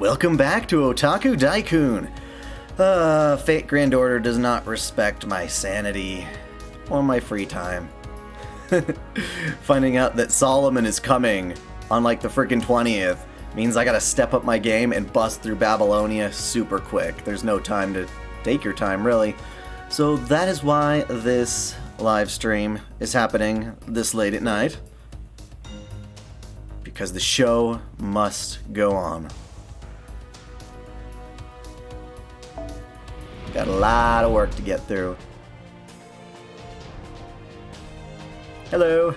Welcome back to OtakuDaiKun. Fate Grand Order does not respect my sanity or my free time. Finding out that Solomon is coming on like the frickin' 20th means I gotta step up my game and bust through Babylonia super quick. There's no time to take your time, really. So that is why this live stream is happening this late at night. Because the show must go on. Got a lot of work to get through. Hello.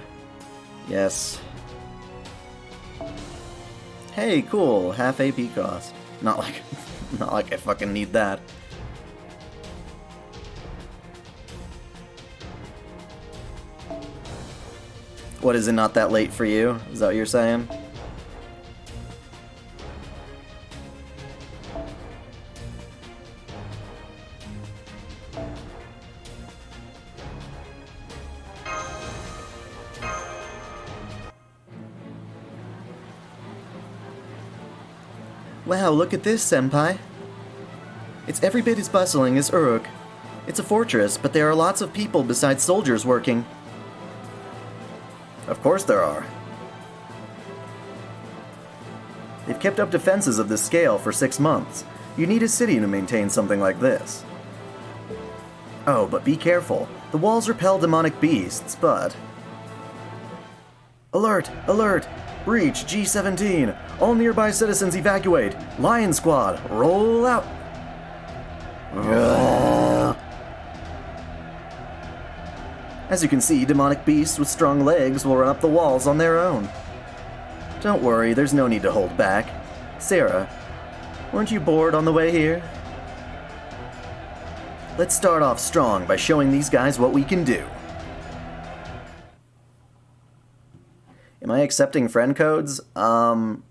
Yes. Hey, cool. Half AP cost. Not like I fucking need that. What, is it not that late for you? Is that what you're saying? Wow, look at this, Senpai. It's every bit as bustling as Uruk. It's a fortress, but there are lots of people besides soldiers working. Of course there are. They've kept up defenses of this scale for 6 months. You need a city to maintain something like this. Oh, but be careful. The walls repel demonic beasts, but... Alert! Alert! Breach G17! All nearby citizens evacuate! Lion Squad, roll out! As you can see, demonic beasts with strong legs will run up the walls on their own. Don't worry, there's no need to hold back. Sarah, weren't you bored on the way here? Let's start off strong by showing these guys what we can do. Am I accepting friend codes? Kind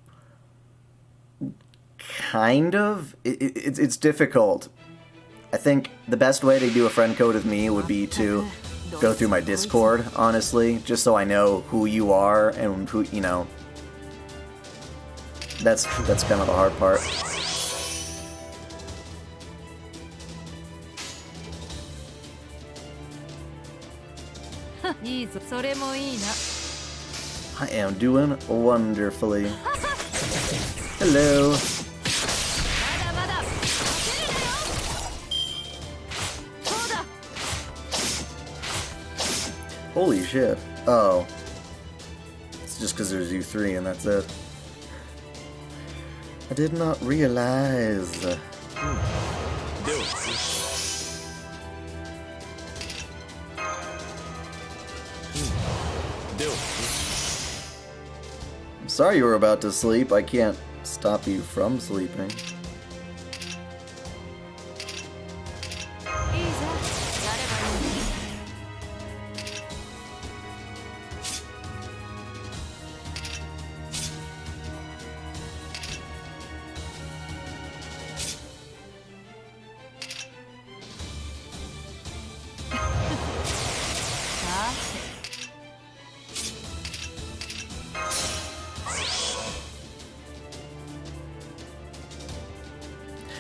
of. It's difficult. I think the best way to do a friend code with me would be to go through my Discord, honestly, just so I know who you are and who, you know. That's kind of the hard part. I am doing wonderfully. Hello. Holy shit. Oh. It's just because there's U3 and that's it. I did not realize. I'm sorry you were about to sleep. I can't stop you from sleeping.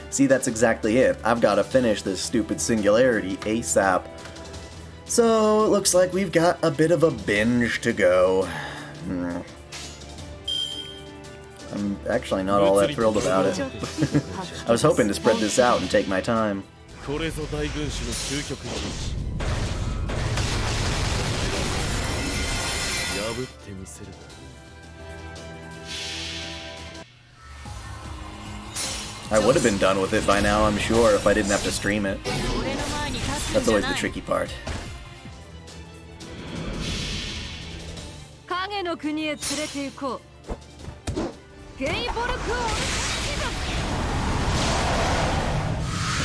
See, that's exactly it. I've got to finish this stupid singularity ASAP. So, it looks like we've got a bit of a binge to go. I'm actually not all that thrilled about it. I was hoping to spread this out and take my time. I would have been done with it by now, I'm sure, if I didn't have to stream it. That's always the tricky part. I've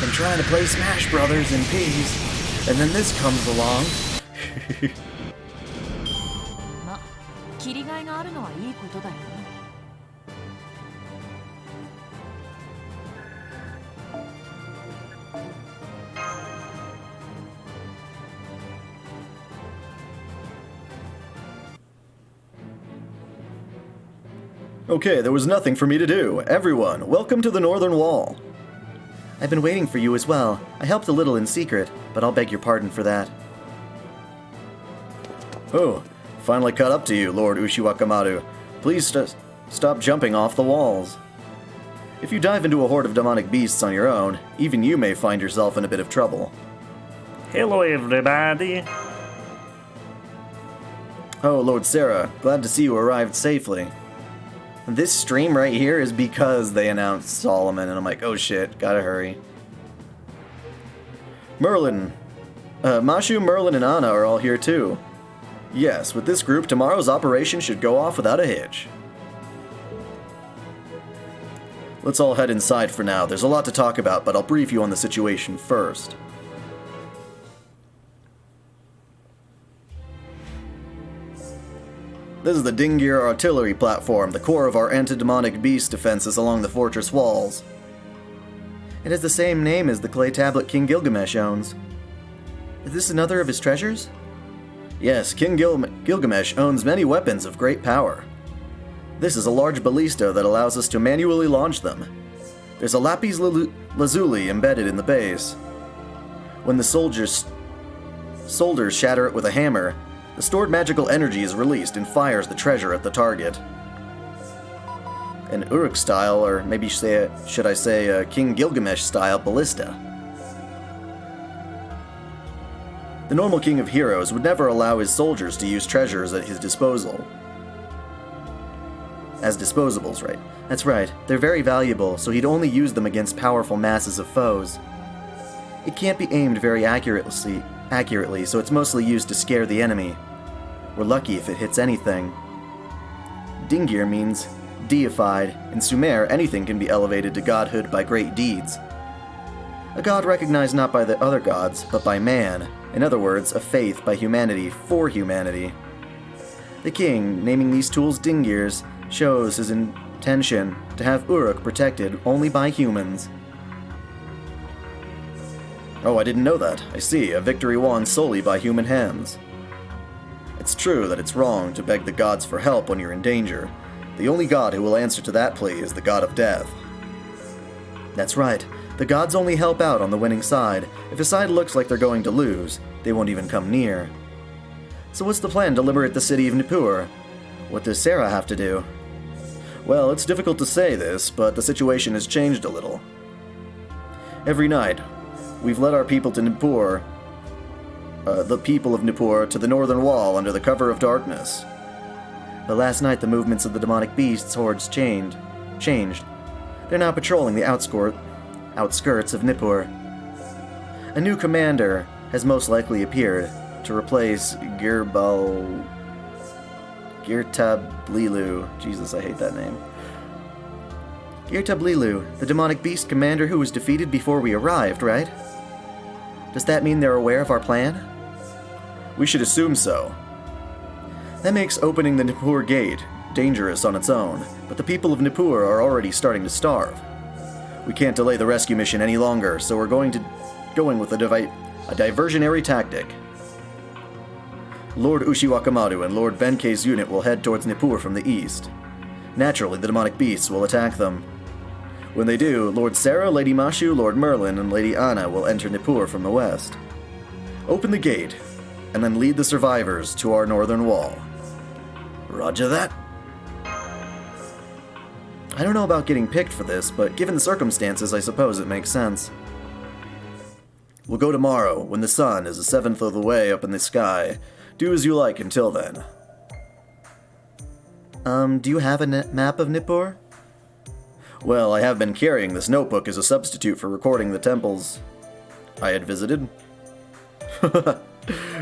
been trying to play Smash Brothers in peace, and then this comes along. Okay, there was nothing for me to do. Everyone, welcome to the Northern Wall. I've been waiting for you as well. I helped a little in secret, but I'll beg your pardon for that. Oh, finally caught up to you, Lord Ushiwakamaru. Please stop jumping off the walls. If you dive into a horde of demonic beasts on your own, even you may find yourself in a bit of trouble. Hello, everybody. Oh, Lord Sarah, glad to see you arrived safely. This stream right here is because they announced Solomon, and I'm like, oh shit, gotta hurry. Merlin. Mashu, Merlin, and Anna are all here too. Yes, with this group, tomorrow's operation should go off without a hitch. Let's all head inside for now. There's a lot to talk about, but I'll brief you on the situation first. This is the Dingir artillery platform, the core of our anti-demonic beast defenses along the fortress walls. It has the same name as the clay tablet King Gilgamesh owns. Is this another of his treasures? Yes, King Gilgamesh owns many weapons of great power. This is a large ballista that allows us to manually launch them. There's a lapis lazuli embedded in the base. When the soldiers shatter it with a hammer, the stored magical energy is released and fires the treasure at the target. An Uruk-style, or maybe should I say a King Gilgamesh-style ballista. The normal King of Heroes would never allow his soldiers to use treasures at his disposal. As disposables, right? That's right. They're very valuable, so he'd only use them against powerful masses of foes. It can't be aimed very accurately, so it's mostly used to scare the enemy. We're lucky if it hits anything. Dingir means deified. In Sumer, anything can be elevated to godhood by great deeds. A god recognized not by the other gods, but by man. In other words, a faith by humanity for humanity. The king, naming these tools Dingirs, shows his intention to have Uruk protected only by humans. Oh, I didn't know that. I see, a victory won solely by human hands. It's true that it's wrong to beg the gods for help when you're in danger. The only god who will answer to that plea is the god of death. That's right. The gods only help out on the winning side. If a side looks like they're going to lose, they won't even come near. So what's the plan to liberate the city of Nippur? What does Sarah have to do? Well, it's difficult to say this, but the situation has changed a little. Every night, we've led our people to Nippur, the people of Nippur, to the northern wall under the cover of darkness. But last night the movements of the demonic beasts hordes changed. They're now patrolling the outskirts of Nippur. A new commander has most likely appeared to replace Girtablilu. Jesus, I hate that name. Girtablilu, the demonic beast commander who was defeated before we arrived, right? Does that mean they're aware of our plan? We should assume so. That makes opening the Nippur gate dangerous on its own, but the people of Nippur are already starting to starve. We can't delay the rescue mission any longer, so we're going with a diversionary tactic. Lord Ushiwakamaru and Lord Benkei's unit will head towards Nippur from the east. Naturally, the demonic beasts will attack them. When they do, Lord Sarah, Lady Mashu, Lord Merlin, and Lady Anna will enter Nippur from the west. Open the gate, and then lead the survivors to our northern wall. Roger that. I don't know about getting picked for this, but given the circumstances, I suppose it makes sense. We'll go tomorrow, when the sun is a seventh of the way up in the sky. Do as you like until then. Do you have a map of Nippur? Well, I have been carrying this notebook as a substitute for recording the temples I had visited.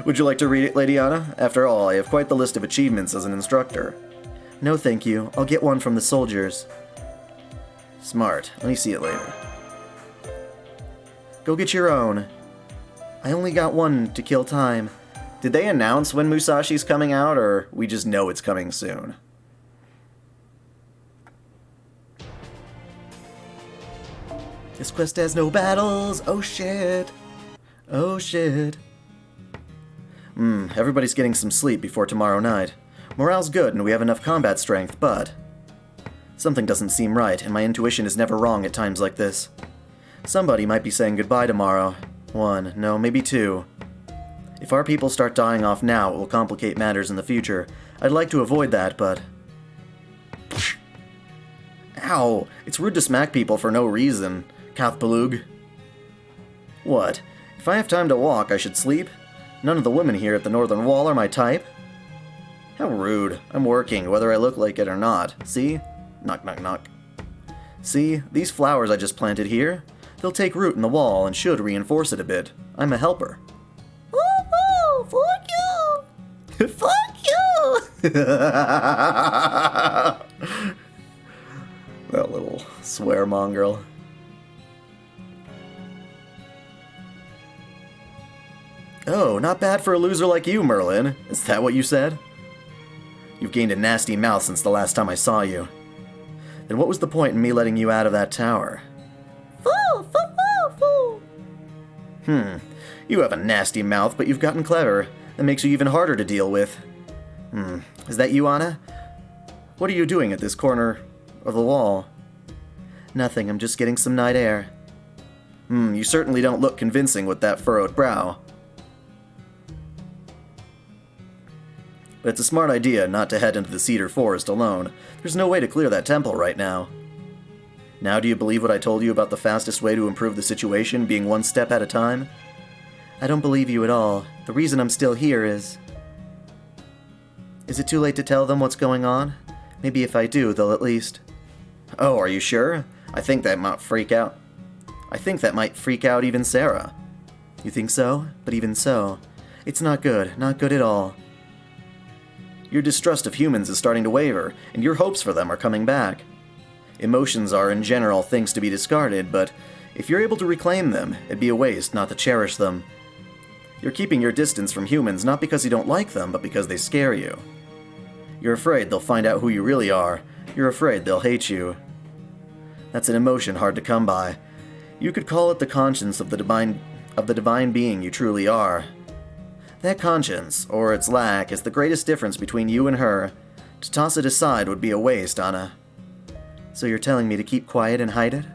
Would you like to read it, Lady Anna? After all, I have quite the list of achievements as an instructor. No, thank you. I'll get one from the soldiers. Smart. Let me see it later. Go get your own. I only got one to kill time. Did they announce when Musashi's coming out, or we just know it's coming soon? This quest has no battles. Oh shit. Oh shit. Everybody's getting some sleep before tomorrow night. Morale's good and we have enough combat strength, but Something doesn't seem right, and my intuition is never wrong at times like this. Somebody might be saying goodbye tomorrow. 1, no, maybe 2. If our people start dying off now, it will complicate matters in the future. I'd like to avoid that, but... Ow! It's rude to smack people for no reason, Kathpalug. What? If I have time to walk, I should sleep? None of the women here at the Northern Wall are my type? How rude. I'm working, whether I look like it or not. See? Knock, knock, knock. See? These flowers I just planted here? They'll take root in the wall and should reinforce it a bit. I'm a helper. Woo-hoo! Fuck you! Fuck you! That little swear mongrel. Oh, not bad for a loser like you, Merlin. Is that what you said? You've gained a nasty mouth since the last time I saw you. Then what was the point in me letting you out of that tower? Fool! Fool! Fool! You have a nasty mouth, but you've gotten clever. That makes you even harder to deal with. Is that you, Anna? What are you doing at this corner of the wall? Nothing, I'm just getting some night air. You certainly don't look convincing with that furrowed brow. But it's a smart idea not to head into the cedar forest alone. There's no way to clear that temple right now. Now do you believe what I told you about the fastest way to improve the situation being one step at a time? I don't believe you at all. The reason I'm still here is... Is it too late to tell them what's going on? Maybe if I do, they'll at least... Oh, are you sure? I think that might freak out even Sarah. You think so? But even so, it's not good. Not good at all. Your distrust of humans is starting to waver, and your hopes for them are coming back. Emotions are, in general, things to be discarded, but if you're able to reclaim them, it'd be a waste not to cherish them. You're keeping your distance from humans not because you don't like them, but because they scare you. You're afraid they'll find out who you really are. You're afraid they'll hate you. That's an emotion hard to come by. You could call it the conscience of the divine being you truly are. That conscience, or its lack, is the greatest difference between you and her. To toss it aside would be a waste, Anna. So you're telling me to keep quiet and hide it?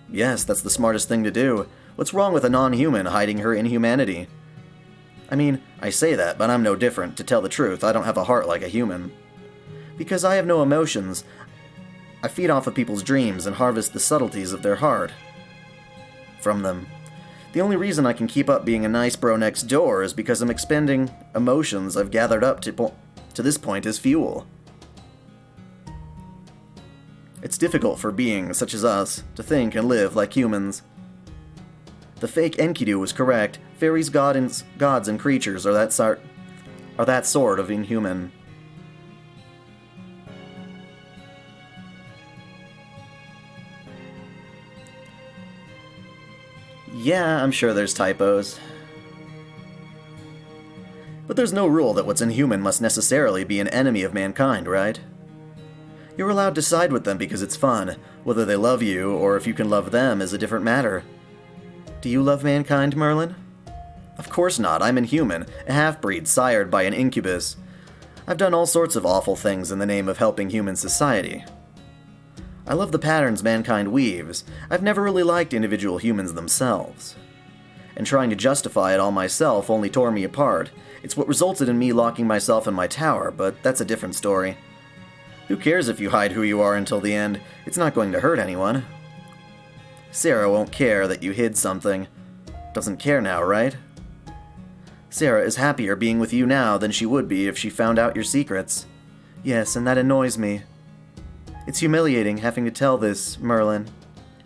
Yes, that's the smartest thing to do. What's wrong with a non-human hiding her inhumanity? I mean, I say that, but I'm no different. To tell the truth, I don't have a heart like a human. Because I have no emotions, I feed off of people's dreams and harvest the subtleties of their heart from them. The only reason I can keep up being a nice bro next door is because I'm expending emotions I've gathered up to this point as fuel. It's difficult for beings such as us to think and live like humans. The fake Enkidu was correct. Fairies, gods, and creatures are that sort of inhuman. Yeah, I'm sure there's typos. But there's no rule that what's inhuman must necessarily be an enemy of mankind, right? You're allowed to side with them because it's fun. Whether they love you, or if you can love them, is a different matter. Do you love mankind, Merlin? Of course not. I'm inhuman, a half-breed sired by an incubus. I've done all sorts of awful things in the name of helping human society. I love the patterns mankind weaves. I've never really liked individual humans themselves. And trying to justify it all myself only tore me apart. It's what resulted in me locking myself in my tower, but that's a different story. Who cares if you hide who you are until the end? It's not going to hurt anyone. Sarah won't care that you hid something. Doesn't care now, right? Sarah is happier being with you now than she would be if she found out your secrets. Yes, and that annoys me. It's humiliating having to tell this, Merlin.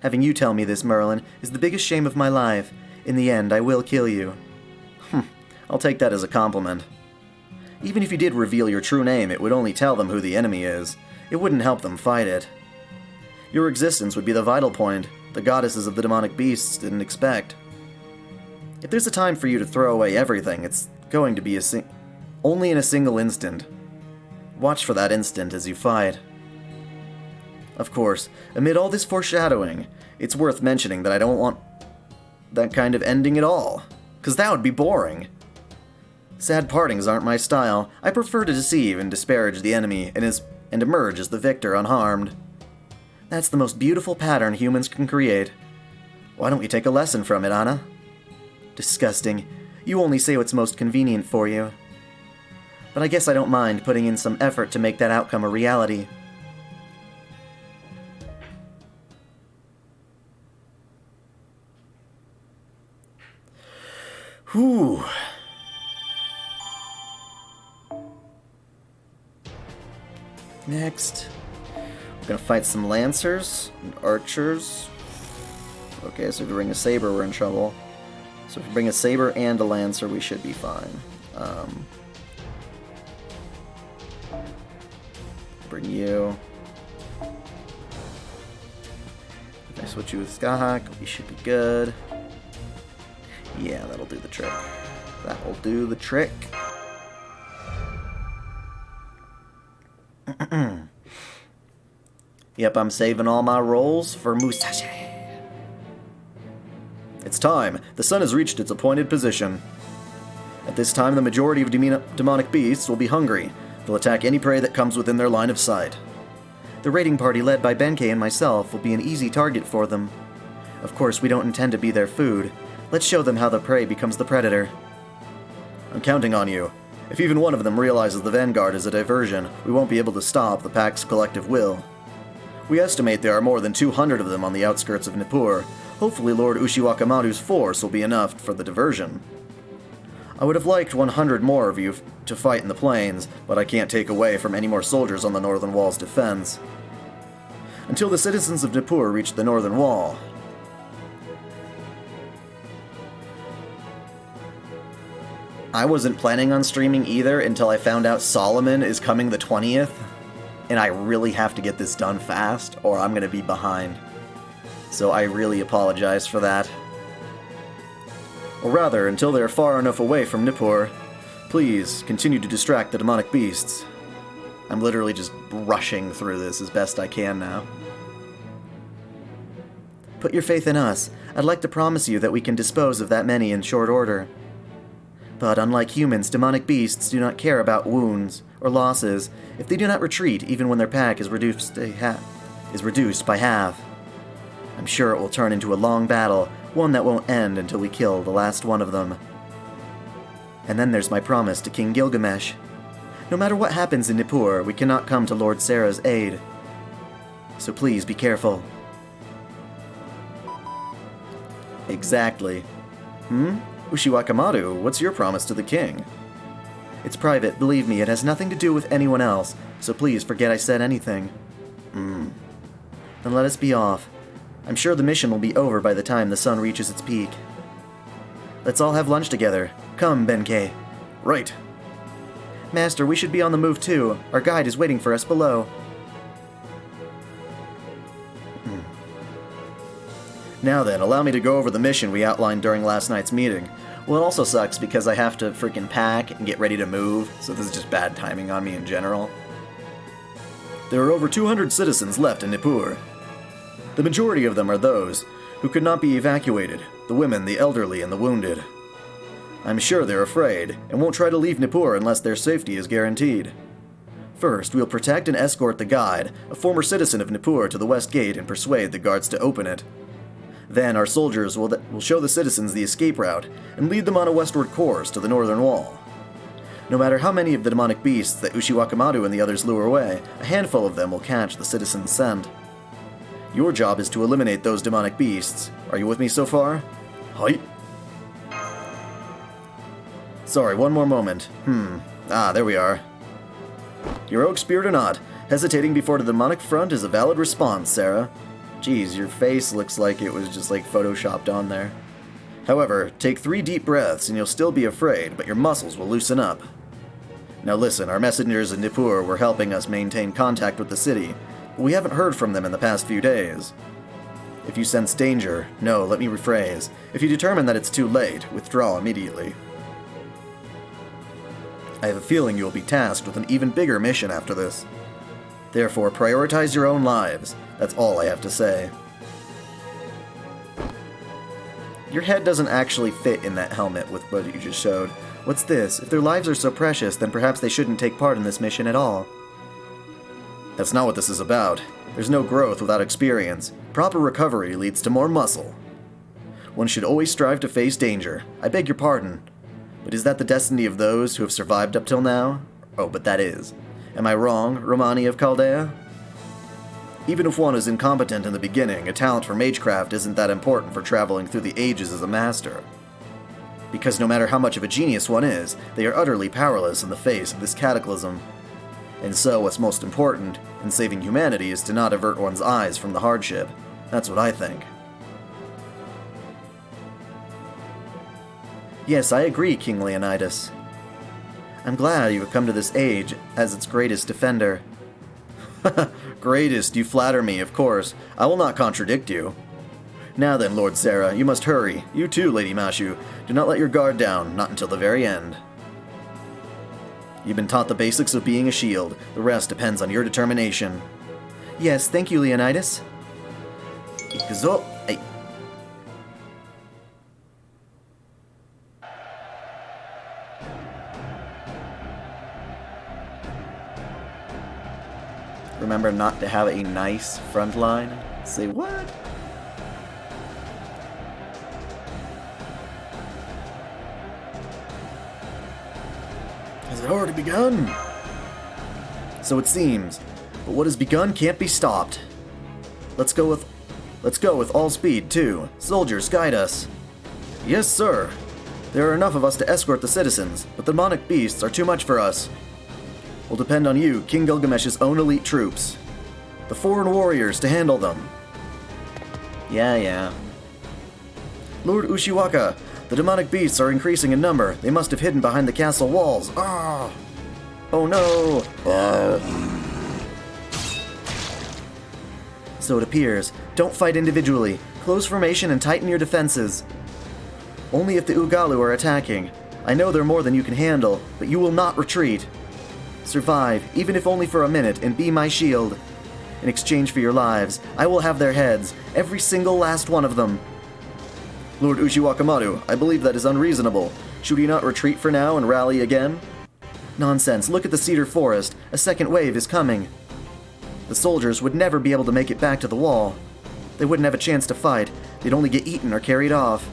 Having you tell me this, Merlin, is the biggest shame of my life. In the end, I will kill you. I'll take that as a compliment. Even if you did reveal your true name, it would only tell them who the enemy is. It wouldn't help them fight it. Your existence would be the vital point the goddesses of the demonic beasts didn't expect. If there's a time for you to throw away everything, it's going to be only in a single instant. Watch for that instant as you fight. Of course, amid all this foreshadowing, it's worth mentioning that I don't want that kind of ending at all, 'cause that would be boring. Sad partings aren't my style. I prefer to deceive and disparage the enemy and emerge as the victor unharmed. That's the most beautiful pattern humans can create. Why don't we take a lesson from it, Anna? Disgusting. You only say what's most convenient for you. But I guess I don't mind putting in some effort to make that outcome a reality. Whew. Next, we're gonna fight some lancers and archers. Okay, so if we bring a saber, we're in trouble. So if we bring a saber and a lancer, we should be fine. Bring you. If I switch you with Skahak, we should be good. Yeah, that'll do the trick. That will do the trick. Yep, I'm saving all my rolls for Musashi. It's time. The sun has reached its appointed position. At this time, the majority of demonic beasts will be hungry. They'll attack any prey that comes within their line of sight. The raiding party led by Benkei and myself will be an easy target for them. Of course, we don't intend to be their food. Let's show them how the prey becomes the predator. I'm counting on you. If even one of them realizes the vanguard is a diversion, we won't be able to stop the pack's collective will. We estimate there are more than 200 of them on the outskirts of Nippur. Hopefully Lord Ushiwakamaru's force will be enough for the diversion. I would have liked 100 more of you to fight in the plains, but I can't take away from any more soldiers on the northern wall's defense. Until the citizens of Nippur reach the northern wall. I wasn't planning on streaming either until I found out Solomon is coming the 20th, and I really have to get this done fast, or I'm going to be behind. So I really apologize for that. Or rather, until they're far enough away from Nippur, please continue to distract the demonic beasts. I'm literally just rushing through this as best I can now. Put your faith in us. I'd like to promise you that we can dispose of that many in short order. But unlike humans, demonic beasts do not care about wounds or losses if they do not retreat even when their pack is reduced by half. I'm sure it will turn into a long battle, one that won't end until we kill the last one of them. And then there's my promise to King Gilgamesh. No matter what happens in Nippur, we cannot come to Lord Sarah's aid. So please be careful. Exactly. Ushiwakamaru, what's your promise to the king? It's private, believe me, it has nothing to do with anyone else, so please forget I said anything. Then let us be off. I'm sure the mission will be over by the time the sun reaches its peak. Let's all have lunch together. Come, Benkei. Right. Master, we should be on the move too. Our guide is waiting for us below. Now then, allow me to go over the mission we outlined during last night's meeting. Well, it also sucks because I have to freaking pack and get ready to move, so this is just bad timing on me in general. There are over 200 citizens left in Nippur. The majority of them are those who could not be evacuated, the women, the elderly, and the wounded. I'm sure they're afraid, and won't try to leave Nippur unless their safety is guaranteed. First, we'll protect and escort the guide, a former citizen of Nippur, to the west gate and persuade the guards to open it. Then our soldiers will show the citizens the escape route and lead them on a westward course to the northern wall. No matter how many of the demonic beasts that Ushiwakamaru and the others lure away, a handful of them will catch the citizens' scent. Your job is to eliminate those demonic beasts. Are you with me so far? Hi. Sorry, one more moment. There we are. Your oak spirit or not, hesitating before the demonic front is a valid response, Sarah. Geez, your face looks like it was just like photoshopped on there. However, take 3 deep breaths and you'll still be afraid, but your muscles will loosen up. Now listen, our messengers in Nippur were helping us maintain contact with the city, but we haven't heard from them in the past few days. If you sense danger, no, let me rephrase. If you determine that it's too late, withdraw immediately. I have a feeling you will be tasked with an even bigger mission after this. Therefore, prioritize your own lives. That's all I have to say. Your head doesn't actually fit in that helmet with what you just showed. What's this? If their lives are so precious, then perhaps they shouldn't take part in this mission at all. That's not what this is about. There's no growth without experience. Proper recovery leads to more muscle. One should always strive to face danger. I beg your pardon. But is that the destiny of those who have survived up till now? Oh, but that is. Am I wrong, Romani of Chaldea? Even if one is incompetent in the beginning, a talent for magecraft isn't that important for traveling through the ages as a master. Because no matter how much of a genius one is, they are utterly powerless in the face of this cataclysm. And so what's most important in saving humanity is to not avert one's eyes from the hardship. That's what I think. Yes, I agree, King Leonidas. I'm glad you have come to this age as its greatest defender. Greatest, you flatter me, of course. I will not contradict you. Now then, Lord Sarah, you must hurry. You too, Lady Mashu. Do not let your guard down, not until the very end. You've been taught the basics of being a shield. The rest depends on your determination. Yes, thank you, Leonidas. Ikuzo. Hey. Remember not to have a nice front line? Say what? Has it already begun? So it seems. But what has begun can't be stopped. Let's go with all speed, too. Soldiers, guide us. Yes, sir. There are enough of us to escort the citizens, but the demonic beasts are too much for us. Will depend on you, King Gilgamesh's own elite troops. The foreign warriors to handle them. Yeah. Lord Ushiwaka, the demonic beasts are increasing in number. They must have hidden behind the castle walls. Ah! Oh no! So it appears. Don't fight individually. Close formation and tighten your defenses. Only if the Ugalu are attacking. I know they're more than you can handle, but you will not retreat. Survive, even if only for a minute, and be my shield. In exchange for your lives, I will have their heads, every single last one of them. Lord Ushiwakamaru, I believe that is unreasonable. Should we not retreat for now and rally again? Nonsense, look at the cedar forest. A second wave is coming. The soldiers would never be able to make it back to the wall. They wouldn't have a chance to fight. They'd only get eaten or carried off.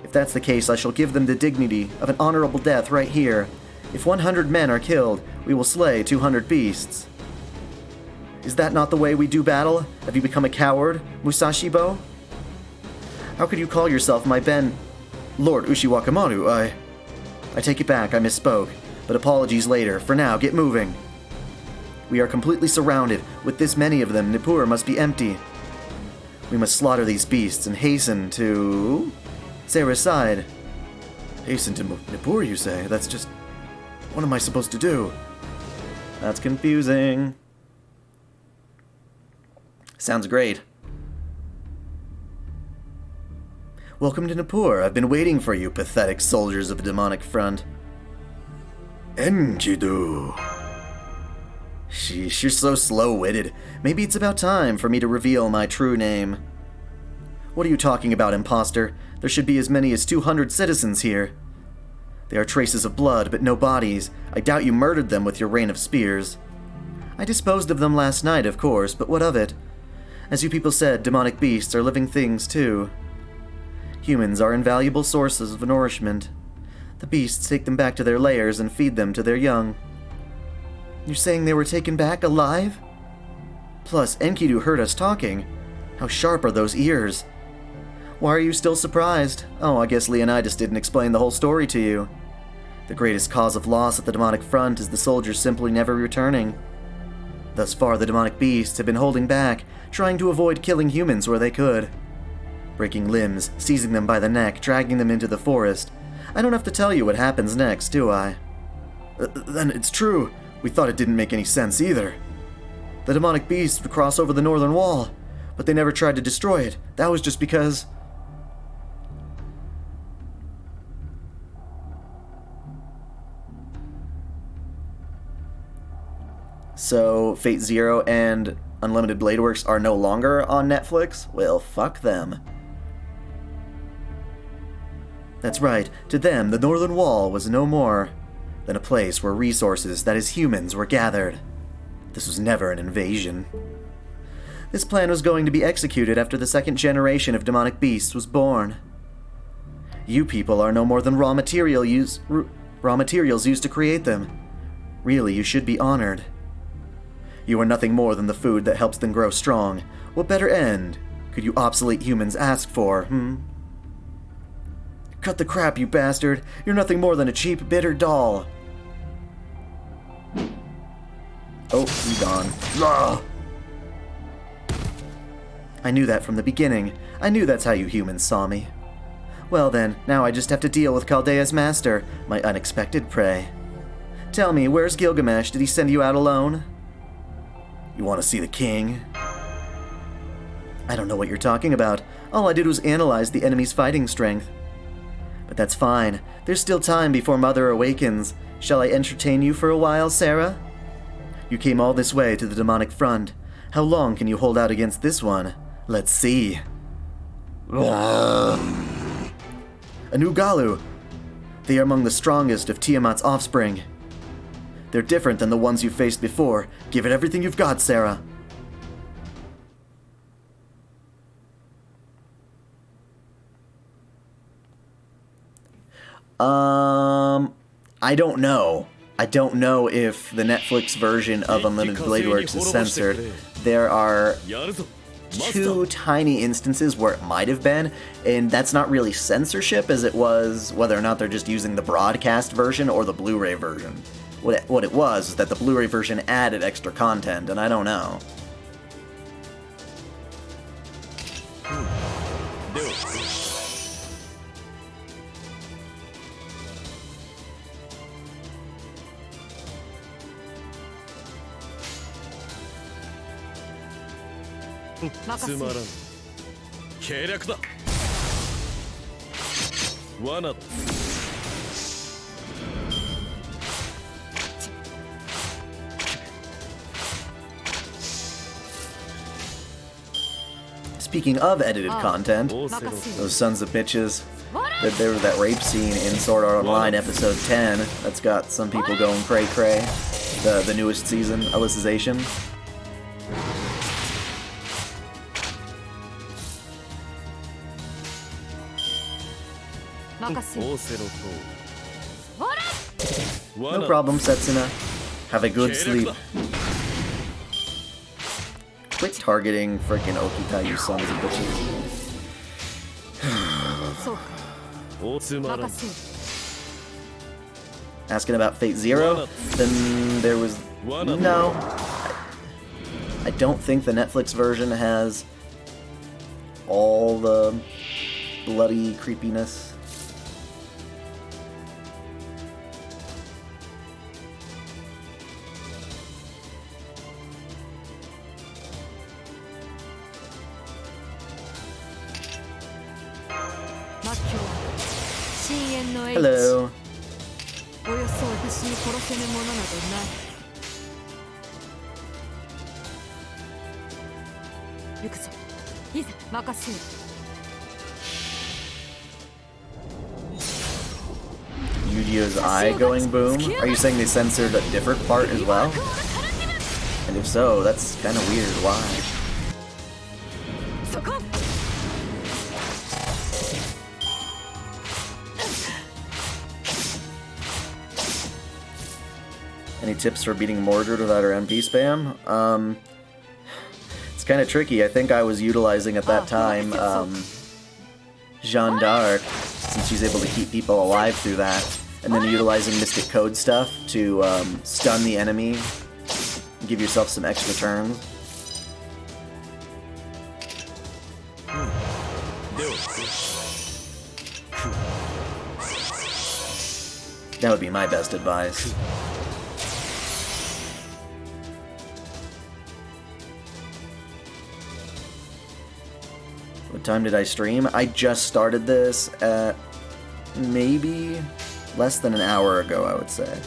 If that's the case, I shall give them the dignity of an honorable death right here. If 100 men are killed, we will slay 200 beasts. Is that not the way we do battle? Have you become a coward, Musashibo? How could you call yourself my Lord Ushiwakamaru? I take it back, I misspoke. But apologies later. For now, get moving. We are completely surrounded. With this many of them, Nippur must be empty. We must slaughter these beasts and hasten to... Sarah's side. Hasten to Nippur, you say? That's just... What am I supposed to do? That's confusing. Sounds great. Welcome to Nippur. I've been waiting for you, pathetic soldiers of the demonic front. Enkidu. Sheesh, you're so slow-witted. Maybe it's about time for me to reveal my true name. What are you talking about, imposter? There should be as many as 200 citizens here. There are traces of blood, but no bodies. I doubt you murdered them with your rain of spears. I disposed of them last night, of course, but what of it? As you people said, demonic beasts are living things, too. Humans are invaluable sources of nourishment. The beasts take them back to their lairs and feed them to their young. You're saying they were taken back alive? Plus, Enkidu heard us talking. How sharp are those ears? Why are you still surprised? Oh, I guess Leonidas didn't explain the whole story to you. The greatest cause of loss at the demonic front is the soldiers simply never returning. Thus far, the demonic beasts have been holding back, trying to avoid killing humans where they could. Breaking limbs, seizing them by the neck, dragging them into the forest. I don't have to tell you what happens next, do I? Then it's true. We thought it didn't make any sense either. The demonic beasts would cross over the northern wall, but they never tried to destroy it. That was just because... So, Fate Zero and Unlimited Blade Works are no longer on Netflix? Well, fuck them. That's right, to them, the Northern Wall was no more than a place where resources, that is humans, were gathered. This was never an invasion. This plan was going to be executed after the second generation of demonic beasts was born. You people are no more than raw materials used to create them. Really, you should be honored. You are nothing more than the food that helps them grow strong. What better end could you obsolete humans ask for, Cut the crap, you bastard! You're nothing more than a cheap, bitter doll! Oh, he's gone. Ugh. I knew that from the beginning. I knew that's how you humans saw me. Well then, now I just have to deal with Chaldea's master, my unexpected prey. Tell me, where's Gilgamesh? Did he send you out alone? You want to see the king? I don't know what you're talking about. All I did was analyze the enemy's fighting strength. But that's fine. There's still time before Mother awakens. Shall I entertain you for a while, Sarah? You came all this way to the demonic front. How long can you hold out against this one? Let's see. Anugalu! They are among the strongest of Tiamat's offspring. They're different than the ones you faced before. Give it everything you've got, Sarah. I don't know. I don't know if the Netflix version of Unlimited Blade Works is censored. There are 2 tiny instances where it might have been, and that's not really censorship as it was whether or not they're just using the broadcast version or the Blu-ray version. What it was is that the Blu-ray version added extra content, and I don't know. Speaking of edited content, those sons of bitches, there was that rape scene in Sword Art Online episode 10 that's got some people going cray-cray. The newest season, Alicization. No problem, Setsuna. Have a good sleep. Quit targeting frickin' Okita, you sons of bitches. Asking about Fate Zero? Then there was... No. I don't think the Netflix version has all the bloody creepiness. Hello. Yu-Gi-Oh's eye going boom? Are you saying they censored a different part as well? And if so, that's kind of weird. Why? Any tips for beating Mordred without her MP spam? It's kind of tricky. I think I was utilizing at that time Jeanne d'Arc, since she's able to keep people alive through that, and then utilizing Mystic Code stuff to stun the enemy and give yourself some extra turns. That would be my best advice. What time did I stream? I just started this at maybe less than an hour ago, I would say.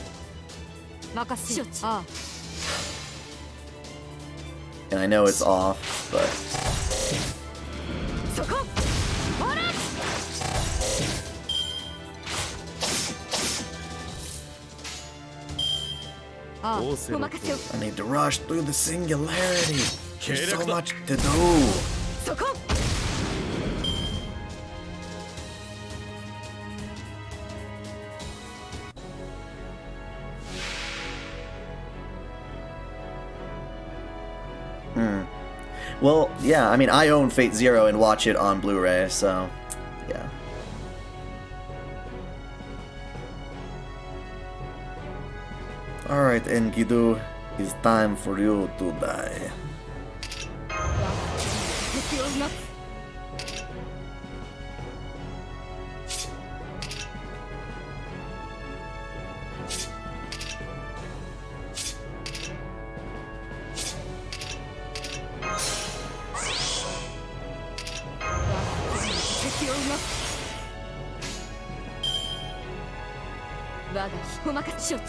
And I know it's off, but... I need to rush through the singularity. There's so much to do. そこ Well, yeah, I mean, I own Fate Zero and watch it on Blu-ray, so, yeah. Alright, Enkidu, it's time for you to die. 敵をなく 敵をなく我が日おまかし処置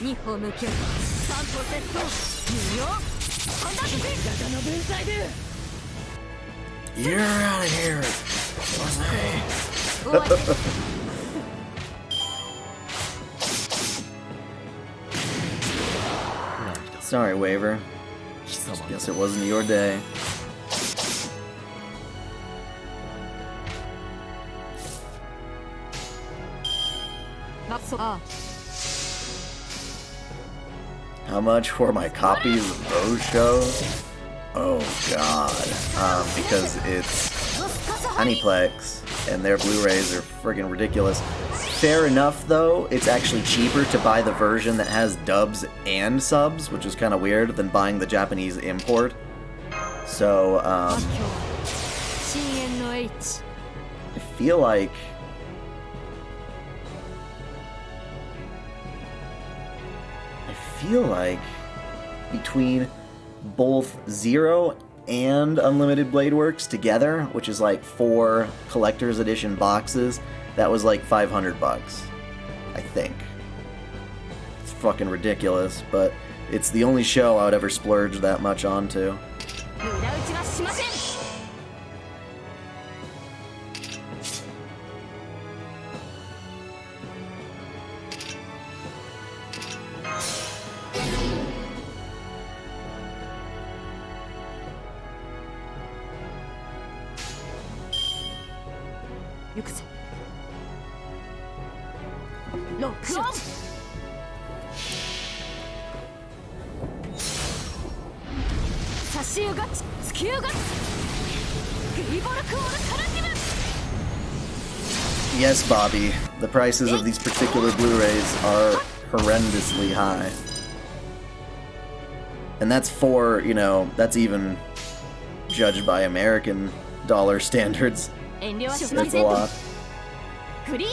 2歩向け3歩セット無料ハンダードガガの分際で You're out of here, Jose. 終わり Sorry, Waver. Guess it wasn't your day. How much for my copies of those shows? Oh god. Because it's Aniplex, and their Blu-rays are friggin' ridiculous. Fair enough, though, it's actually cheaper to buy the version that has dubs and subs, which is kind of weird, than buying the Japanese import. So, I feel like... between both Zero and Unlimited Blade Works together, which is like 4 collector's edition boxes, that was like $500, I think. It's fucking ridiculous, but it's the only show I would ever splurge that much onto. 無駄打ちはしません 行くぜロックオン差しうがち突きうがちグリボルクオルタラティブ Yes, Bobby, the prices of these particular Blu-rays are horrendously high. And that's for, you know, that's even judged by American dollar standards. 遠慮はし That's ま a せん lot. フリーズ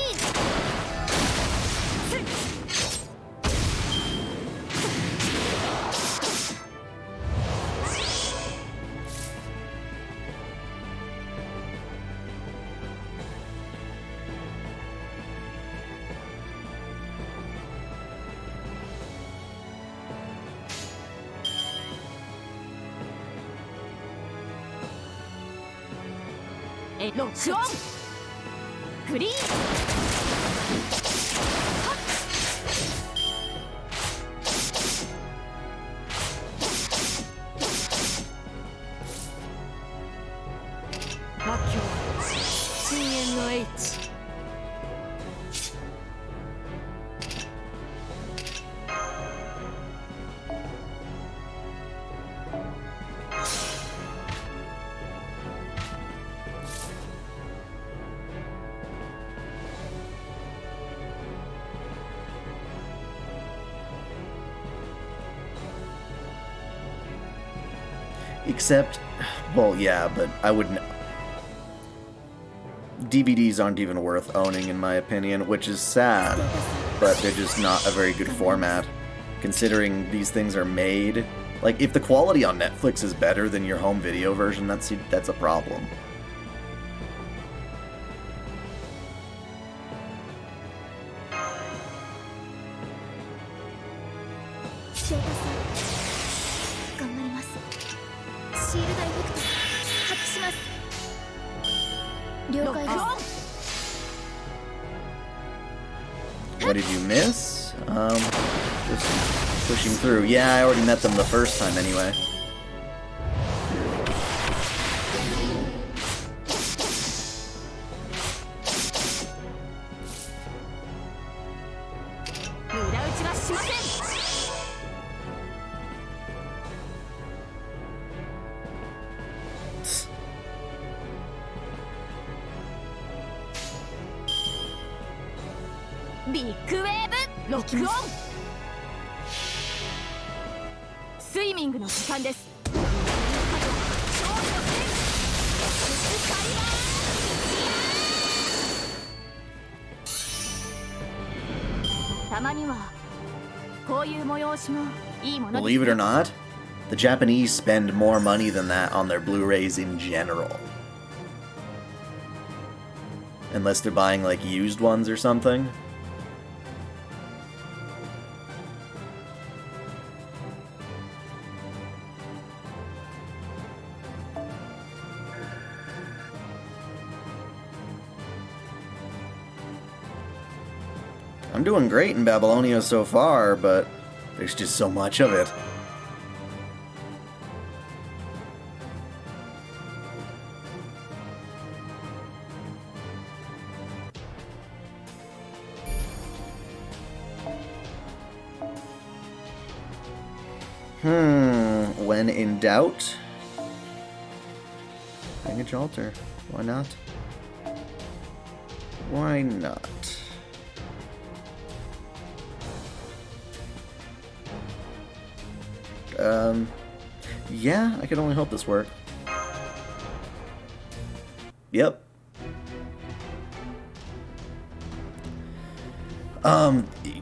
ロックオンフリー魔境深淵の H Except, well, yeah, but I wouldn't... DVDs aren't even worth owning, in my opinion, which is sad, but they're just not a very good format, considering these things are made. Like, if the quality on Netflix is better than your home video version, that's a problem. What did you miss? Just pushing through. Yeah, I already met them the first time anyway. Big Wave 録音スイミングの時間ですたまにはこういう催しもいいものです Believe it or not, the Japanese spend more money than that on their Blu-rays in general. Unless they're buying like used ones or something. I'm doing great in Babylonia so far, but there's just so much of it. When in doubt, Baggage altar. Why not? Why not? Yeah, I can only hope this works. Yep.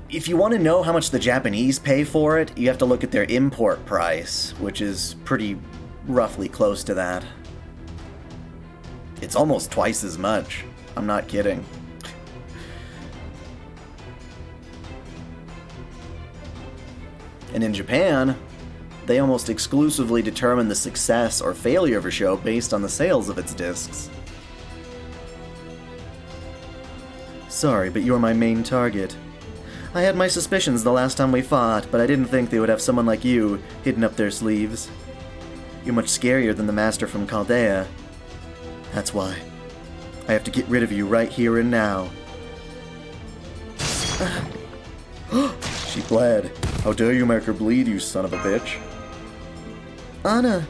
If you want to know how much the Japanese pay for it, you have to look at their import price, which is pretty roughly close to that. It's almost twice as much. I'm not kidding. And in Japan, they almost exclusively determine the success or failure of a show based on the sales of its discs. Sorry, but you're my main target. I had my suspicions the last time we fought, but I didn't think they would have someone like you hidden up their sleeves. You're much scarier than the master from Chaldea. That's why. I have to get rid of you right here and now. She bled. How dare you make her bleed, you son of a bitch. Anna!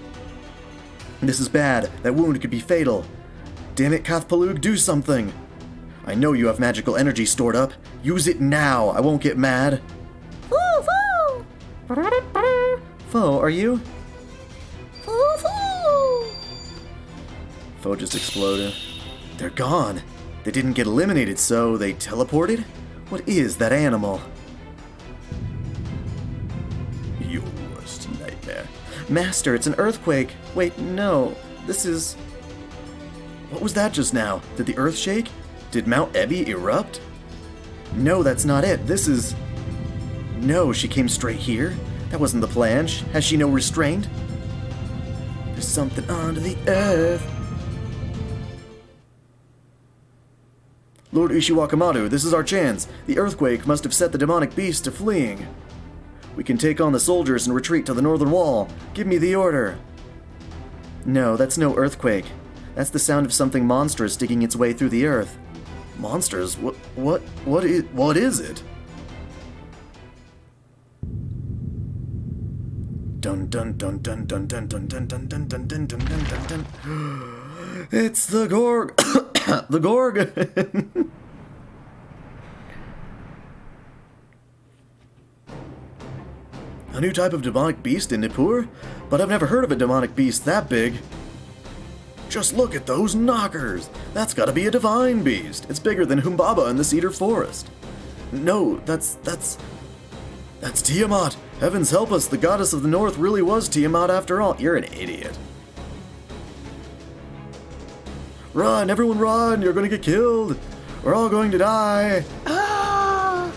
This is bad. That wound could be fatal. Damn it, Kathpalug, do something! I know you have magical energy stored up. Use it now. I won't get mad. Foo! Foe, are you? Foo! Foe just exploded. They're gone. They didn't get eliminated, so they teleported? What is that animal? Your worst nightmare. Master, it's an earthquake. Wait, no. This is... What was that just now? Did the earth shake? Did Mount Ebih erupt? No, that's not it. This is... No, she came straight here? That wasn't the plan. Has she no restraint? There's something under the earth. Lord Ishiwakamaru, this is our chance. The earthquake must have set the demonic beast to fleeing. We can take on the soldiers and retreat to the northern wall. Give me the order. No, that's no earthquake. That's the sound of something monstrous digging its way through the earth. Monsters? What is it? Dun dun dun dun dun dun dun dun dun dun dun dun dun dun dun. It's the the Gorgon. A new type of demonic beast in Nippur? But I've never heard of a demonic beast that big. Just look at those knockers! That's gotta be a divine beast! It's bigger than Humbaba in the Cedar Forest. No, that's Tiamat! Heavens help us, the goddess of the north really was Tiamat after all. You're an idiot. Run, everyone run! You're gonna get killed! We're all going to die! Ah!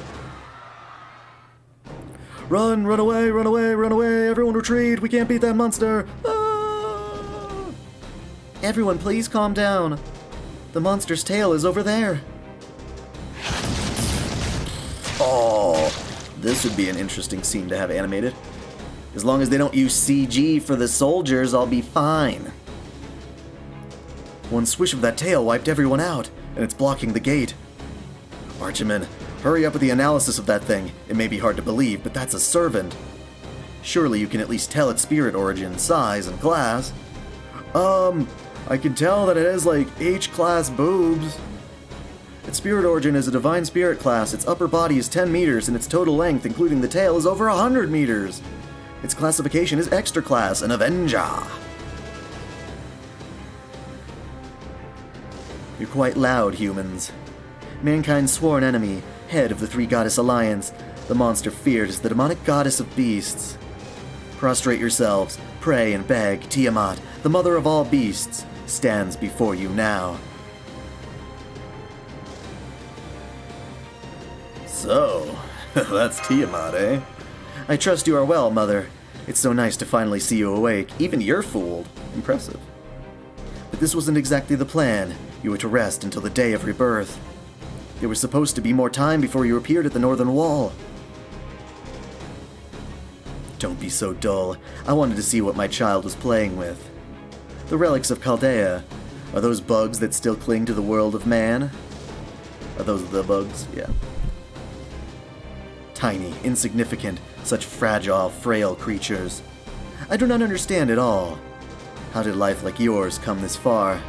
Run, run away, run away, run away! Everyone retreat! We can't beat that monster! Ah! Everyone, please calm down. The monster's tail is over there. This would be an interesting scene to have animated. As long as they don't use CG for the soldiers, I'll be fine. One swish of that tail wiped everyone out, and it's blocking the gate. Archiman, hurry up with the analysis of that thing. It may be hard to believe, but that's a servant. Surely you can at least tell its spirit origin, size, and class. I can tell that it has like H-class boobs. Its spirit origin is a divine spirit class. Its upper body is 10 meters, and its total length, including the tail, is over 100 meters. Its classification is extra class, an Avenger. You're quite loud, humans. Mankind's sworn enemy, head of the Three Goddess Alliance, the monster feared is the demonic goddess of beasts. Prostrate yourselves, pray and beg. Tiamat, the mother of all beasts, stands before you now. So, that's Tiamat, eh? I trust you are well, Mother. It's so nice to finally see you awake. Even you're fooled. Impressive. But this wasn't exactly the plan. You were to rest until the day of rebirth. There was supposed to be more time before you appeared at the northern wall. Don't be so dull. I wanted to see what my child was playing with. The relics of Chaldea. Are those bugs that still cling to the world of man? Are those the bugs? Yeah. Tiny, insignificant, such fragile, frail creatures. I do not understand at all. How did life like yours come this far?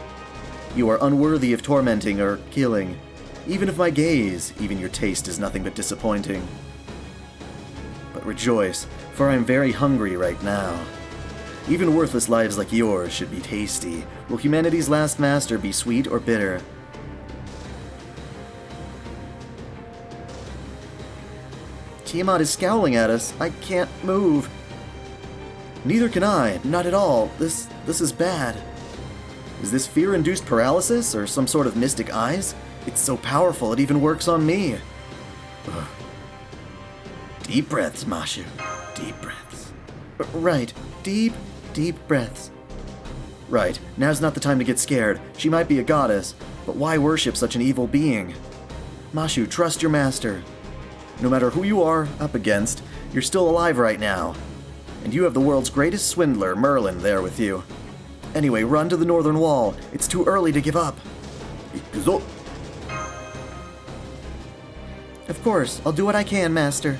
You are unworthy of tormenting or killing. Even if my gaze, even your taste is nothing but disappointing. But rejoice, for I am very hungry right now. Even worthless lives like yours should be tasty. Will humanity's last master be sweet or bitter? Tiamat is scowling at us. I can't move. Neither can I. Not at all. This is bad. Is this fear-induced paralysis or some sort of mystic eyes? It's so powerful it even works on me. Ugh. Deep breaths, Mashu. Deep breaths. Right. Deep breaths. Right. Now's not the time to get scared. She might be a goddess, but why worship such an evil being? Mashu, trust your master. No matter who you are up against, you're still alive right now. And you have the world's greatest swindler, Merlin, there with you. Anyway, run to the northern wall. It's too early to give up. Of course, I'll do what I can, Master.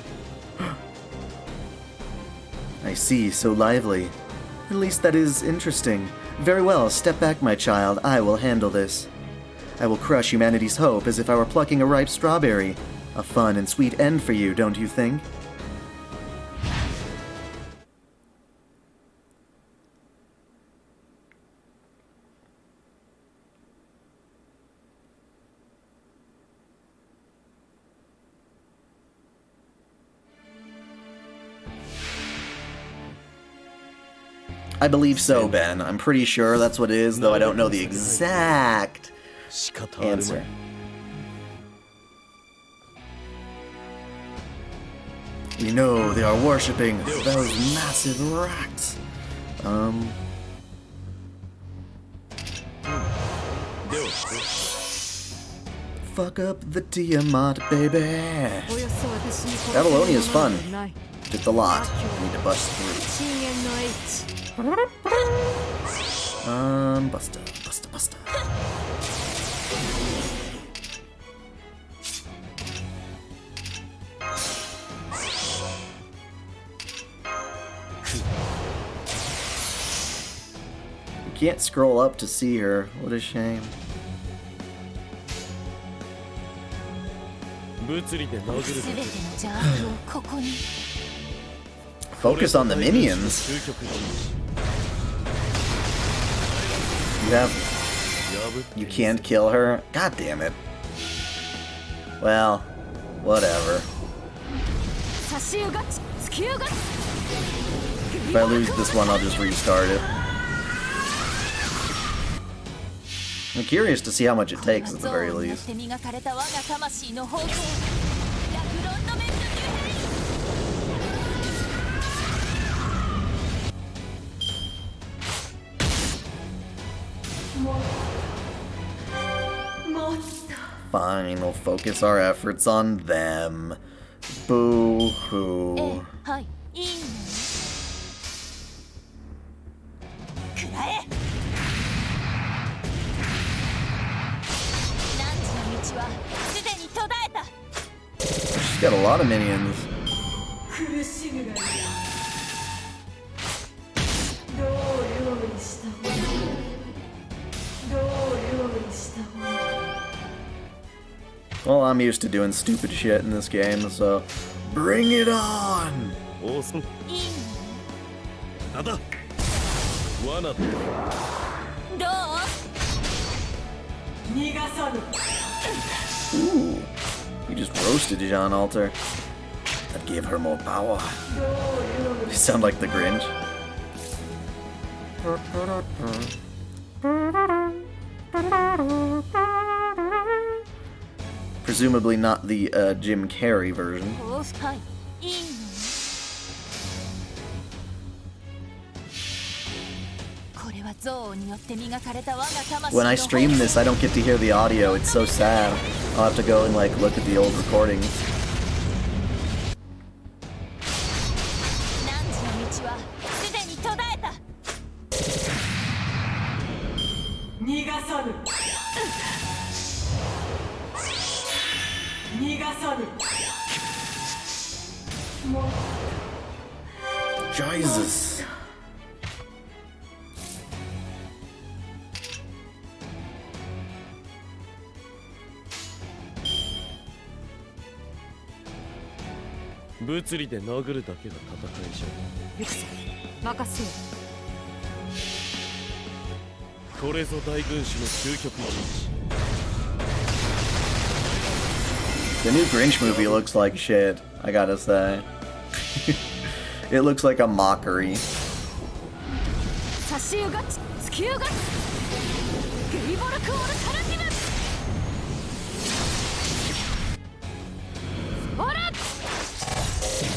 I see, so lively. At least that is interesting. Very well, step back, my child. I will handle this. I will crush humanity's hope as if I were plucking a ripe strawberry. A fun and sweet end for you, don't you think? I believe so, Ben. I'm pretty sure that's what it is, though I don't know the exact answer. You know they are worshipping those massive rats. Fuck up the Tiamat, baby. Babylonia is fun. Took the lot. I need to bust through. Busta. You can't scroll up to see her. What a shame. Focus on the minions. You can't kill her? God damn it. Well, whatever. If I lose this one, I'll just restart it. I'm curious to see how much it takes at the very least. Fine, we'll focus our efforts on them. Boo-hoo. はい、いいの。くらえ。何時の道はすでに途絶えた。 She's got a lot of minions. 苦しむがいい。どう料理した方がいい。どう料理した方がいい。 Well, I'm used to doing stupid shit in this game, so bring it on! Awesome. いいの。なんだ。罠。どう？逃がさぬ。 Ooh, you just roasted Jean Alter. That gave her more power. You sound like the Grinch. Presumably not the Jim Carrey version. はい、いいの。 これは憎悪によって磨かれた我が魂の When I stream this, I don't get to hear the audio. It's so sad. I'll have to go and like look at the old recordings. 何時の道はすでに途絶えた。逃がさぬ。逃がさぬ。 Jesus. The new Grinch movie looks like shit, I gotta say. It looks like a mockery. 差しうがち、突きうがち。ゲイボルクオルタルティム。ほら。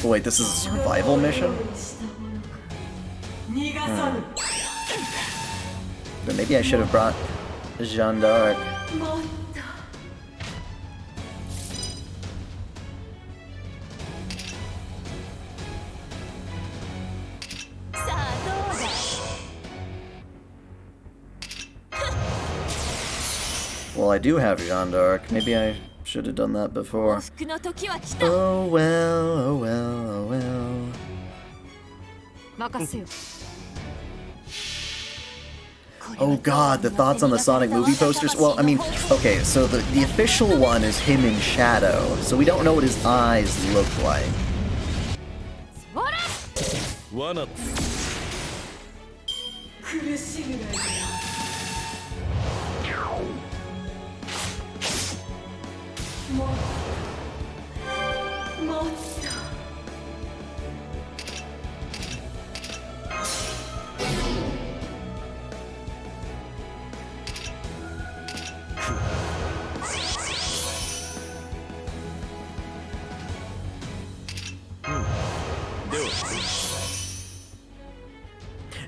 Oh, wait, this is a survival mission? 逃がさぬ。 Then maybe I should have brought Jeanne d'Arc. もっと。 Well, I do have Jeanne d'Arc. Maybe I should have done that before. 服の時は来た。 Oh well, oh well, oh well. 任せよ。 Oh god, the thoughts on the Sonic movie posters? Well, I mean, okay, so the official one is him in shadow, so we don't know what his eyes look like. 罠。苦しむがいい。 もっと。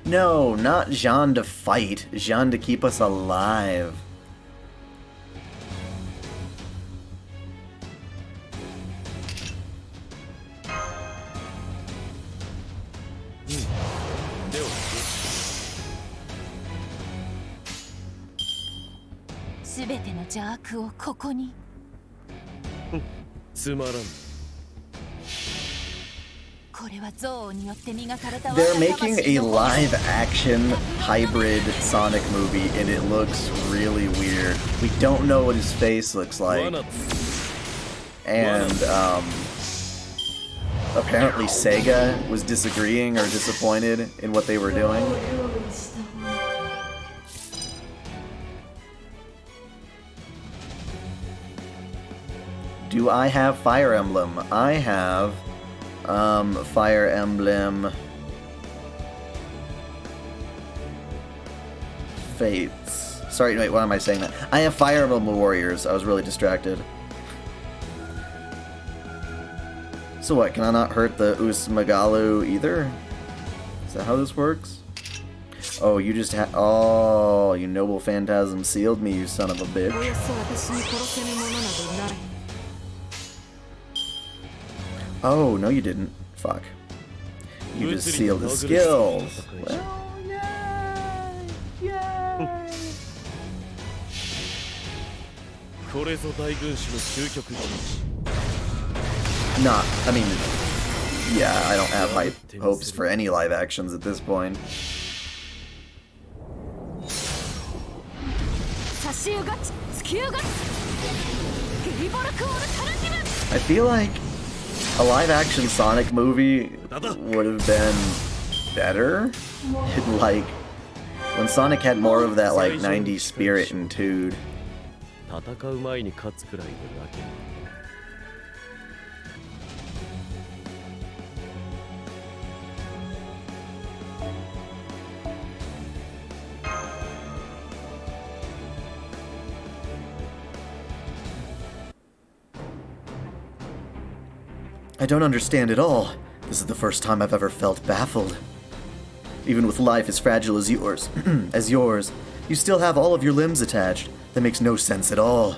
No, not Jeanne to fight, Jeanne to keep us alive. They're making a live-action hybrid Sonic movie, and it looks really weird. We don't know what his face looks like. And, apparently Sega was disagreeing or disappointed in what they were doing. Do I have Fire Emblem? I have, Fire Emblem Fates. Sorry, wait, why am I saying that? I have Fire Emblem Warriors. I was really distracted. So what, can I not hurt the Usmagalu either? Is that how this works? Oh, you just oh, you noble phantasm sealed me, you son of a bitch. Oh, no you didn't. Fuck. You just sealed his skills. Well, yay! Yay! これぞ大軍師の究極人知 Not, I mean, yeah, I don't have high hopes for any live actions at this point. 差し湯がち突き湯がちヘリボルクオルタルティム I feel like a live action Sonic movie would have been better. Like, when Sonic had more of that, like, 90s spirit and tude. 戦う前に勝つくらいでだけ I don't understand at all. This is the first time I've ever felt baffled. Even with life as fragile as yours, you still have all of your limbs attached. That makes no sense at all.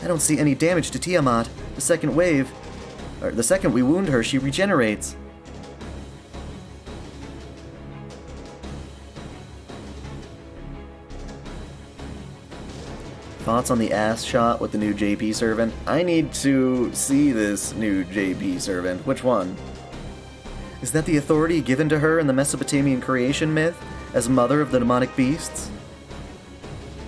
I don't see any damage to Tiamat. The second we wound her, she regenerates. Thoughts on the ass shot with the new JP servant? I need to see this new JP servant. Which one? Is that the authority given to her in the Mesopotamian creation myth as mother of the demonic beasts?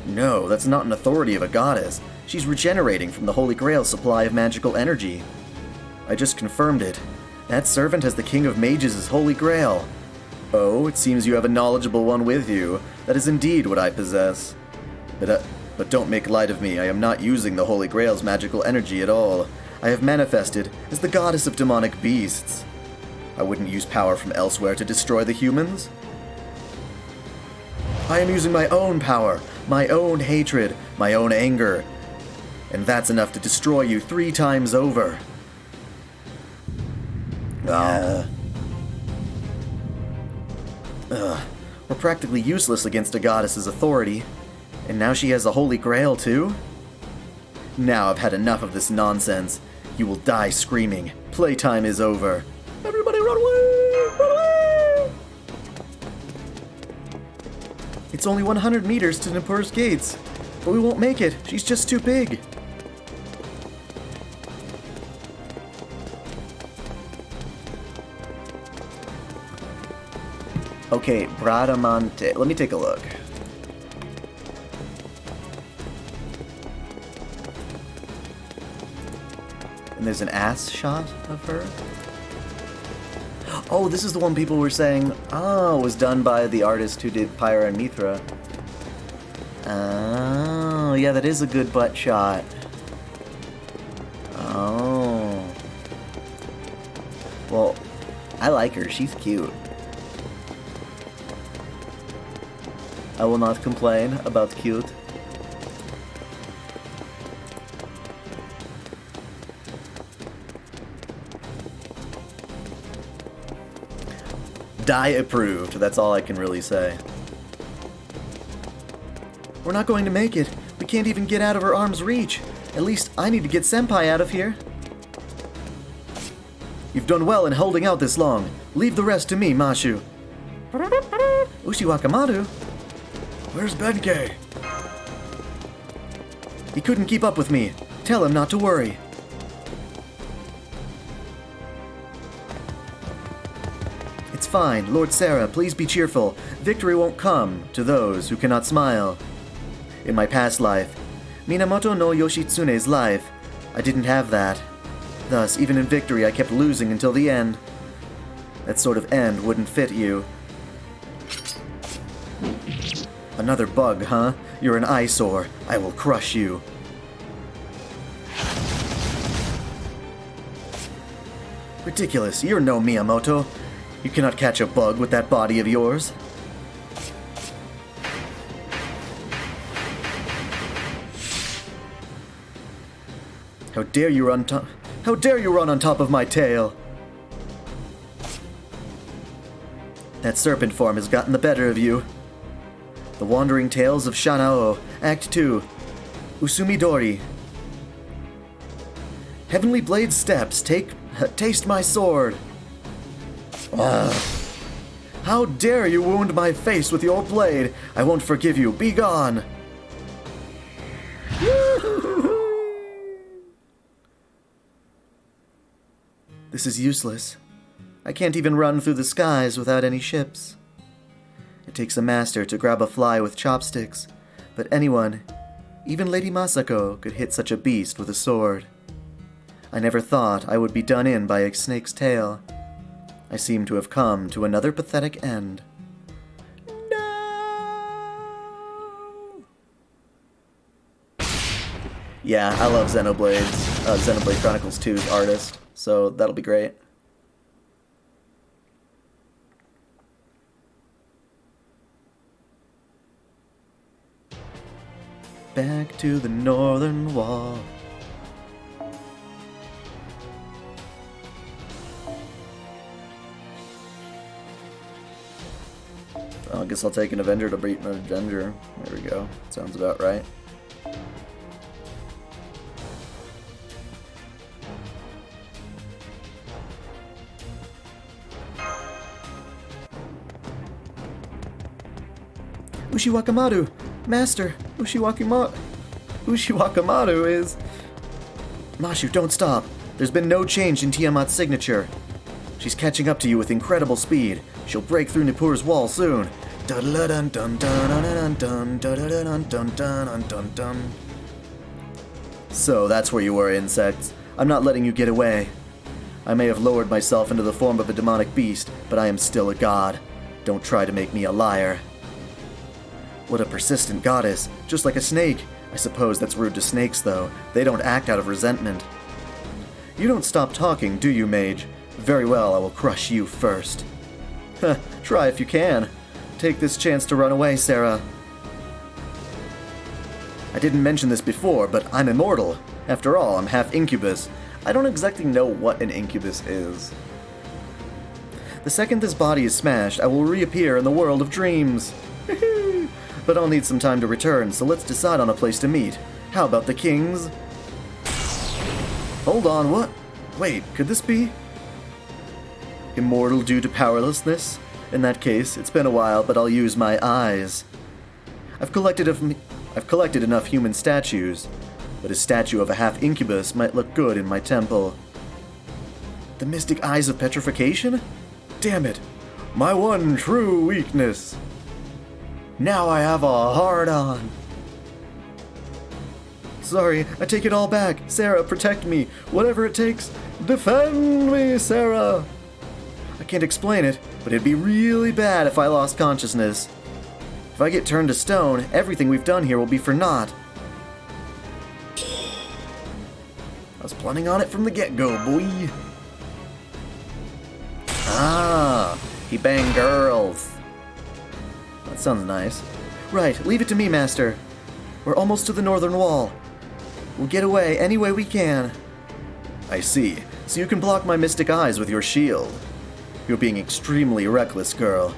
No, that's not an authority of a goddess. She's regenerating from the Holy Grail's supply of magical energy. I just confirmed it. That servant has the King of Mages' Holy Grail. Oh, it seems you have a knowledgeable one with you. That is indeed what I possess. But don't make light of me. I am not using the Holy Grail's magical energy at all. I have manifested as the goddess of demonic beasts. I wouldn't use power from elsewhere to destroy the humans. I am using my own power, my own hatred, my own anger. And that's enough to destroy you 3 times over. We're practically useless against a goddess's authority. And now she has a Holy Grail too? Now I've had enough of this nonsense. You will die screaming. Playtime is over. Everybody run away! Run away! It's only 100 meters to Nippur's gates. But we won't make it. She's just too big. Okay, Bradamante. Let me take a look. And there's an ass shot of her. Oh, this is the one people were saying, oh, was done by the artist who did Pyra and Mithra. Oh, yeah, that is a good butt shot. Oh. Well, I like her. She's cute. I will not complain about cute. Die approved, that's all I can really say. We're not going to make it. We can't even get out of her arm's reach. At least I need to get Senpai out of here. You've done well in holding out this long. Leave the rest to me, Mashu. Ushiwakamaru? Where's Benkei? He couldn't keep up with me. Tell him not to worry. It's fine, Lord Sarah, please be cheerful. Victory won't come to those who cannot smile. In my past life, Minamoto no Yoshitsune's life, I didn't have that. Thus, even in victory, I kept losing until the end. That sort of end wouldn't fit you. Another bug, huh? You're an eyesore. I will crush you. Ridiculous, you're no Miyamoto. You cannot catch a bug with that body of yours. How dare you run on top of my tail? That serpent form has gotten the better of you. The Wandering Tales of Shanao, Act 2, Usumidori. Heavenly Blade Steps, take Taste my sword! Ugh. How dare you wound my face with your blade! I won't forgive you. Be gone! This is useless. I can't even run through the skies without any ships. It takes a master to grab a fly with chopsticks, but anyone, even Lady Masako, could hit such a beast with a sword. I never thought I would be done in by a snake's tail. I seem to have come to another pathetic end. No! Yeah, I love Xenoblade Chronicles 2's artist, so that'll be great. Back to the northern wall. I guess I'll take an Avenger to beat an Avenger. There we go. Sounds about right. Ushiwakamaru! Master! Ushiwakamaru is... Mashu, don't stop. There's been no change in Tiamat's signature. She's catching up to you with incredible speed. She'll break through Nippur's wall soon. So that's where you were, insects. I'm not letting you get away. I may have lowered myself into the form of a demonic beast, but I am still a god. Don't try to make me a liar. What a persistent goddess, just like a snake. I suppose that's rude to snakes, though. They don't act out of resentment. You don't stop talking, do you, mage? Very well, I will crush you first. Try if you can. Take this chance to run away, Sarah. I didn't mention this before, but I'm immortal. After all, I'm half incubus. I don't exactly know what an incubus is. The second this body is smashed, I will reappear in the world of dreams. But I'll need some time to return, so let's decide on a place to meet. How about the kings? Hold on, what? Wait, could this be? Immortal due to powerlessness? In that case, it's been a while, but I'll use my eyes. I've collected enough human statues, but a statue of a half incubus might look good in my temple. The mystic eyes of petrification? Damn it! My one true weakness! Now I have a hard-on! Sorry, I take it all back. Sarah, protect me. Whatever it takes, defend me, Sarah! I can't explain it, but it'd be really bad if I lost consciousness. If I get turned to stone, everything we've done here will be for naught. I was planning on it from the get-go, boy. Ah, he banged girls. That sounds nice. Right, leave it to me, Master. We're almost to the northern wall. We'll get away any way we can. I see. So you can block my mystic eyes with your shield. You're being extremely reckless, girl.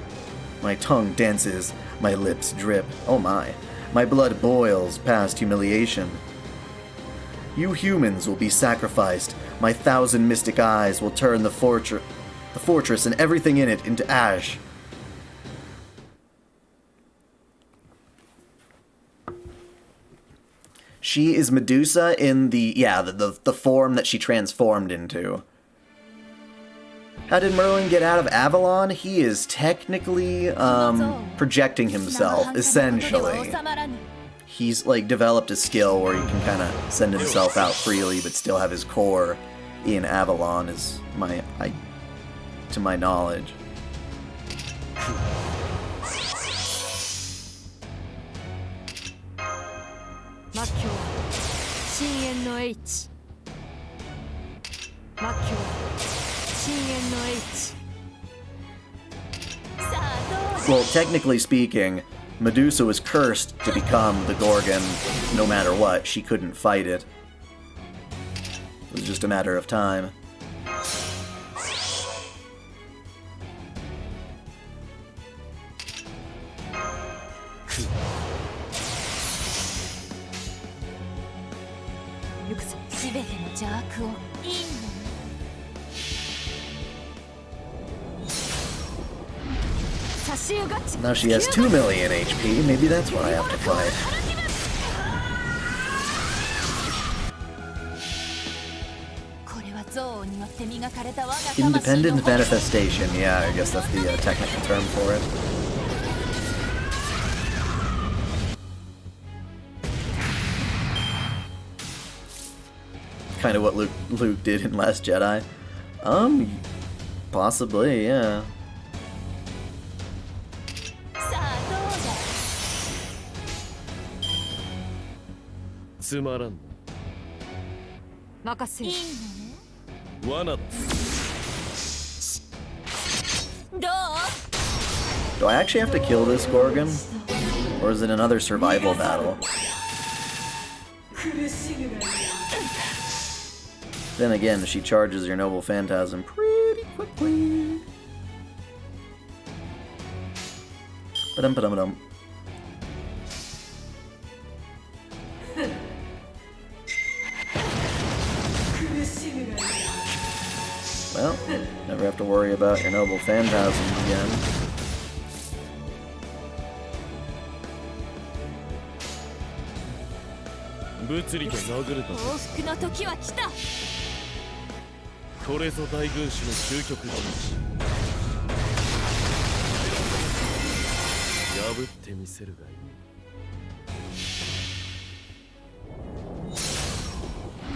My tongue dances, my lips drip. Oh my. My blood boils past humiliation. You humans will be sacrificed. My 1,000 mystic eyes will turn the fortress and everything in it into ash. She is Medusa in the form that she transformed into. How did Merlin get out of Avalon? He is technically projecting himself, essentially. He's like developed a skill where he can kind of send himself out freely but still have his core in Avalon, to my knowledge. Well, technically speaking, Medusa was cursed to become the Gorgon no matter what. She couldn't fight it. It was just a matter of time. Now she has 2 million HP. Maybe that's what I have to fight. Independent manifestation. Yeah, I guess that's the technical term for it. Kind of what Luke did in Last Jedi. Possibly, yeah. Do I actually have to kill this Gorgon? Or is it another survival battle? Then again, she charges your noble phantasm pretty quickly. Ba-dum-ba-dum-ba-dum. Well, never have to worry about your noble phantasm again.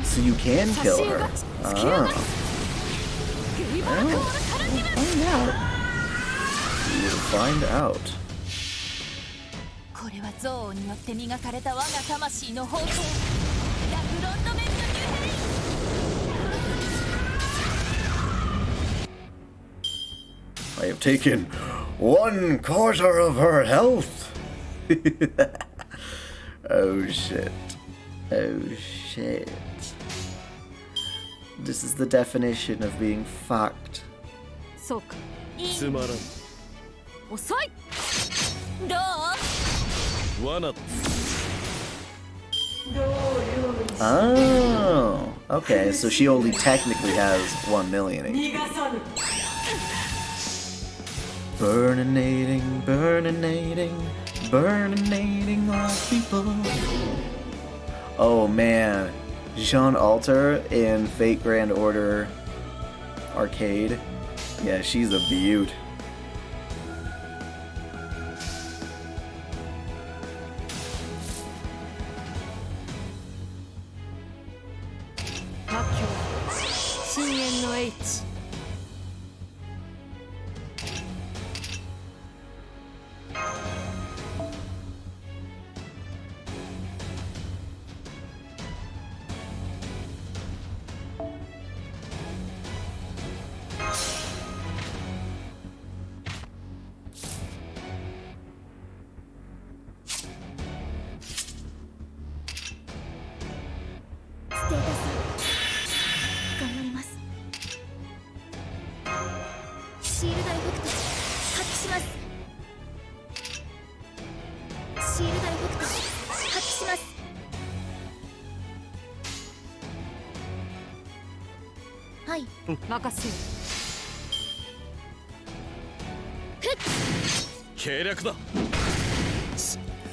So you can kill her. Ah. Well, we'll find out. We will find out. I have taken 1/4 of her health. Oh shit. Oh shit. This is the definition of being fucked. Oh, okay, so she only technically has 1 million HP. Burninating, burninating, burninating all people. Oh man. Jean Alter in Fate Grand Order Arcade. Yeah, she's a beaut.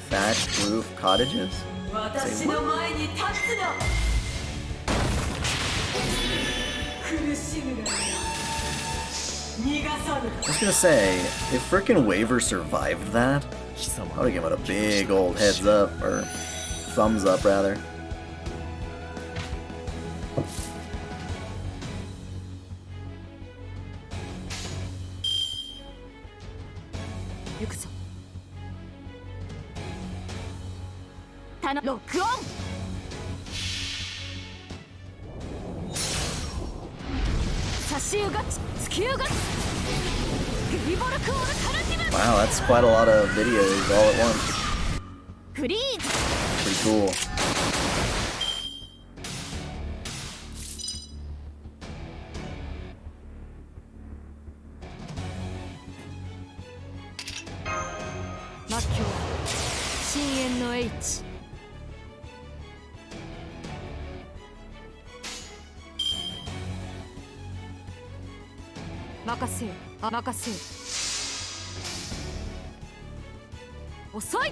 Thatched roof cottages? Say what? I was gonna say, if frickin' Waver survived that, I would've given it a big old heads up, or thumbs up rather. Wow, that's quite a lot of videos all at once. Pretty cool. 遅い。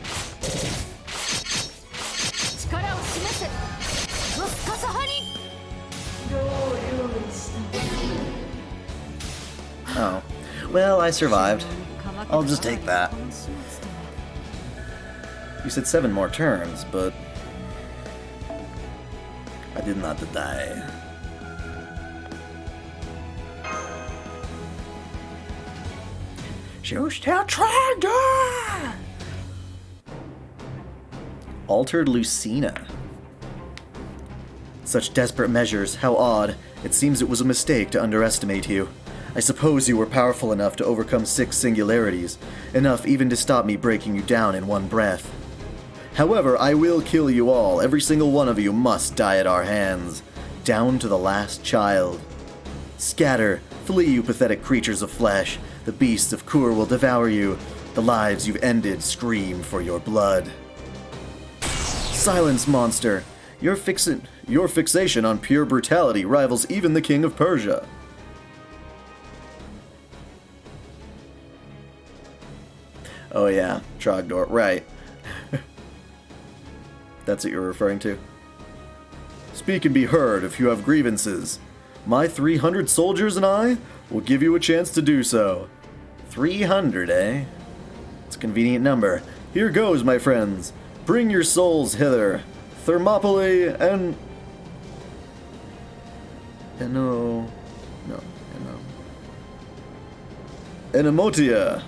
力を示せ。ロスカサハリ。 Oh. Well, I survived. I'll just take that. You said 7 more turns, but I did not die. She's still trying to. Altered Lucina. Such desperate measures, how odd. It seems it was a mistake to underestimate you. I suppose you were powerful enough to overcome 6 singularities, enough even to stop me breaking you down in one breath. However, I will kill you all. Every single one of you must die at our hands, down to the last child. Scatter, flee, you pathetic creatures of flesh. The beasts of Kur will devour you. The lives you've ended scream for your blood. Silence, monster! Your fixation on pure brutality rivals even the king of Persia. Oh yeah, Trogdor, right. That's what you're referring to? Speak and be heard if you have grievances. My 300 soldiers and I will give you a chance to do so. 300, eh? It's a convenient number. Here goes, my friends. Bring your souls hither. Thermopylae and... Enemotia.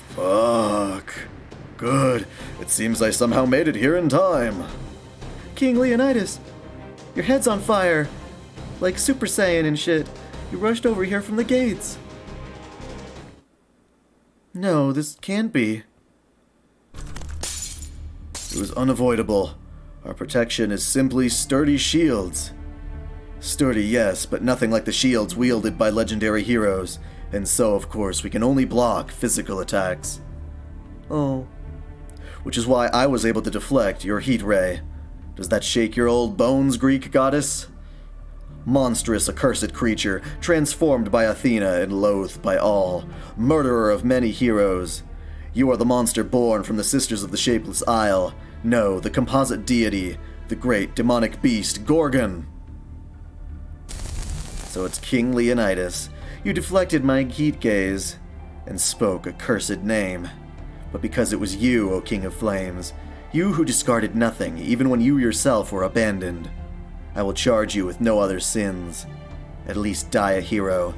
Fuck. Good. It seems I somehow made it here in time. King Leonidas, your head's on fire. Like Super Saiyan and shit. You rushed over here from the gates. No, this can't be. It was unavoidable. Our protection is simply sturdy shields. Sturdy, yes, but nothing like the shields wielded by legendary heroes. And so, of course, we can only block physical attacks. Oh. Which is why I was able to deflect your heat ray. Does that shake your old bones, Greek goddess? Monstrous, accursed creature, transformed by Athena and loathed by all. Murderer of many heroes. You are the monster born from the Sisters of the Shapeless Isle. No, the composite deity, the great demonic beast, Gorgon. So it's King Leonidas. You deflected my heat gaze and spoke a cursed name. But because it was you, O King of Flames, you who discarded nothing, even when you yourself were abandoned, I will charge you with no other sins. At least die a hero.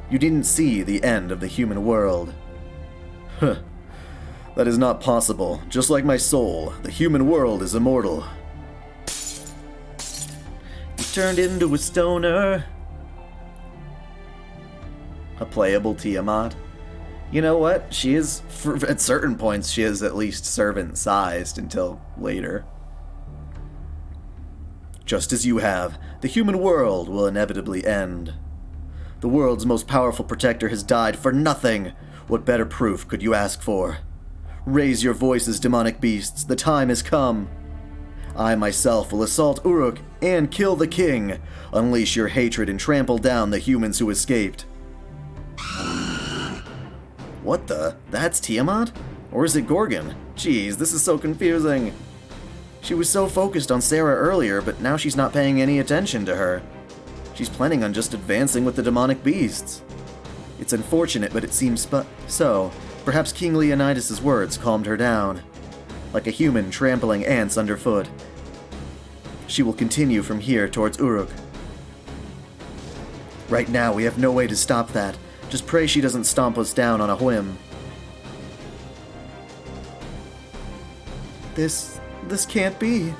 You didn't see the end of the human world. Huh. That is not possible. Just like my soul, the human world is immortal. You turned into a stoner. A playable Tiamat. You know what? She is, at certain points, she is at least servant-sized until later. Just as you have, the human world will inevitably end. The world's most powerful protector has died for nothing. What better proof could you ask for? Raise your voices, demonic beasts. The time has come. I myself will assault Uruk and kill the king. Unleash your hatred and trample down the humans who escaped. What the? That's Tiamat? Or is it Gorgon? Jeez, this is so confusing. She was so focused on Sarah earlier, but now she's not paying any attention to her. She's planning on just advancing with the demonic beasts. It's unfortunate, but it seems so. Perhaps King Leonidas' words calmed her down. Like a human trampling ants underfoot. She will continue from here towards Uruk. Right now, we have no way to stop that. Just pray she doesn't stomp us down on a whim. This can't be.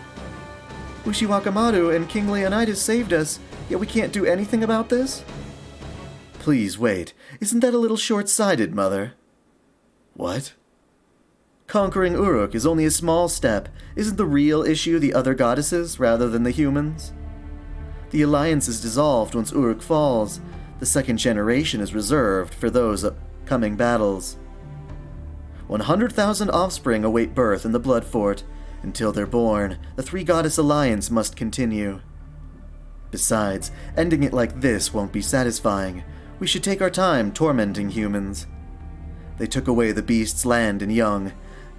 Ushiwakamaru and King Leonidas saved us, yet we can't do anything about this? Please wait. Isn't that a little short-sighted, Mother? What? Conquering Uruk is only a small step. Isn't the real issue the other goddesses rather than the humans? The alliance is dissolved once Uruk falls. The second generation is reserved for those upcoming battles. 100,000 offspring await birth in the Blood Fort. Until they're born, the three-goddess alliance must continue. Besides, ending it like this won't be satisfying. We should take our time tormenting humans. They took away the beast's land and young.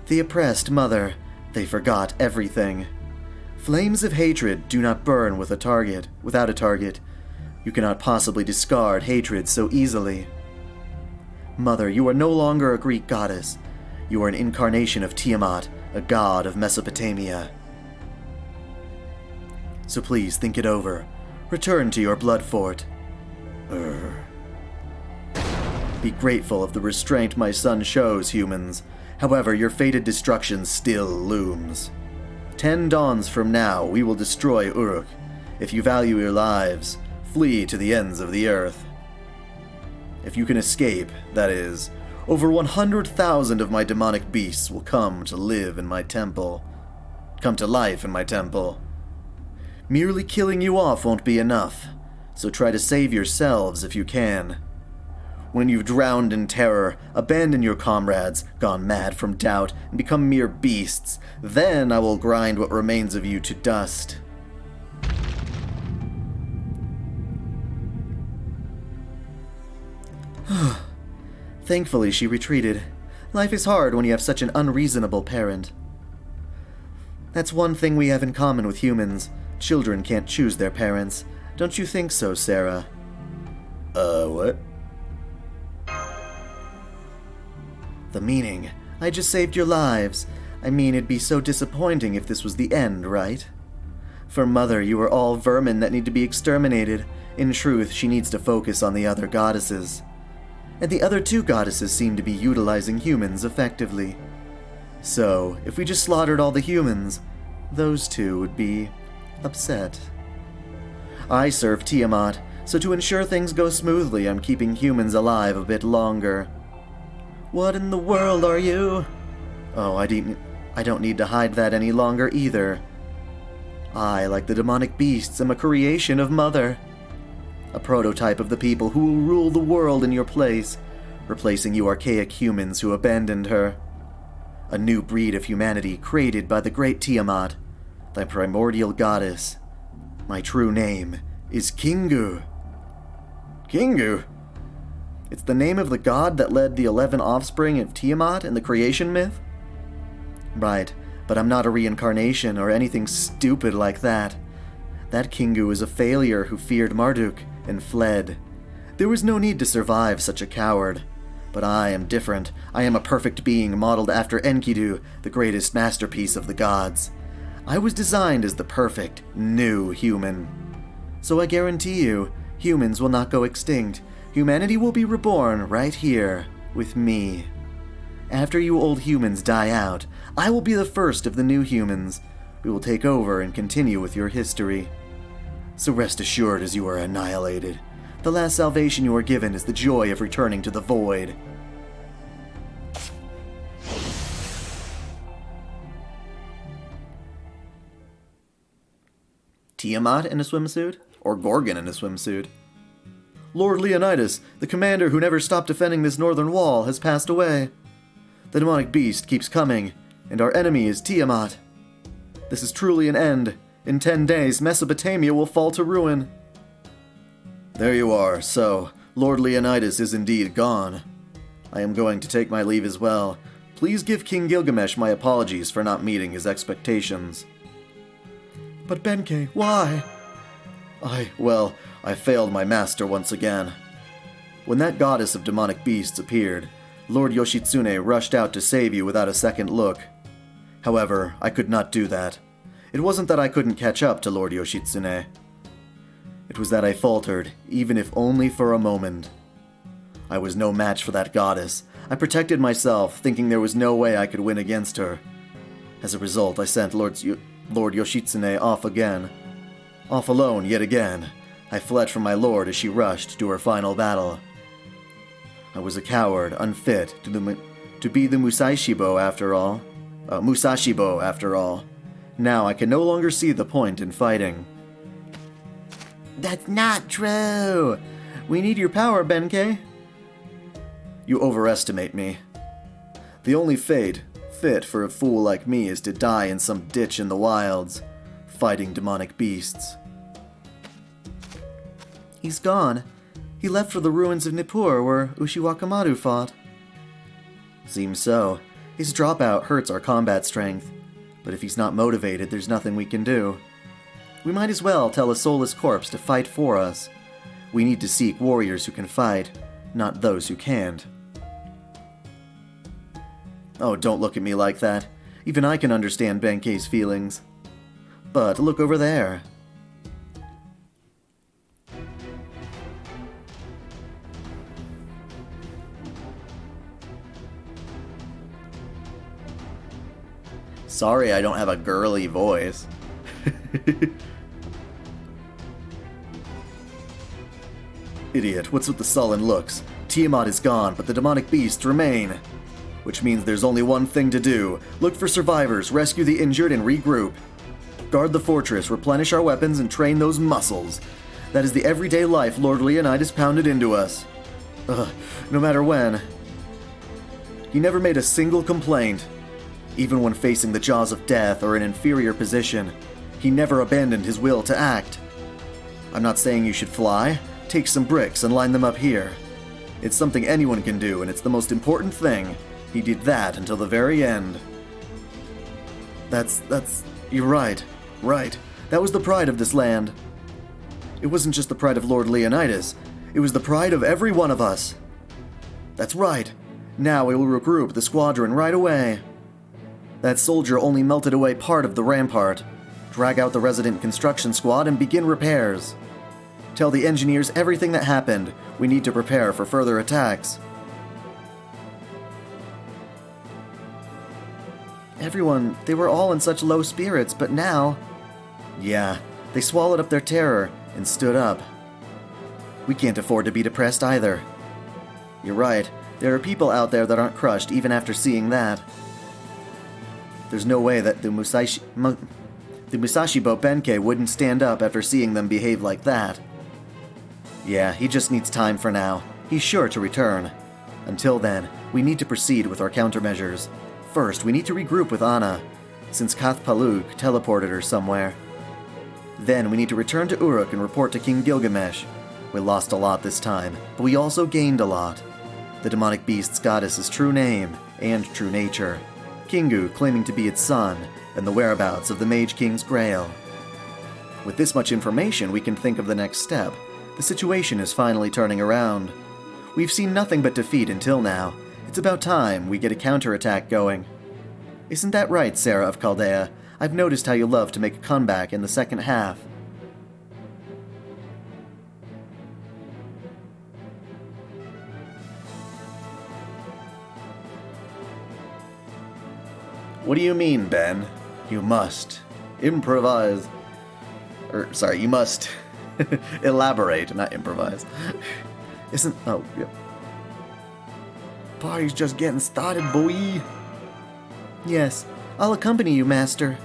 The oppressed mother. They forgot everything. Flames of hatred do not burn without a target. You cannot possibly discard hatred so easily. Mother, you are no longer a Greek goddess. You are an incarnation of Tiamat, a god of Mesopotamia. So please think it over. Return to your blood fort. Be grateful of the restraint my son shows, humans. However, your fated destruction still looms. 10 dawns from now, we will destroy Uruk. If you value your lives, flee to the ends of the earth. If you can escape, that is, over 100,000 of my demonic beasts will come to live in my temple. Come to life in my temple. Merely killing you off won't be enough, so try to save yourselves if you can. When you've drowned in terror, abandon your comrades, gone mad from doubt, and become mere beasts. Then I will grind what remains of you to dust. Thankfully, she retreated. Life is hard when you have such an unreasonable parent. That's one thing we have in common with humans. Children can't choose their parents. Don't you think so, Sarah? What? The meaning. I just saved your lives. I mean, it'd be so disappointing if this was the end, right? For Mother, you are all vermin that need to be exterminated. In truth, she needs to focus on the other goddesses. And the other 2 goddesses seem to be utilizing humans effectively. So, if we just slaughtered all the humans, those 2 would be upset. I serve Tiamat, so to ensure things go smoothly, I'm keeping humans alive a bit longer. What in the world are you? Oh, I don't need to hide that any longer either. I, like the demonic beasts, am a creation of Mother. A prototype of the people who will rule the world in your place, replacing you archaic humans who abandoned her. A new breed of humanity created by the great Tiamat, thy primordial goddess. My true name is Kingu. Kingu? It's the name of the god that led the 11 offspring of Tiamat in the creation myth? Right, but I'm not a reincarnation or anything stupid like that. That Kingu is a failure who feared Marduk and fled. There was no need to survive such a coward. But I am different. I am a perfect being modeled after Enkidu, the greatest masterpiece of the gods. I was designed as the perfect, new human. So I guarantee you, humans will not go extinct. Humanity will be reborn right here, with me. After you old humans die out, I will be the first of the new humans. We will take over and continue with your history. So rest assured as you are annihilated. The last salvation you are given is the joy of returning to the void. Tiamat in a swimsuit? Or Gorgon in a swimsuit? Lord Leonidas, the commander who never stopped defending this northern wall, has passed away. The demonic beast keeps coming, and our enemy is Tiamat. This is truly an end. In 10 days, Mesopotamia will fall to ruin. There you are. So, Lord Leonidas is indeed gone. I am going to take my leave as well. Please give King Gilgamesh my apologies for not meeting his expectations. But Benkei, why? I failed my master once again. When that goddess of demonic beasts appeared, Lord Yoshitsune rushed out to save you without a second look. However, I could not do that. It wasn't that I couldn't catch up to Lord Yoshitsune. It was that I faltered, even if only for a moment. I was no match for that goddess. I protected myself, thinking there was no way I could win against her. As a result, I sent Lord Yoshitsune off again. Off alone yet again. I fled from my lord as she rushed to her final battle. I was a coward, unfit to be the Musashibo after all. Now I can no longer see the point in fighting. That's not true! We need your power, Benkei. You overestimate me. The only fate fit for a fool like me is to die in some ditch in the wilds, fighting demonic beasts. He's gone. He left for the ruins of Nippur where Ushiwakamaru fought. Seems so. His dropout hurts our combat strength. But if he's not motivated, there's nothing we can do. We might as well tell a soulless corpse to fight for us. We need to seek warriors who can fight, not those who can't. Oh, don't look at me like that. Even I can understand Benkei's feelings. But look over there. Sorry I don't have a girly voice. Idiot, what's with the sullen looks? Tiamat is gone, but the demonic beasts remain. Which means there's only one thing to do. Look for survivors, rescue the injured, and regroup. Guard the fortress, replenish our weapons, and train those muscles. That is the everyday life Lord Leonidas pounded into us. No matter when. He never made a single complaint. Even when facing the jaws of death or an inferior position, he never abandoned his will to act. I'm not saying you should fly. Take some bricks and line them up here. It's something anyone can do, and it's the most important thing. He did that until the very end. You're right. Right. That was the pride of this land. It wasn't just the pride of Lord Leonidas. It was the pride of every one of us. That's right. Now we will regroup the squadron right away. That soldier only melted away part of the rampart. Drag out the resident construction squad and begin repairs. Tell the engineers everything that happened. We need to prepare for further attacks. Everyone, they were all in such low spirits, but now... Yeah, they swallowed up their terror and stood up. We can't afford to be depressed either. You're right, there are people out there that aren't crushed even after seeing that. There's no way that the Musashibo Benkei wouldn't stand up after seeing them behave like that. Yeah, he just needs time for now. He's sure to return. Until then, we need to proceed with our countermeasures. First, we need to regroup with Anna, since Kathpaluk teleported her somewhere. Then we need to return to Uruk and report to King Gilgamesh. We lost a lot this time, but we also gained a lot. The demonic beast's goddess's true name and true nature. Kingu claiming to be its son, and the whereabouts of the Mage King's Grail. With this much information, we can think of the next step. The situation is finally turning around. We've seen nothing but defeat until now. It's about time we get a counterattack going. Isn't that right, Sarah of Chaldea? I've noticed how you love to make a comeback in the second half. What do you mean, Ben? You must improvise. You must elaborate, not improvise. Yep. Party's just getting started, boy. Yes, I'll accompany you, Master.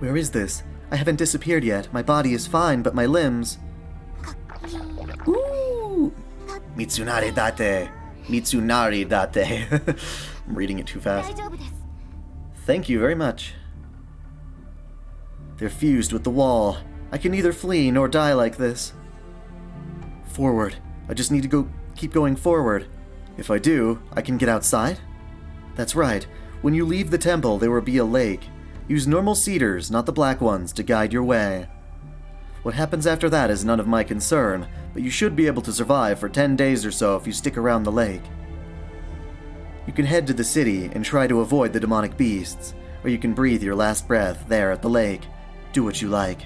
Where is this? I haven't disappeared yet. My body is fine, but my limbs... Ooh! Mitsunari date. Mitsunari date. I'm reading it too fast. Thank you very much. They're fused with the wall. I can neither flee nor die like this. Forward. I just need to keep going forward. If I do, I can get outside? That's right. When you leave the temple, there will be a lake. Use normal cedars, not the black ones, to guide your way. What happens after that is none of my concern, but you should be able to survive for 10 days or so if you stick around the lake. You can head to the city and try to avoid the demonic beasts, or you can breathe your last breath there at the lake. Do what you like.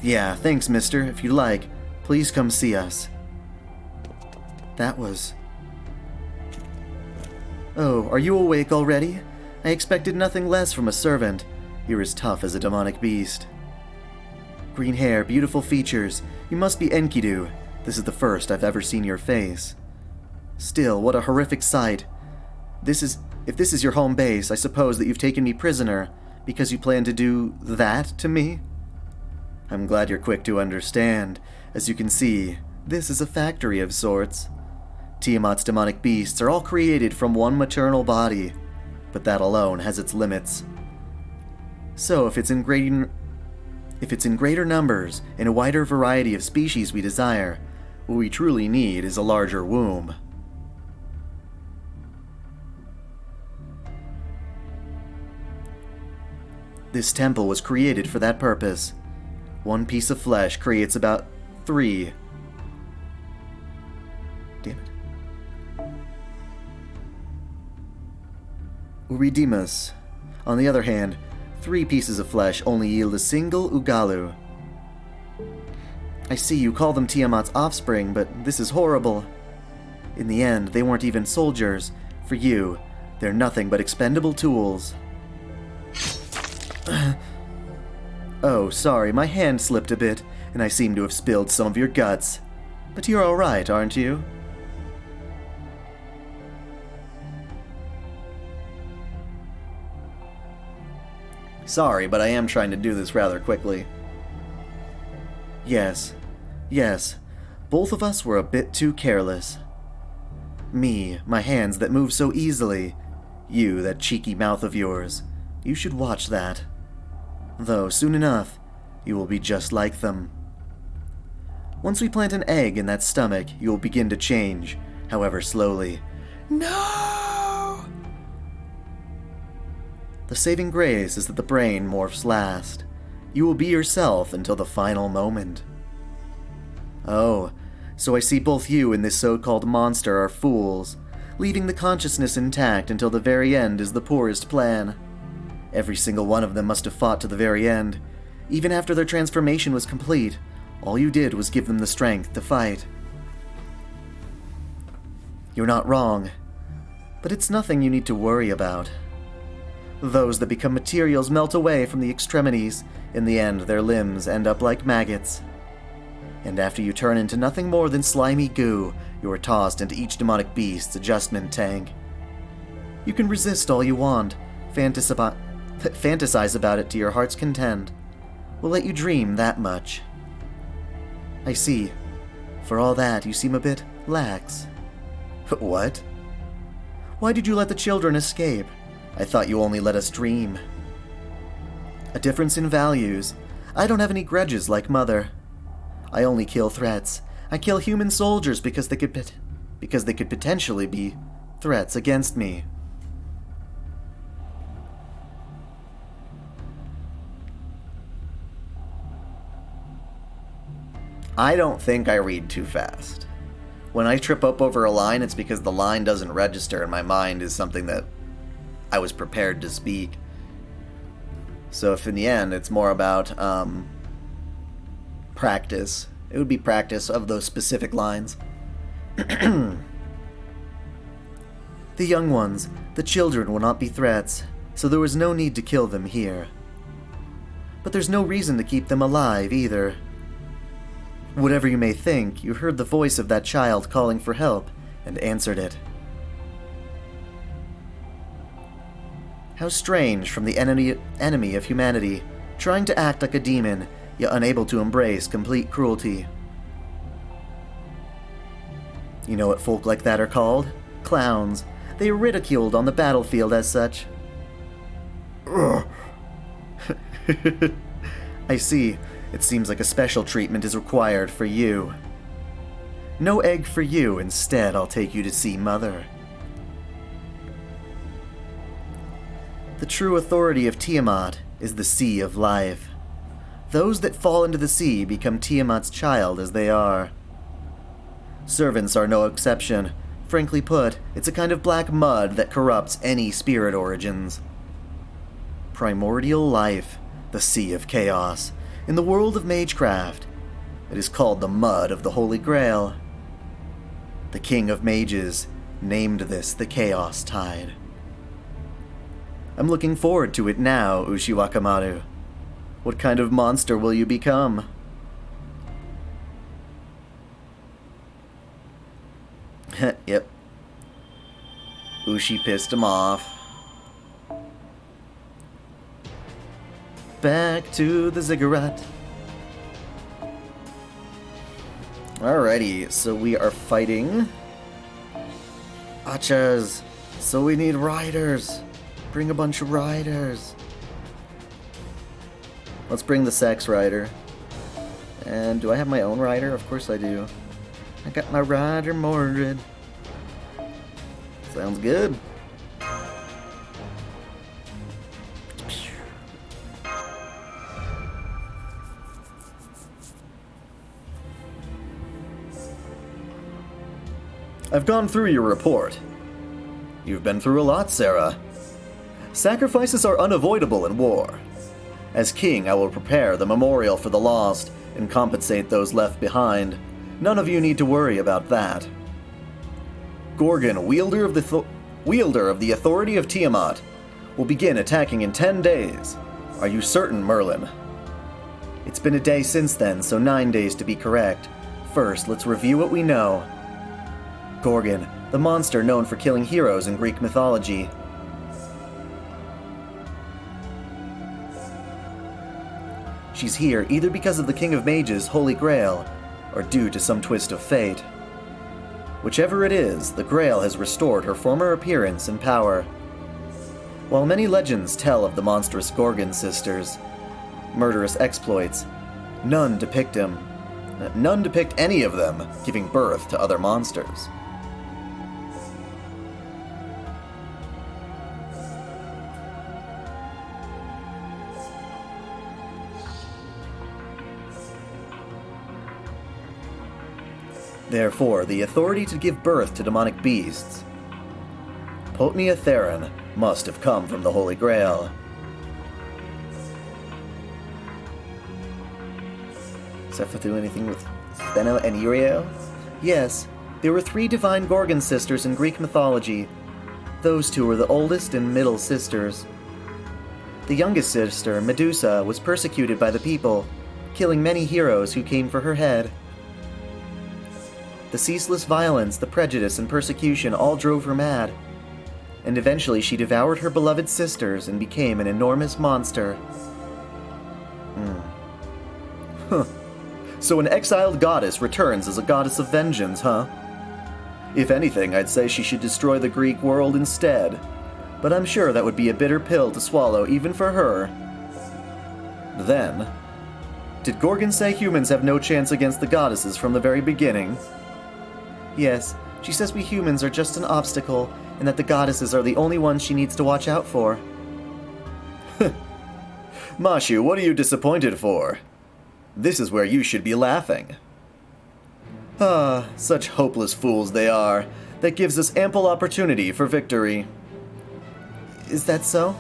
Yeah, thanks, mister. If you like, please come see us. That was... Oh, are you awake already? I expected nothing less from a servant. You're as tough as a demonic beast. Green hair, beautiful features. You must be Enkidu. This is the first I've ever seen your face. Still, what a horrific sight. If this is your home base, I suppose that you've taken me prisoner because you plan to do that to me? I'm glad you're quick to understand. As you can see, this is a factory of sorts. Tiamat's demonic beasts are all created from one maternal body, but that alone has its limits. So if it's in greater numbers and a wider variety of species we desire, what we truly need is a larger womb. This temple was created for that purpose. One piece of flesh creates about 3. Damn it. Uridimus. On the other hand, 3 pieces of flesh only yield a single Ugalu. I see you call them Tiamat's offspring, but this is horrible. In the end, they weren't even soldiers. For you, they're nothing but expendable tools. Oh, sorry, my hand slipped a bit, and I seem to have spilled some of your guts. But you're alright, aren't you? Sorry, but I am trying to do this rather quickly. Yes. Both of us were a bit too careless. Me, my hands that move so easily. You, that cheeky mouth of yours. You should watch that. Though, soon enough, you will be just like them. Once we plant an egg in that stomach, you will begin to change, however slowly. No! The saving grace is that the brain morphs last. You will be yourself until the final moment. Oh, so I see both you and this so-called monster are fools. Leaving the consciousness intact until the very end is the poorest plan. Every single one of them must have fought to the very end. Even after their transformation was complete, all you did was give them the strength to fight. You're not wrong, but it's nothing you need to worry about. Those that become materials melt away from the extremities. In the end, their limbs end up like maggots. And after you turn into nothing more than slimy goo, you are tossed into each demonic beast's adjustment tank. You can resist all you want, fantasize about it to your heart's content. We'll let you dream that much. I see. For all that, you seem a bit lax. What? Why did you let the children escape? I thought you only let us dream. A difference in values. I don't have any grudges like Mother. I only kill threats. I kill human soldiers because they could potentially be threats against me. I don't think I read too fast. When I trip up over a line, it's because the line doesn't register in my mind as something that I was prepared to speak. So if in the end it's more about practice, it would be practice of those specific lines. The young ones, the children, will not be threats, so there was no need to kill them here. But there's no reason to keep them alive either. Whatever you may think, you heard the voice of that child calling for help and answered it. How strange from the enemy of humanity, trying to act like a demon, yet unable to embrace complete cruelty. You know what folk like that are called? Clowns. They are ridiculed on the battlefield as such. I see. It seems like a special treatment is required for you. No egg for you. Instead, I'll take you to see Mother. The true authority of Tiamat is the Sea of Life. Those that fall into the sea become Tiamat's child as they are. Servants are no exception. Frankly put, it's a kind of black mud that corrupts any spirit origins. Primordial life, the Sea of Chaos. In the world of magecraft, it is called the Mud of the Holy Grail. The King of Mages named this the Chaos Tide. I'm looking forward to it now, Ushiwakamaru. What kind of monster will you become? Yep. Ushi pissed him off. Back to the ziggurat. Alrighty, so we are fighting Achas. So we need riders. Bring a bunch of riders. Let's bring the sex rider. And do I have my own rider? Of course I do. I got my rider Mordred. Sounds good. I've gone through your report. You've been through a lot, Sarah. Sacrifices are unavoidable in war. As king, I will prepare the memorial for the lost and compensate those left behind. None of you need to worry about that. Gorgon, wielder of the authority of Tiamat, will begin attacking in 10 days. Are you certain, Merlin? It's been a day since then, so 9 days to be correct. First, let's review what we know. Gorgon, the monster known for killing heroes in Greek mythology. She's here either because of the King of Mages' Holy Grail, or due to some twist of fate. Whichever it is, the Grail has restored her former appearance and power. While many legends tell of the monstrous Gorgon sisters' murderous exploits, none depict any of them giving birth to other monsters. Therefore, the authority to give birth to demonic beasts, Potnia Theron, must have come from the Holy Grail. Except through anything with Stheno and Uriel? Yes, there were 3 divine Gorgon sisters in Greek mythology. Those 2 were the oldest and middle sisters. The youngest sister, Medusa, was persecuted by the people, killing many heroes who came for her head. The ceaseless violence, the prejudice, and persecution all drove her mad, and eventually she devoured her beloved sisters and became an enormous monster. So an exiled goddess returns as a goddess of vengeance, huh? If anything, I'd say she should destroy the Greek world instead, but I'm sure that would be a bitter pill to swallow even for her. Then, did Gorgon say humans have no chance against the goddesses from the very beginning? Yes, she says we humans are just an obstacle, and that the goddesses are the only ones she needs to watch out for. Mashu, what are you disappointed for? This is where you should be laughing. Ah, such hopeless fools they are. That gives us ample opportunity for victory. Is that so?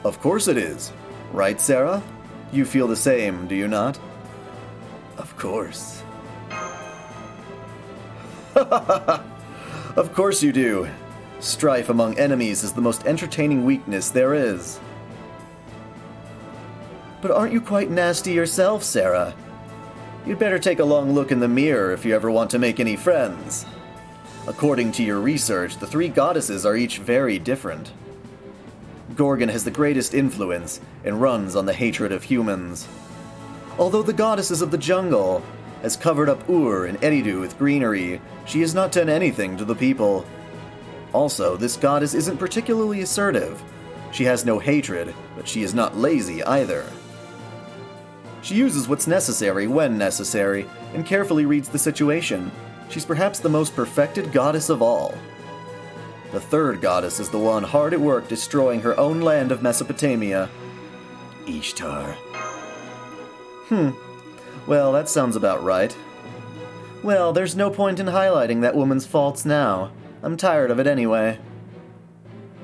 Of course it is. Right, Sarah? You feel the same, do you not? Of course. Of course you do. Strife among enemies is the most entertaining weakness there is. But aren't you quite nasty yourself, Sarah? You'd better take a long look in the mirror if you ever want to make any friends. According to your research, the 3 goddesses are each very different. Gorgon has the greatest influence and runs on the hatred of humans. Although the goddesses of the jungle has covered up Ur and Eridu with greenery, she has not done anything to the people. Also, this goddess isn't particularly assertive. She has no hatred, but she is not lazy either. She uses what's necessary when necessary, and carefully reads the situation. She's perhaps the most perfected goddess of all. The 3rd goddess is the one hard at work destroying her own land of Mesopotamia. Ishtar. Well, that sounds about right. Well, there's no point in highlighting that woman's faults now. I'm tired of it anyway.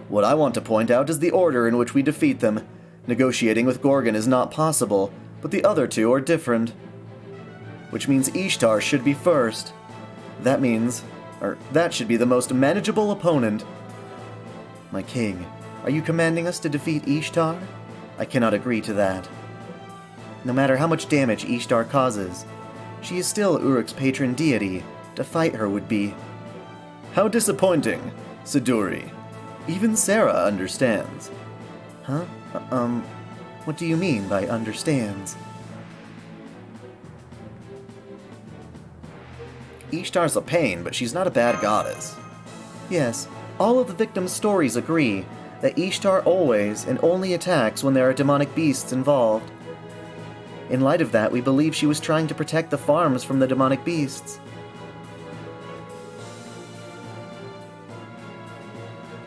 What I want to point out is the order in which we defeat them. Negotiating with Gorgon is not possible, but the other 2 are different. Which means Ishtar should be first. That should be the most manageable opponent. My king, are you commanding us to defeat Ishtar? I cannot agree to that. No matter how much damage Ishtar causes, she is still Uruk's patron deity. To fight her would be... How disappointing, Siduri. Even Sarah understands. Huh? What do you mean by understands? Ishtar's a pain, but she's not a bad goddess. Yes, all of the victims' stories agree that Ishtar always and only attacks when there are demonic beasts involved. In light of that, we believe she was trying to protect the farms from the demonic beasts.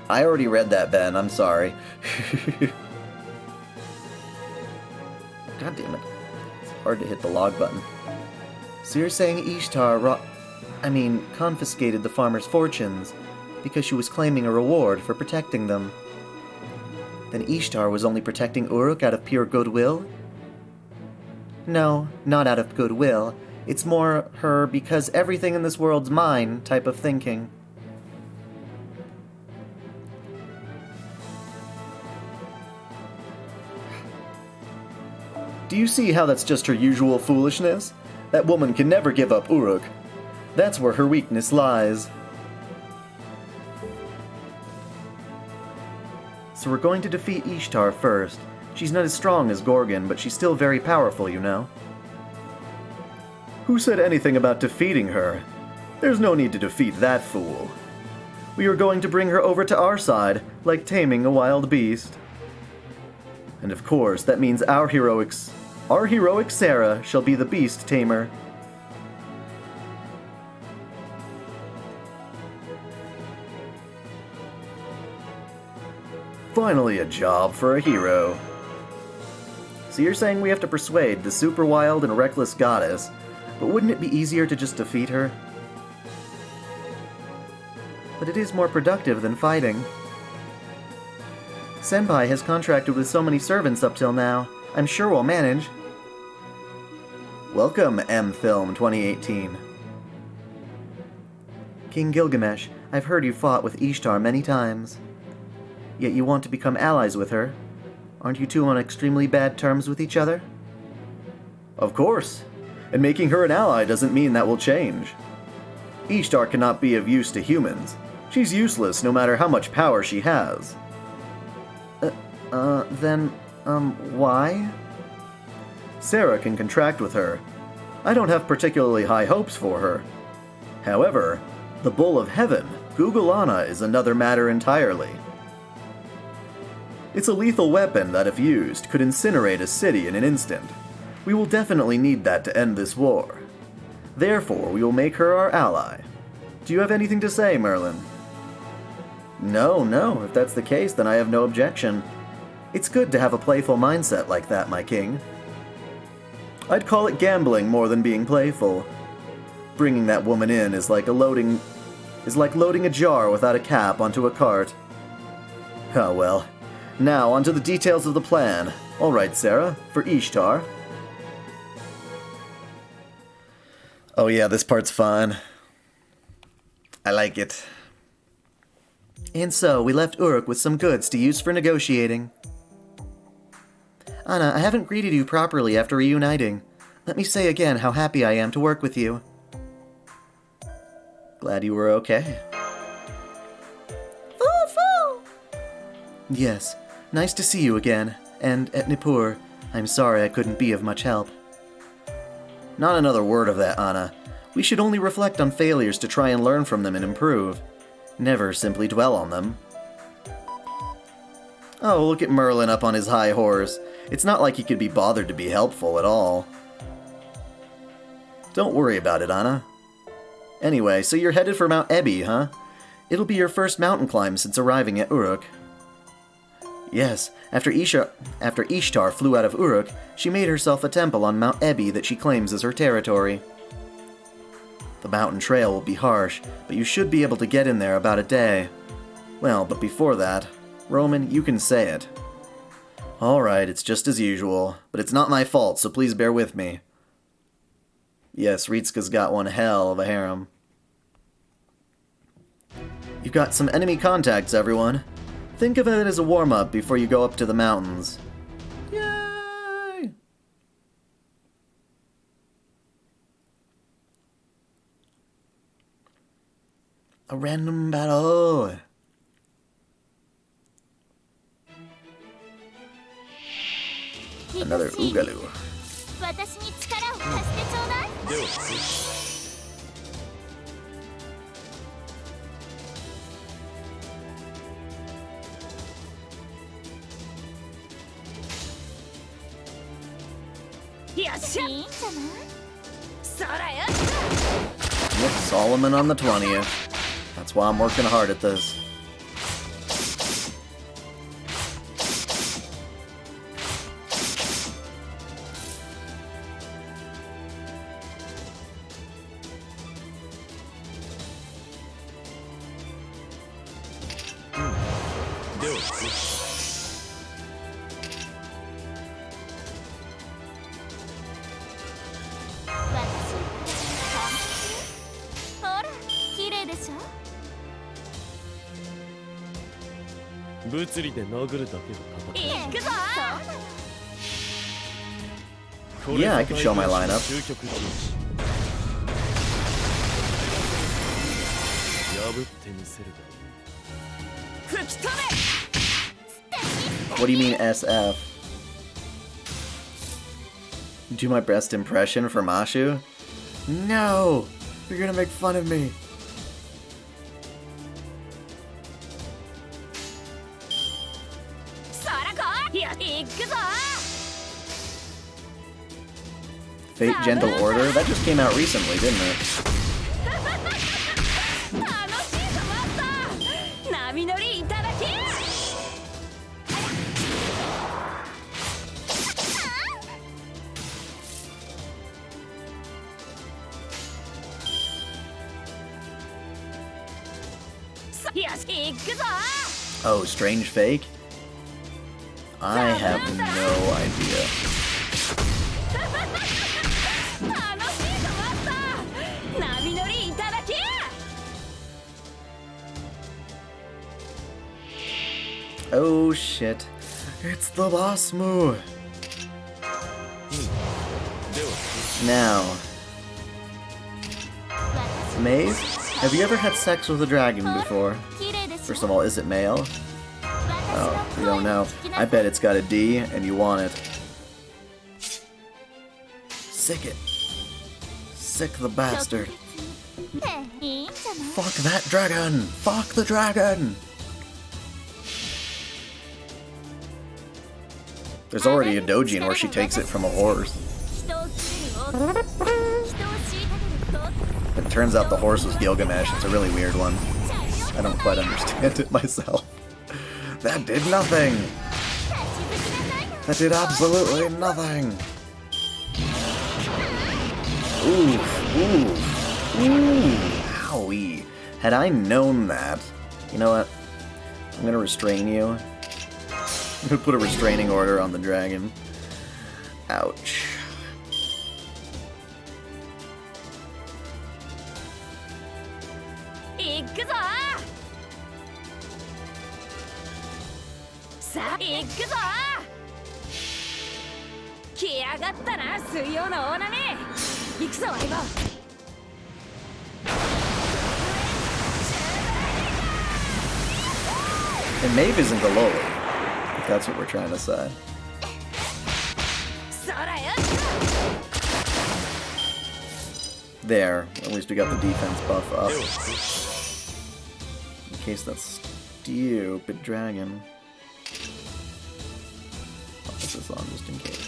I already read that, Ben. I'm sorry. God damn it. It's hard to hit the log button. So you're saying Ishtar confiscated the farmers' fortunes because she was claiming a reward for protecting them. Then Ishtar was only protecting Uruk out of pure goodwill? No, not out of goodwill. It's more her because everything in this world's mine type of thinking. Do you see how that's just her usual foolishness? That woman can never give up Uruk. That's where her weakness lies. So we're going to defeat Ishtar first. She's not as strong as Gorgon, but she's still very powerful, you know. Who said anything about defeating her? There's no need to defeat that fool. We are going to bring her over to our side, like taming a wild beast. And of course, that means our heroic Sarah shall be the beast tamer. Finally a job for a hero. So you're saying we have to persuade the super wild and reckless goddess, but wouldn't it be easier to just defeat her? But it is more productive than fighting. Senpai has contracted with so many servants up till now. I'm sure we'll manage. Welcome, M-Film 2018. King Gilgamesh, I've heard you fought with Ishtar many times. Yet you want to become allies with her. Aren't you two on extremely bad terms with each other? Of course. And making her an ally doesn't mean that will change. Ishtar cannot be of use to humans. She's useless no matter how much power she has. Why? Sarah can contract with her. I don't have particularly high hopes for her. However, the Bull of Heaven, Gugulana, is another matter entirely. It's a lethal weapon that, if used, could incinerate a city in an instant. We will definitely need that to end this war. Therefore, we will make her our ally. Do you have anything to say, Merlin? No. If that's the case, then I have no objection. It's good to have a playful mindset like that, my king. I'd call it gambling more than being playful. Bringing that woman in is like loading a jar without a cap onto a cart. Oh well. Now, onto the details of the plan. All right, Sarah, for Ishtar. Oh yeah, this part's fun. I like it. And so, we left Uruk with some goods to use for negotiating. Anna, I haven't greeted you properly after reuniting. Let me say again how happy I am to work with you. Glad you were okay. Foo-foo! Yes, nice to see you again. And at Nippur, I'm sorry I couldn't be of much help. Not another word of that, Anna. We should only reflect on failures to try and learn from them and improve. Never simply dwell on them. Oh, look at Merlin up on his high horse. It's not like he could be bothered to be helpful at all. Don't worry about it, Anna. Anyway, so you're headed for Mount Ebih, huh? It'll be your first mountain climb since arriving at Uruk. Yes, after Ishtar flew out of Uruk, she made herself a temple on Mount Ebih that she claims as her territory. The mountain trail will be harsh, but you should be able to get in there about a day. Well, but before that, Roman, you can say it. Alright, it's just as usual, but it's not my fault, so please bear with me. Yes, Ritska's got one hell of a harem. You've got some enemy contacts, everyone. Think of it as a warm-up before you go up to the mountains. Yay! A random battle. Another Oogaloo. 私に力を貸してちょうだい。では フよっしゃいいんじゃない？そらよ Yep, Solomon on the 20th. That's why I'm working hard at this. Yeah, I could show my lineup. What do you mean SF? Do my best impression for Mashu? No! You're gonna make fun of me. Fate Gentle Order? That just came out recently, didn't it? Oh, Strange Fake? I have no idea. Oh shit. It's the boss move. Now, Maeve, have you ever had sex with a dragon before? First of all, is it male? Oh, you don't know. I bet it's got a D and you want it. Sick it. Sick the bastard. Fuck that dragon! Fuck the dragon! There's already a dojin where she takes it from a horse. It turns out the horse was Gilgamesh. It's a really weird one. I don't quite understand it myself. That did nothing! That did absolutely nothing! Oof, oof, ooh, owie. Had I known that, you know what? I'm gonna restrain you. I'm gonna put a restraining order on the dragon. Ouch. And Maeve isn't the lowly, if that's what we're trying to say. There, at least we got the defense buff up. In case that stupid dragon. I'll put this on just in case.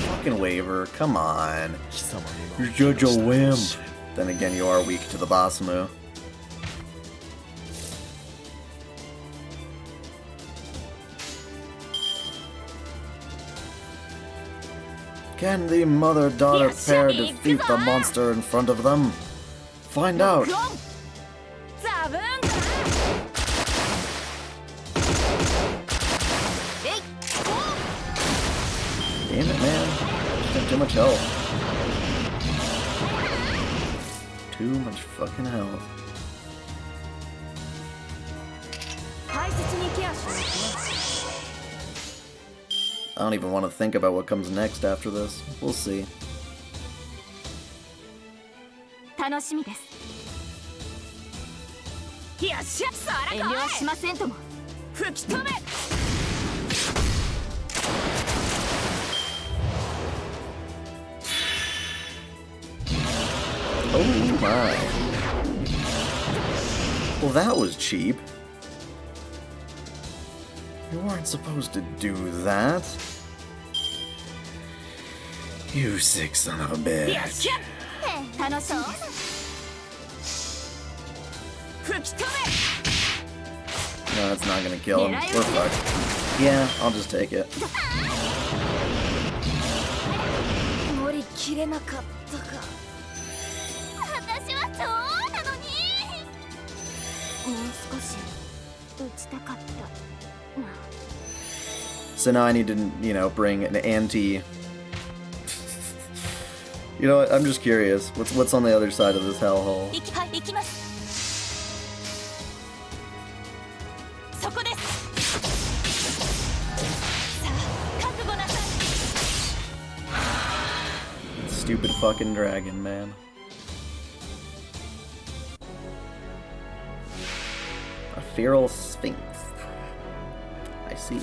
Fucking waiver, come on. You're such a wimp. Then again, you are weak to the boss move. Can the mother-daughter pair defeat the monster in front of them? Find out! Damn it, man. Just have too much health. Too much fucking health. I don't even want to think about what comes next after this. We'll see. よっしゃ、そら遠慮はしませんとも。吹き飛べ。Oh my. Well, that was cheap. You weren't supposed to do that. You sick son of a bitch. よっしゃ、楽しそう。吹き飛べ。 No, that's not gonna kill him. We're fucked. Yeah, I'll just take it. 乗り切れなかったか。私はそうなのに。もう少し打ちたかった。 So now I need to, bring an anti... You know what? I'm just curious. What's on the other side of this hellhole? 行きます。そこです。さあ、覚悟なさい。 Stupid fucking dragon, man. A feral sphinx. I see.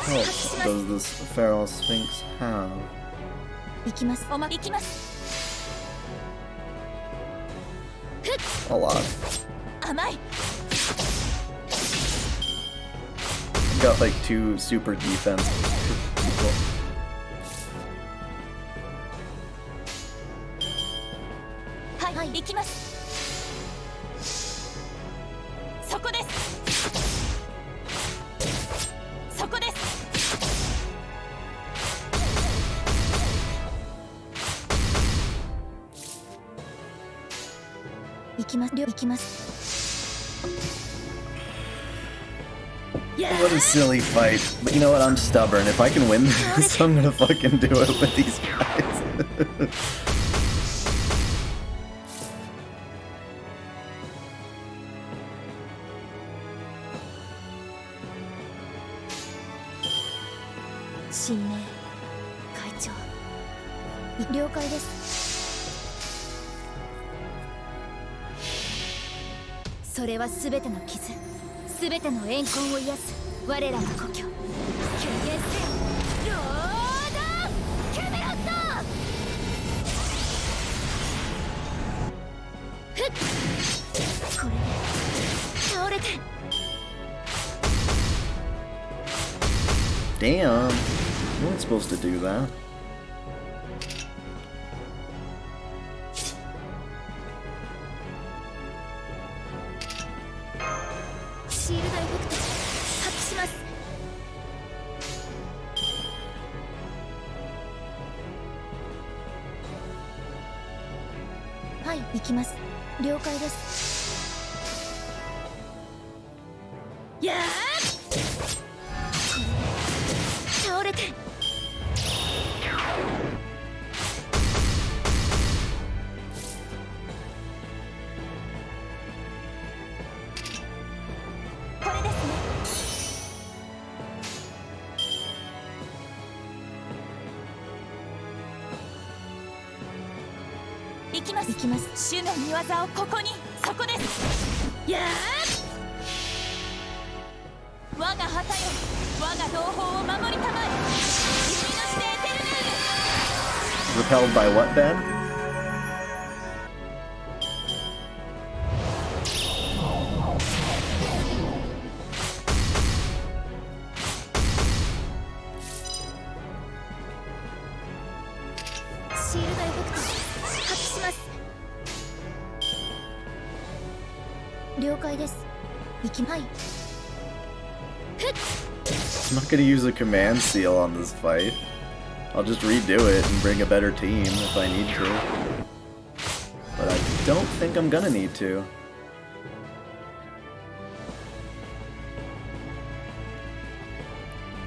How much health does this feral sphinx have? 行きます。行きます。 A lot. 甘い。 Got like 2 super defense people. はい、行きます。そこです。そこです。行きます。行きます。 What a silly fight. But you know what? I'm stubborn. If I can win this, I'm gonna fucking do it with these guys. 新名会長、了解です。それはすべての傷、すべての怨恨を癒す我らの故郷。狂言せよ、ロードキャメロット。ふっ、これで倒れて。 Damn. You weren't supposed to do that. シールドエフェクト発揮します。はい、行きます。了解です。やー！倒れて。これですね。行きます。行きます。主の御業をここに、そこです。やー！我が旗よ、我が同胞を守りたまえ。弓のしてエテルヌール。 Repelled by what, Ben?シールドエフェクト発揮します。了解です。行きまい。 I'm not gonna use a command seal on this fight. I'll just redo it and bring a better team if I need to. But I don't think I'm gonna need to.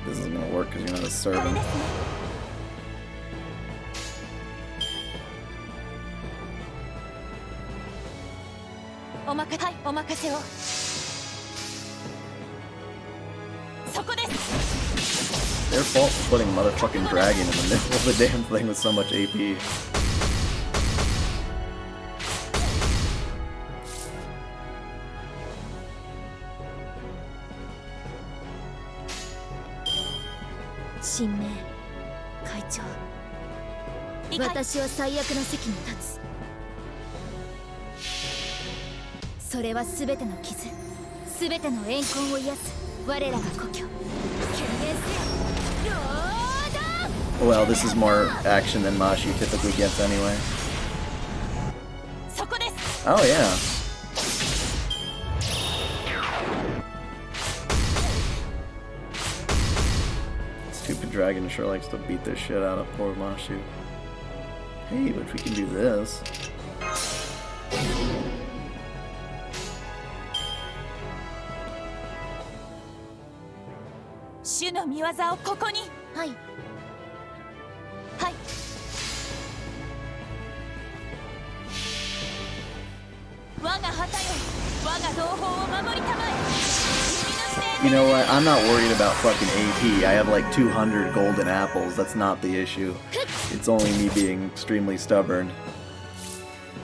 This isn't gonna work because you're not a servant. お任せを。そこです。Their fault for putting motherfucking dragon in the middle of the damn thing with so much AP. Shinmei, 会長。私は最悪の席に立つ。それは全ての傷、全ての怨恨を癒す我らが故郷。権限せよ。 Well, this is more action than Mashi typically gets anyway. Oh yeah. Stupid dragon sure likes to beat the shit out of poor Mashu. Hey, but we can do this. Hai. はい。 You know what? I'm not worried about fucking AP. I have like 200 golden apples. That's not the issue. It's only me being extremely stubborn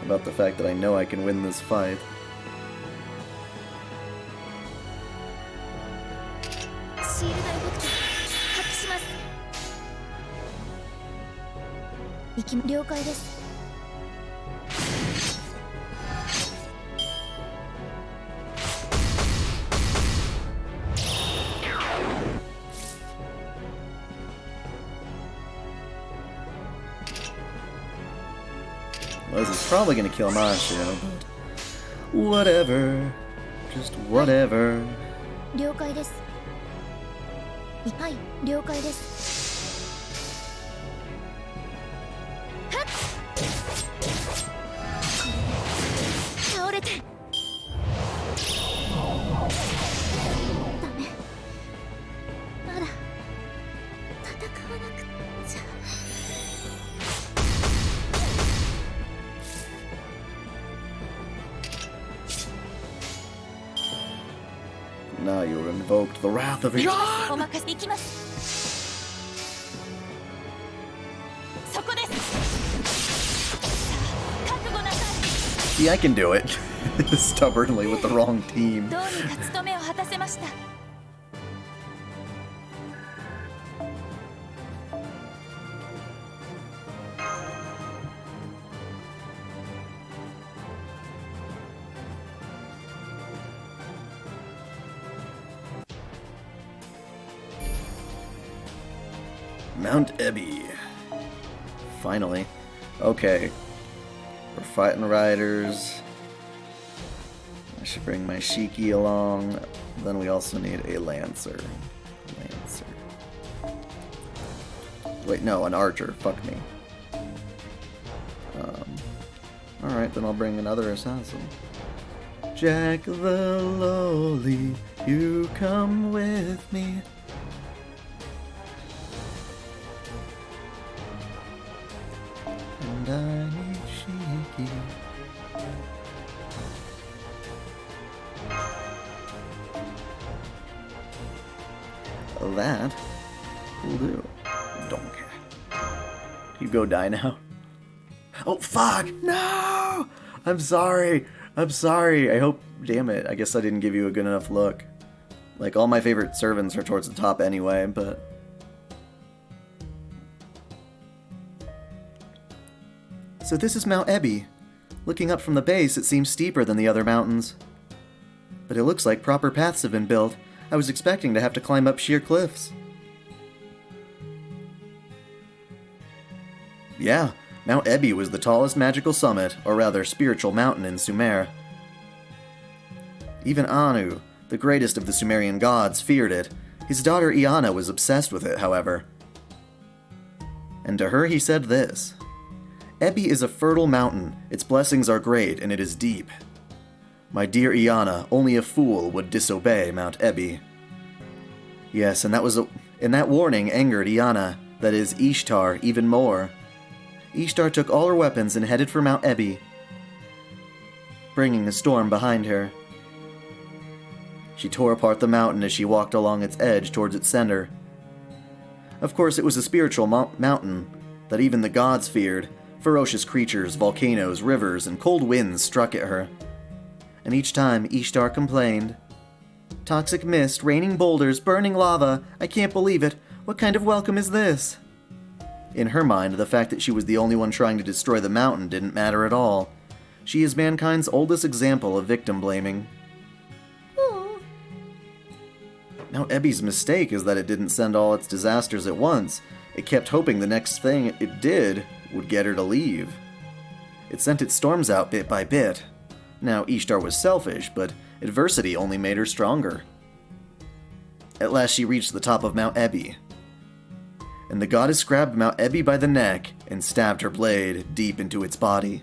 about the fact that I know I can win this fight. シールド動くと発揮します。了解です。 Well, this is probably gonna kill Mashu, but whatever. Just whatever. 了解です。はい、了解です。 倒れて。ダメ。まだ戦わなくちゃ。 Now you've invoked the wrath of Ishtar. お任せできます。そこです。覚悟なさい。 See, I can do it. Stubbornly with the wrong team. どうにか務めを果たせました。 Mount Ebih. Finally. Okay. We're fighting riders. I should bring my Shiki along. Then we also need a Lancer. Wait, no, an Archer. Fuck me. Alright, then I'll bring another Assassin. Jack the Lowly, you come with me. And I need Shiki. That will do. Don't care. You go die now. Oh, fuck! No! I'm sorry. I'm sorry. I hope... Damn it. I guess I didn't give you a good enough look. Like, all my favorite servants are towards the top anyway, but... So this is Mount Ebih. Looking up from the base, it seems steeper than the other mountains. But it looks like proper paths have been built. I was expecting to have to climb up sheer cliffs. Yeah, Mount Ebih was the tallest magical summit, or rather spiritual mountain in Sumer. Even Anu, the greatest of the Sumerian gods, feared it. His daughter Iana was obsessed with it, however. And to her he said this: Ebih is a fertile mountain, its blessings are great, and it is deep. My dear Iana, only a fool would disobey Mount Ebih. Yes, and that warning angered Iana, that is, Ishtar, even more. Ishtar took all her weapons and headed for Mount Ebih, bringing a storm behind her. She tore apart the mountain as she walked along its edge towards its center. Of course, it was a spiritual mountain that even the gods feared. Ferocious creatures, volcanoes, rivers, and cold winds struck at her. And each time, Ishtar complained. Toxic mist, raining boulders, burning lava. I can't believe it. What kind of welcome is this? In her mind, the fact that she was the only one trying to destroy the mountain didn't matter at all. She is mankind's oldest example of victim blaming. Now, Ebih's mistake is that it didn't send all its disasters at once. It kept hoping the next thing it did would get her to leave. It sent its storms out bit by bit. Now, Ishtar was selfish, but adversity only made her stronger. At last she reached the top of Mount Ebih. And the goddess grabbed Mount Ebih by the neck and stabbed her blade deep into its body.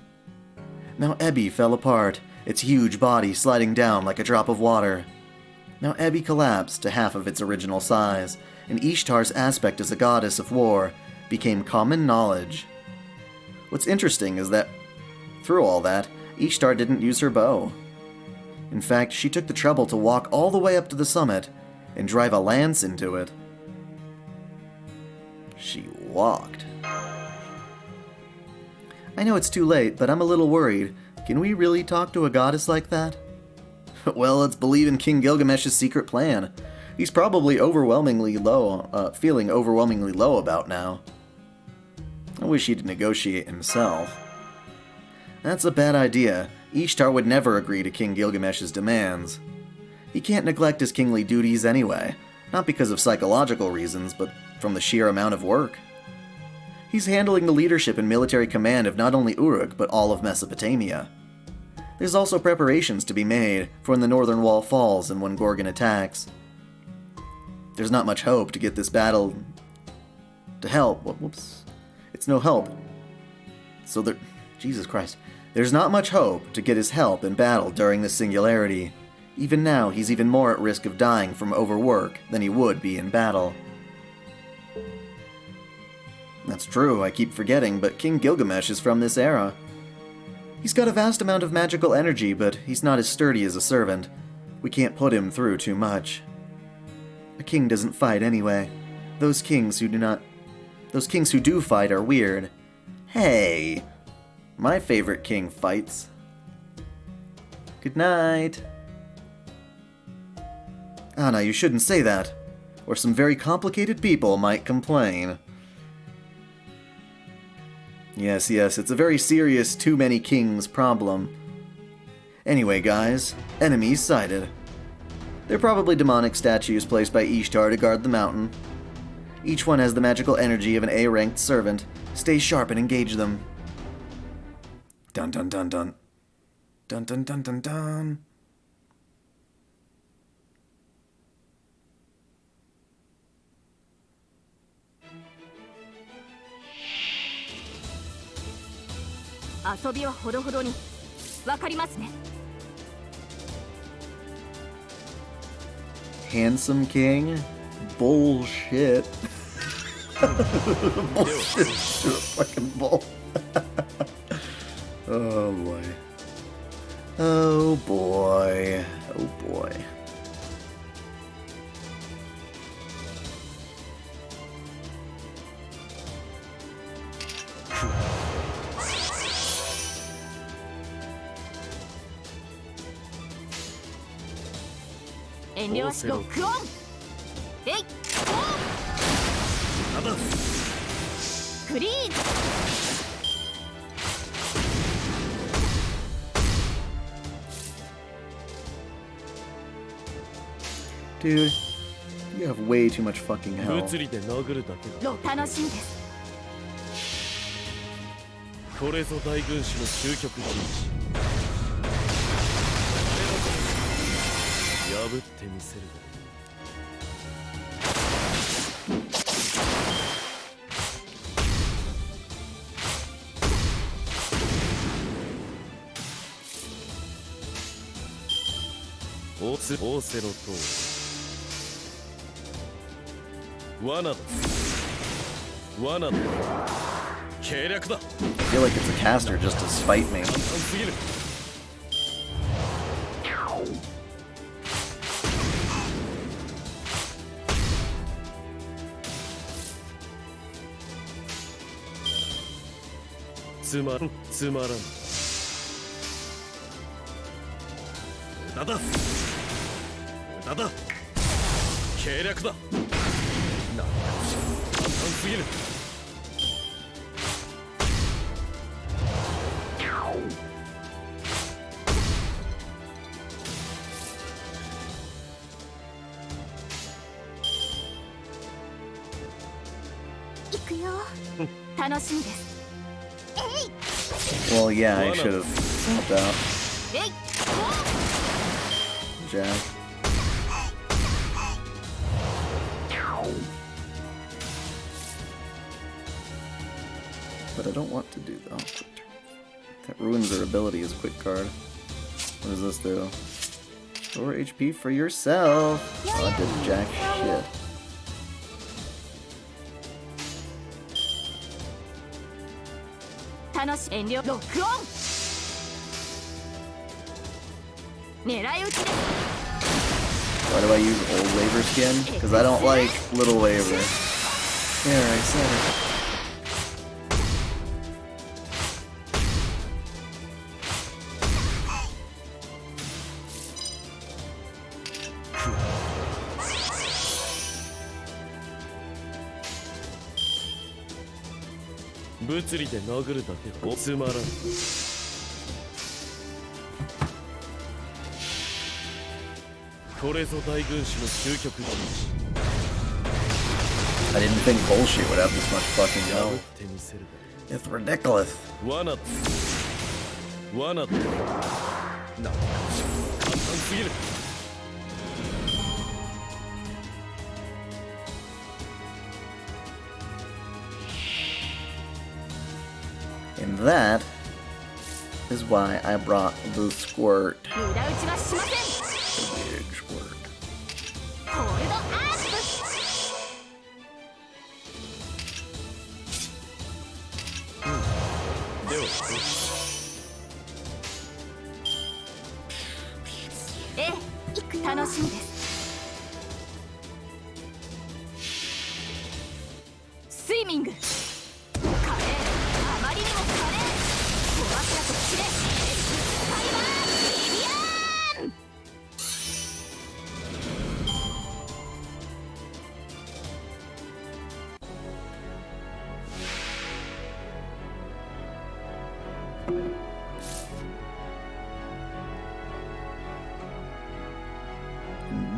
Mount Ebih fell apart, its huge body sliding down like a drop of water. Mount Ebih collapsed to half of its original size, and Ishtar's aspect as a goddess of war became common knowledge. What's interesting is that, through all that, Ishtar didn't use her bow. In fact, she took the trouble to walk all the way up to the summit and drive a lance into it. She walked. I know it's too late, but I'm a little worried. Can we really talk to a goddess like that? Well, let's believe in King Gilgamesh's secret plan. He's probably feeling overwhelmingly low about now. I wish he'd negotiate himself. That's a bad idea. Ishtar would never agree to King Gilgamesh's demands. He can't neglect his kingly duties anyway, not because of psychological reasons, but from the sheer amount of work. He's handling the leadership and military command of not only Uruk, but all of Mesopotamia. There's also preparations to be made for when the northern wall falls and when Gorgon attacks. There's not much hope to get this battle to help. Whoops. It's no help. Jesus Christ. There's not much hope to get his help in battle during this singularity. Even now, he's even more at risk of dying from overwork than he would be in battle. That's true, I keep forgetting, but King Gilgamesh is from this era. He's got a vast amount of magical energy, but he's not as sturdy as a servant. We can't put him through too much. A king doesn't fight anyway. Those kings who do fight are weird. Hey! My favorite king fights. Good night. Anna, you shouldn't say that, or some very complicated people might complain. Yes, it's a very serious too many kings problem. Anyway, guys, enemies sighted. They're probably demonic statues placed by Ishtar to guard the mountain. Each one has the magical energy of an A-ranked servant. Stay sharp and engage them. Dun dun dun dun. Dun dun dun dun dun. Handsome king? Bullshit. Bullshit. Fucking bull. Oh boy. Oh boy. Oh boy. Dude, you have way too much fucking hell. 物理で殴るだけだ。これぞ大軍師の究極人知。破ってみせる。オーセロと罠だ。罠だ。計略だ。I feel like it's a caster just to spite me. つまらん無駄だ計略だなんだ簡単すぎる行くよ。楽しみです。 Well, yeah, I should have helped out. えい Jack. But I don't want to do that. Oh, that ruins their ability as a quick card. What does this do? Store HP for yourself. Oh, that did jack shit. Why do I use old waiver skin? Because I don't like little waiver. There, I said it. I didn't think bullshit would have this much fucking health. It's ridiculous. And that is why I brought the squirt. The big squirt.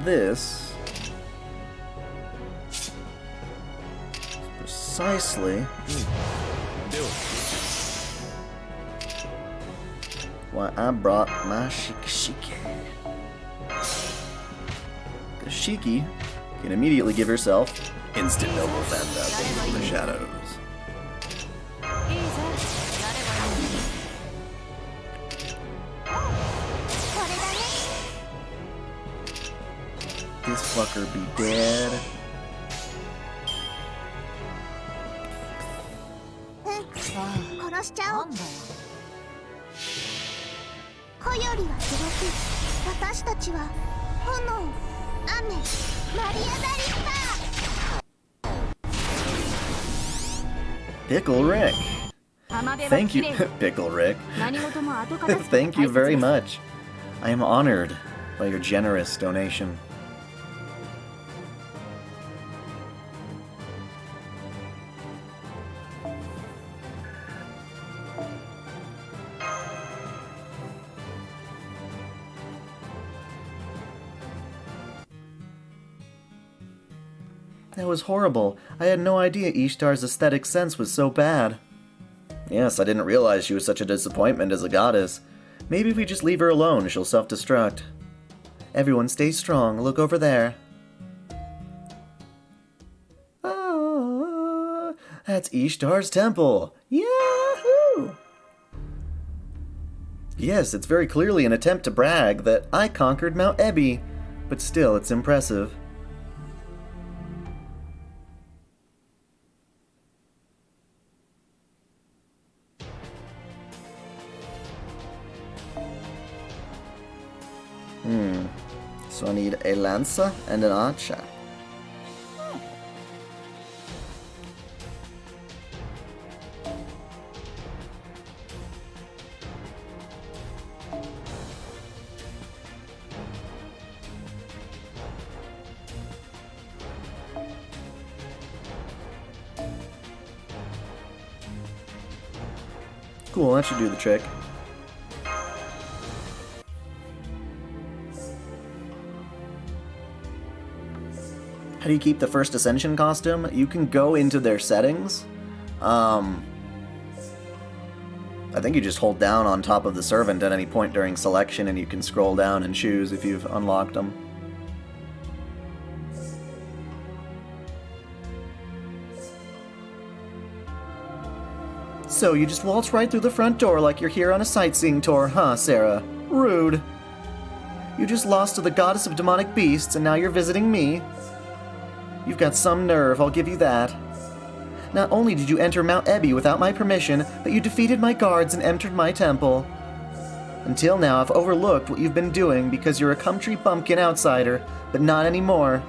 This is precisely why I brought my Shiki. Because Shiki can immediately give herself instant noble phantasm from the shadows. This fucker be dead. Pickle Rick. Thank you, Pickle Rick. Thank you very much. I am honored by your generous donation. That was horrible. I had no idea Ishtar's aesthetic sense was so bad. Yes, I didn't realize she was such a disappointment as a goddess. Maybe if we just leave her alone, she'll self-destruct. Everyone stay strong. Look over there. Ah, that's Ishtar's temple. Yahoo! Yes, it's very clearly an attempt to brag that I conquered Mount Ebih, but still, it's impressive. So I need a lanza and an archer. Cool, that should do the trick. How do you keep the first Ascension costume? You can go into their settings. I think you just hold down on top of the servant at any point during selection and you can scroll down and choose if you've unlocked them. So you just waltz right through the front door like you're here on a sightseeing tour, huh, Sarah? Rude. You just lost to the goddess of demonic beasts and now you're visiting me? You've got some nerve, I'll give you that. Not only did you enter Mount Ebih without my permission, but you defeated my guards and entered my temple. Until now, I've overlooked what you've been doing because you're a country bumpkin outsider, but not anymore.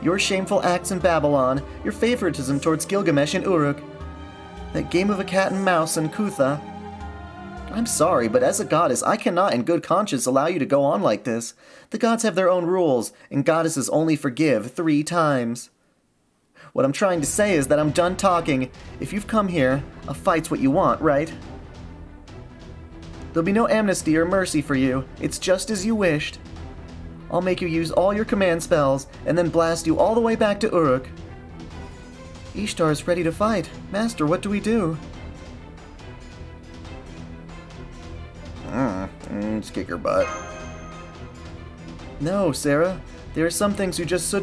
Your shameful acts in Babylon, your favoritism towards Gilgamesh and Uruk, that game of a cat and mouse in Kutha. I'm sorry, but as a goddess, I cannot in good conscience allow you to go on like this. The gods have their own rules, and goddesses only forgive 3 times. What I'm trying to say is that I'm done talking. If you've come here, a fight's what you want, right? There'll be no amnesty or mercy for you. It's just as you wished. I'll make you use all your command spells, and then blast you all the way back to Uruk. Ishtar's ready to fight. Master, what do we do? Let's kick her butt. No, Sarah. There are some things you just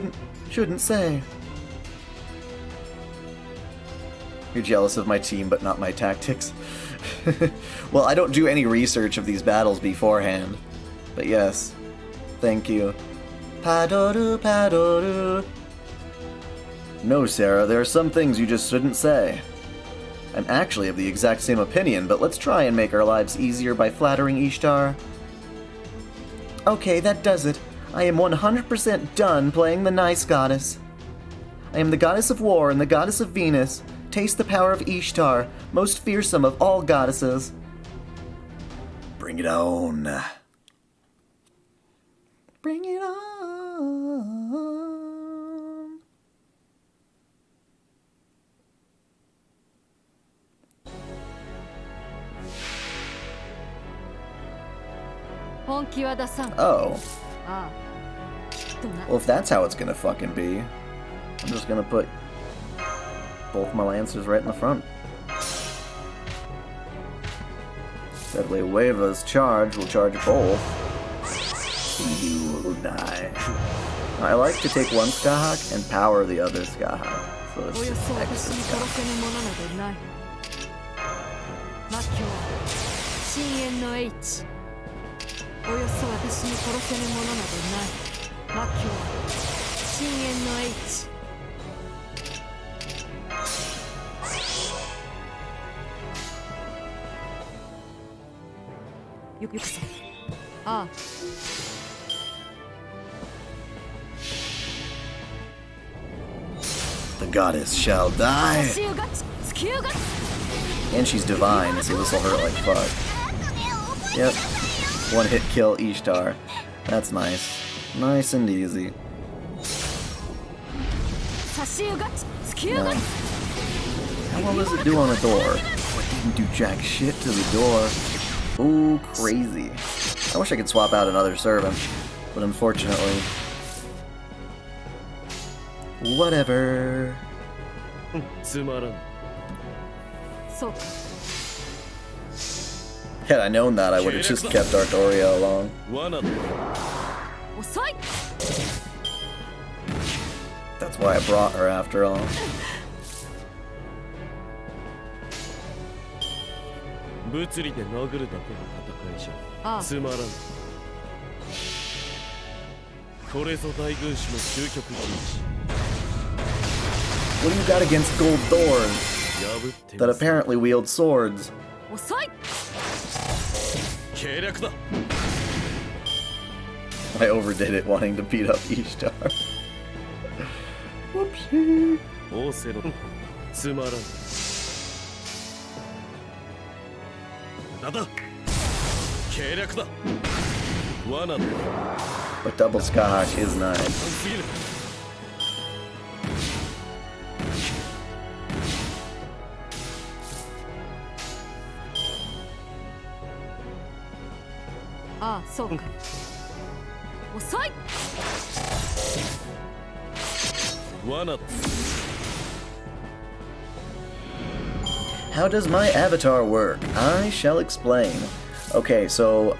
shouldn't say. You're jealous of my team, but not my tactics. Well, I don't do any research of these battles beforehand. But yes, thank you. Padoru, padoru. No, Sarah, there are some things you just shouldn't say. I'm actually of the exact same opinion, but let's try and make our lives easier by flattering Ishtar. Okay, that does it. I am 100% done playing the nice goddess. I am the goddess of war and the goddess of Venus. Taste the power of Ishtar, most fearsome of all goddesses. Bring it on. Bring it on. Oh. Well, if that's how it's gonna fucking be, I'm just gonna put both my lancers right in the front. That way Wava's charge will charge both. You will die. I like to take one Skahak and power the other Skahak. So it's just extra Skahak. The goddess shall die. And she's divine, so this will hurt like fuck. Yep. One hit kill Ishtar. That's nice. Nice and easy. No. How well does it do on a door? It didn't do jack shit to the door. Ooh, crazy. I wish I could swap out another servant, but unfortunately... Whatever. Had I known that, I would have just kept Artoria along. That's why I brought her after all. What do you got against gold thorns that apparently wield swords? I overdid it wanting to beat up Ishtar. Whoopsie. But double Skahak is nice. そうか。遅い。罠 How does my avatar work? I shall explain. Okay, so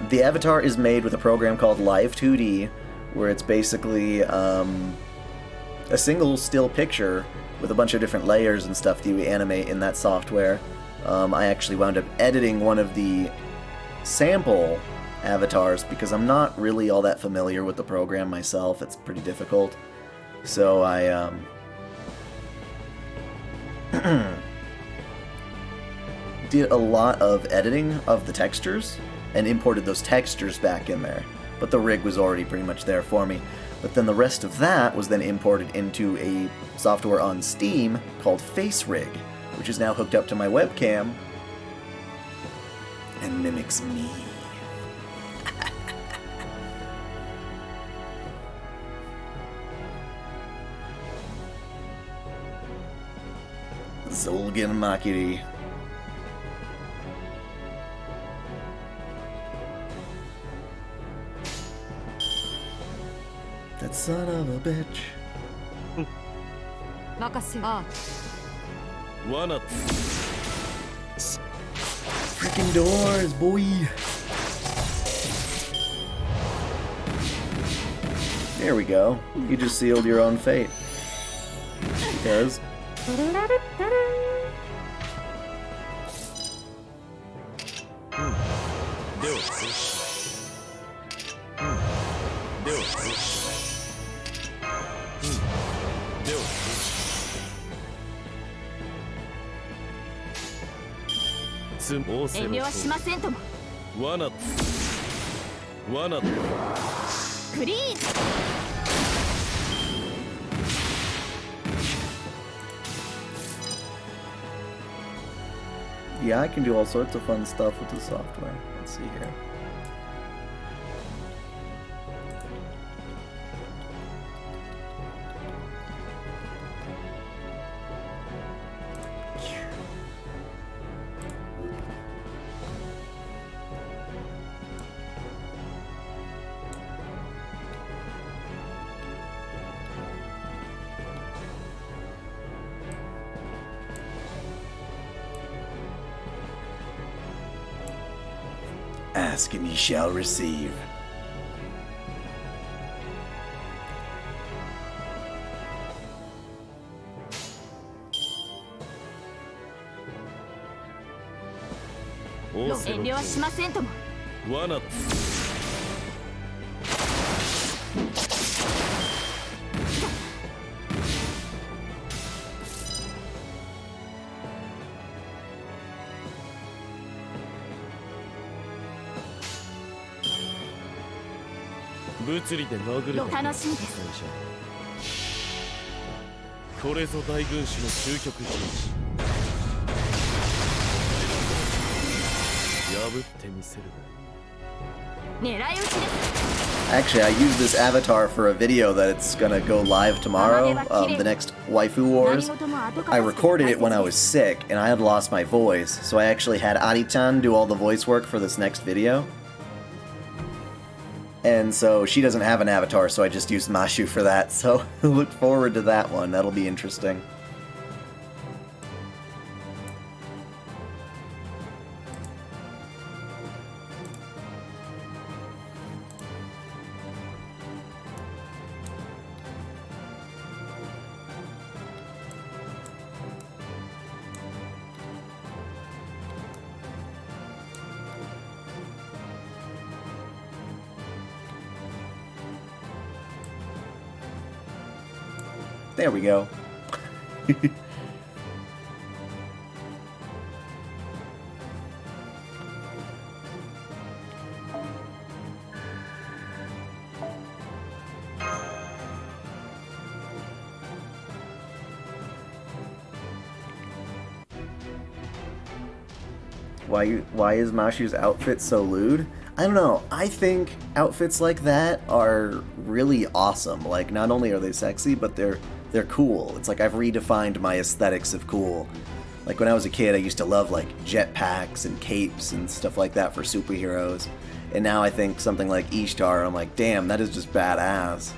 the avatar is made with a program called Live 2D, where it's basically a single still picture with a bunch of different layers and stuff that you animate in that software. I actually wound up editing one of the sample avatars because I'm not really all that familiar with the program myself. It's pretty difficult. So I did a lot of editing of the textures and imported those textures back in there. But the rig was already pretty much there for me. But then the rest of that was then imported into a software on Steam called FaceRig, which is now hooked up to my webcam and mimics me. Zolgan Makiri. That son of a bitch. 任せあ 罠 Freaking doors, boy. There we go. You just sealed your own fate. Because ではよしではよしではよしつ仰せ遠慮はしませんとも。罠罠フリーズ。 yeah, I can do all sorts of fun stuff with the software. Let's see here. Ask and ye shall receive.仰せ遠慮はしませんとも。罠物理で殴る楽しみです。これぞ大軍師の究極陣地破ってみせる狙い撃ちです。 Actually, I used this avatar for a video that's gonna go live tomorrow, the next Waifu Wars. I recorded it when I was sick, and I had lost my voice, so I actually had Ari-chan do all the voice work for this next video. And so she doesn't have an avatar, so I just used Mashu for that, so look forward to that one. That'll be interesting. There we go. Why is Mashu's outfit so lewd? I don't know. I think outfits like that are really awesome. Like, not only are they sexy, but they're cool. It's like I've redefined my aesthetics of cool. Like when I was a kid, I used to love like jetpacks and capes and stuff like that for superheroes. And now I think something like Ishtar, I'm like, damn, that is just badass.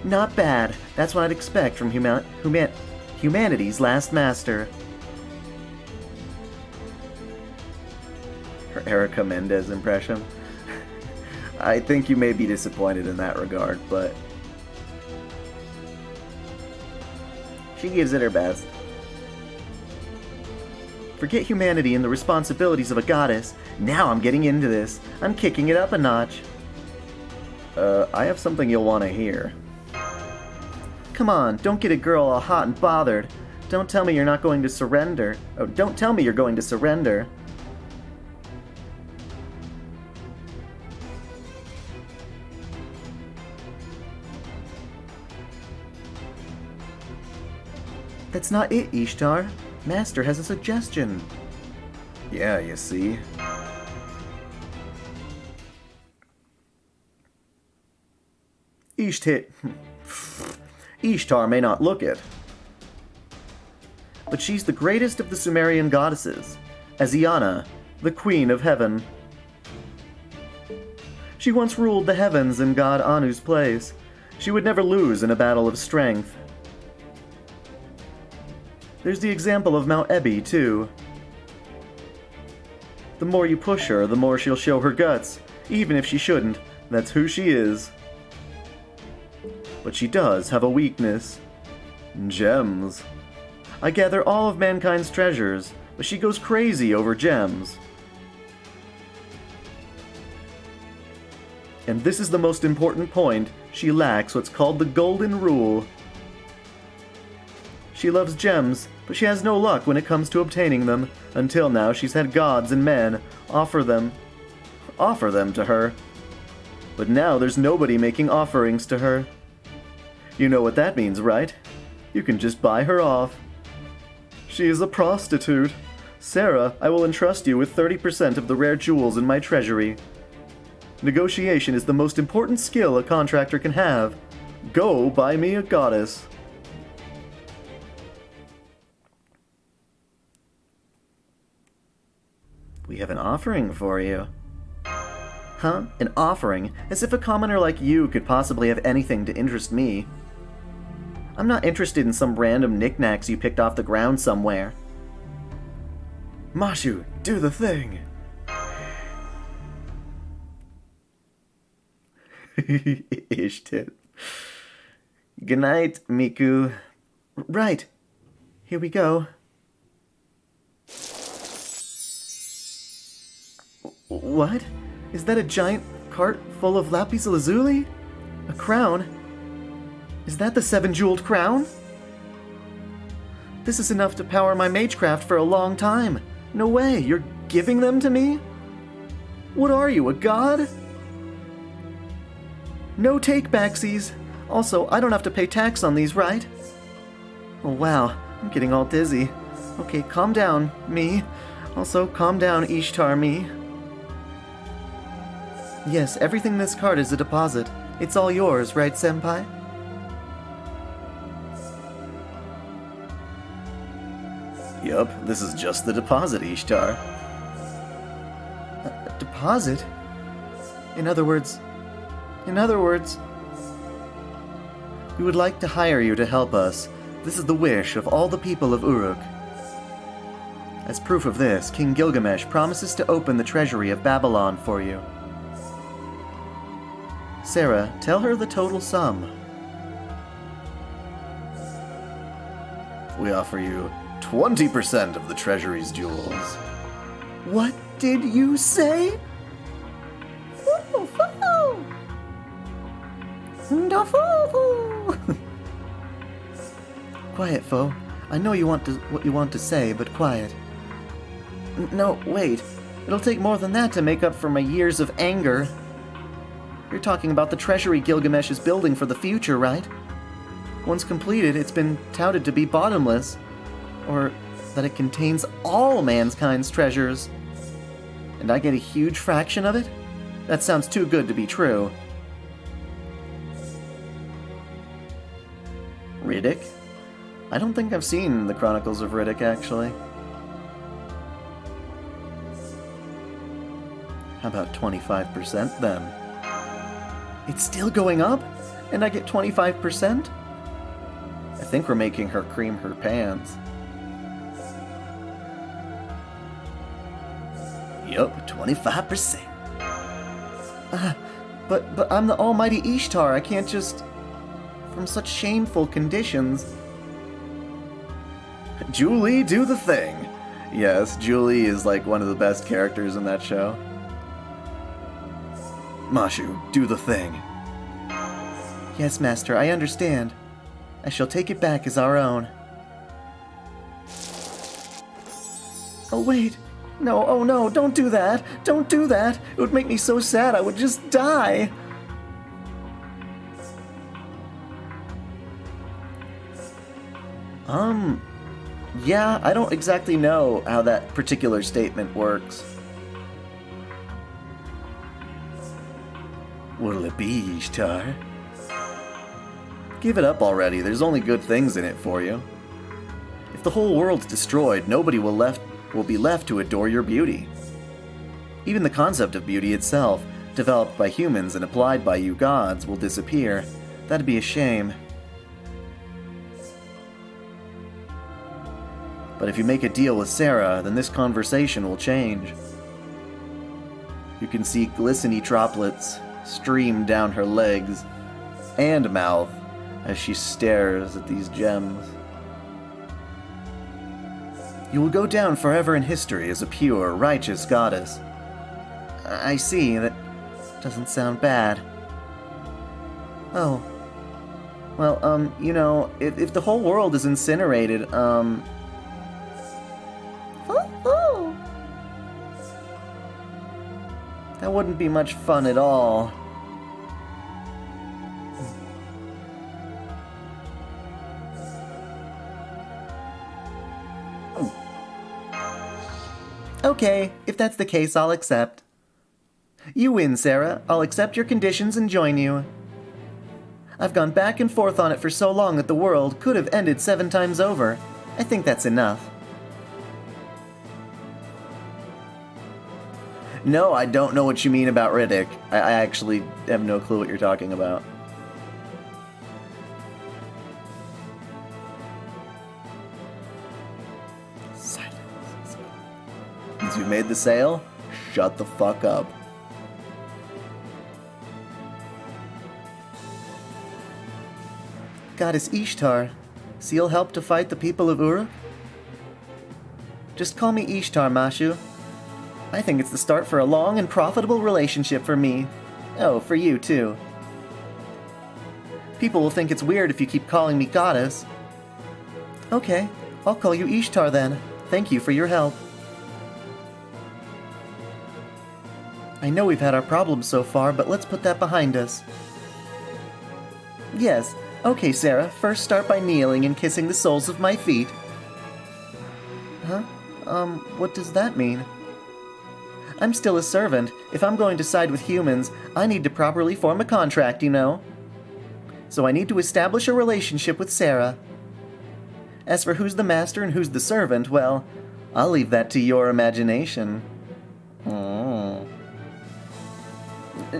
Not bad. That's what I'd expect from humanity's last master. Her Erica Mendez impression. I think you may be disappointed in that regard, but she gives it her best. Forget humanity and the responsibilities of a goddess. Now I'm getting into this. I'm kicking it up a notch. I have something you'll want to hear. Come on, don't get a girl all hot and bothered. Don't tell me you're not going to surrender. Oh, don't tell me you're going to surrender. That's not it, Ishtar. Master has a suggestion. Yeah, you see? Ishtar may not look it, but she's the greatest of the Sumerian goddesses, Asiana, the Queen of Heaven. She once ruled the heavens in god Anu's place. She would never lose in a battle of strength. There's the example of Mount Ebih, too. The more you push her, the more she'll show her guts, even if she shouldn't. That's who she is. But she does have a weakness. Gems. I gather all of mankind's treasures, but she goes crazy over gems. And this is the most important point. She lacks what's called the golden rule. She loves gems, but she has no luck when it comes to obtaining them. Until now, she's had gods and men offer them to her. But now there's nobody making offerings to her. You know what that means, right? You can just buy her off. She is a prostitute. Sarah, I will entrust you with 30% of the rare jewels in my treasury. Negotiation is the most important skill a contractor can have. Go buy me a goddess. We have an offering for you. Huh? An offering? As if a commoner like you could possibly have anything to interest me. I'm not interested in some random knickknacks you picked off the ground somewhere. Mashu, do the thing! Ishtit. Good night, Miku. Right. Here we go. What? Is that a giant cart full of lapis lazuli? A crown? Is that the 7-jeweled crown? This is enough to power my magecraft for a long time. No way, you're giving them to me? What are you, a god? No take-backsies. Also, I don't have to pay tax on these, right? Oh wow, I'm getting all dizzy. Okay, calm down, me. Also, calm down, Ishtar, me. Yes, everything in this cart is a deposit. It's all yours, right, Senpai? Yup, this is just the deposit, Ishtar. A deposit? In other words, we would like to hire you to help us. This is the wish of all the people of Uruk. As proof of this, King Gilgamesh promises to open the treasury of Babylon for you. Sarah, tell her the total sum. We offer you 20% of the treasury's jewels. What did you say? Quiet, foe. I know what you want to say, but quiet. No, wait. It'll take more than that to make up for my years of anger. You're talking about the treasury Gilgamesh is building for the future, right? Once completed, it's been touted to be bottomless. Or that it contains all mankind's treasures. And I get a huge fraction of it? That sounds too good to be true. Riddick? I don't think I've seen the Chronicles of Riddick, actually. How about 25% then? It's still going up? And I get 25%? I think we're making her cream her pants. Yup, 25%. But I'm the almighty Ishtar. I can't just... From such shameful conditions. Julie, do the thing. Yes, Julie is like one of the best characters in that show. Mashu, do the thing. Yes, Master, I understand. I shall take it back as our own. Oh, wait. No, oh no, don't do that. Don't do that. It would make me so sad I would just die. Yeah, I don't exactly know how that particular statement works. What'll it be, Ishtar? Give it up already, there's only good things in it for you. If the whole world's destroyed, nobody will be left to adore your beauty. Even the concept of beauty itself, developed by humans and applied by you gods, will disappear. That'd be a shame. But if you make a deal with Sarah, then this conversation will change. You can see glistening droplets stream down her legs and mouth as she stares at these gems. You will go down forever in history as a pure, righteous goddess. I see, that doesn't sound bad. Oh. Well, you know, if the whole world is incinerated, that wouldn't be much fun at all. Okay, if that's the case, I'll accept. You win, Sarah. I'll accept your conditions and join you. I've gone back and forth on it for so long that the world could have ended 7 times over. I think that's enough. No, I don't know what you mean about Riddick. I actually have no clue what you're talking about. Silence. Since you made the sale, shut the fuck up. Goddess Ishtar, so you'll help to fight the people of Uruk? Just call me Ishtar, Mashu. I think it's the start for a long and profitable relationship for me. Oh, for you, too. People will think it's weird if you keep calling me goddess. Okay, I'll call you Ishtar then. Thank you for your help. I know we've had our problems so far, but let's put that behind us. Yes. Okay, Sarah, first start by kneeling and kissing the soles of my feet. Huh? What does that mean? I'm still a servant. If I'm going to side with humans, I need to properly form a contract, you know. So I need to establish a relationship with Sarah. As for who's the master and who's the servant, well, I'll leave that to your imagination. Oh.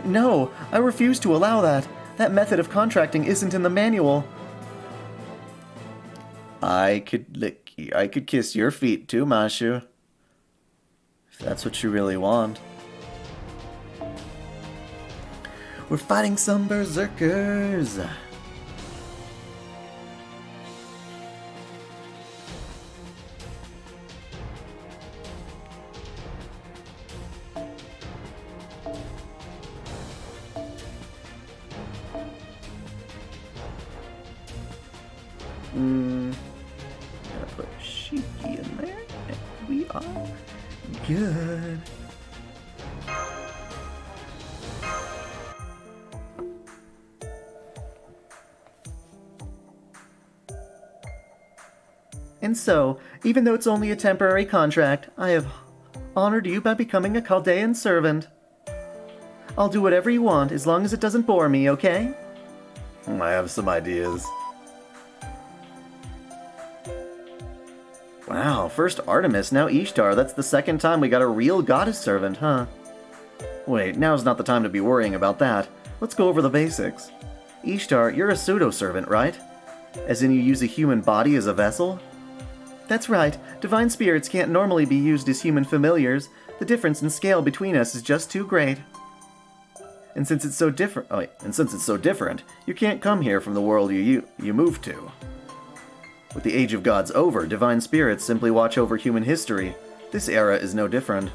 No, I refuse to allow that. That method of contracting isn't in the manual. I could kiss your feet too, Mashu. If that's what you really want. We're fighting some berserkers. Gotta put Shiki in there, and we are good. And so, even though it's only a temporary contract, I have honored you by becoming a Chaldean servant. I'll do whatever you want, as long as it doesn't bore me, okay? I have some ideas. Wow, first Artemis, now Ishtar. That's the second time we got a real goddess servant, huh? Wait, now's not the time to be worrying about that. Let's go over the basics. Ishtar, you're a pseudo-servant, right? As in you use a human body as a vessel? That's right. Divine spirits can't normally be used as human familiars. The difference in scale between us is just too great. And since it's so different, you can't come here from the world you moved to. With the Age of Gods over, divine spirits simply watch over human history. This era is no different.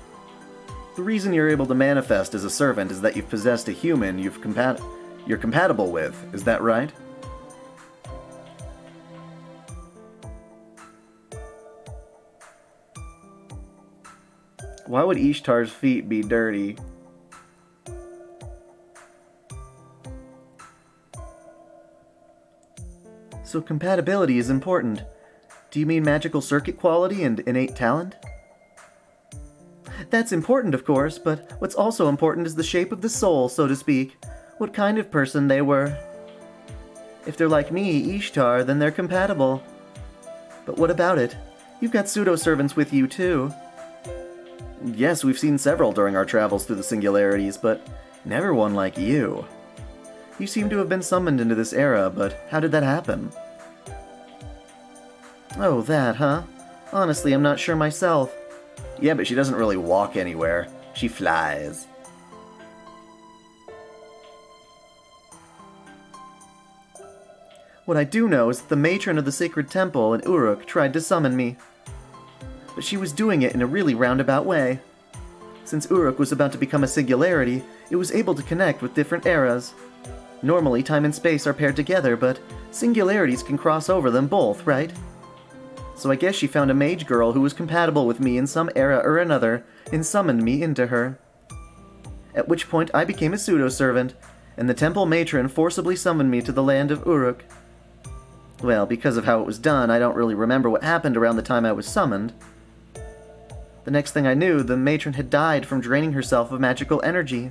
The reason you're able to manifest as a servant is that you've possessed a human you're compatible with. Is that right? Why would Ishtar's feet be dirty? So compatibility is important. Do you mean magical circuit quality and innate talent? That's important, of course, but what's also important is the shape of the soul, so to speak. What kind of person they were. If they're like me, Ishtar, then they're compatible. But what about it? You've got pseudo-servants with you, too. Yes, we've seen several during our travels through the singularities, but never one like you. You seem to have been summoned into this era, but how did that happen? Oh, that, huh? Honestly, I'm not sure myself. Yeah, but she doesn't really walk anywhere. She flies. What I do know is that the matron of the sacred temple in Uruk tried to summon me. But she was doing it in a really roundabout way. Since Uruk was about to become a singularity, it was able to connect with different eras. Normally, time and space are paired together, but singularities can cross over them both, right? So I guess she found a mage girl who was compatible with me in some era or another, and summoned me into her. At which point I became a pseudo-servant, and the temple matron forcibly summoned me to the land of Uruk. Well, because of how it was done, I don't really remember what happened around the time I was summoned. The next thing I knew, the matron had died from draining herself of magical energy.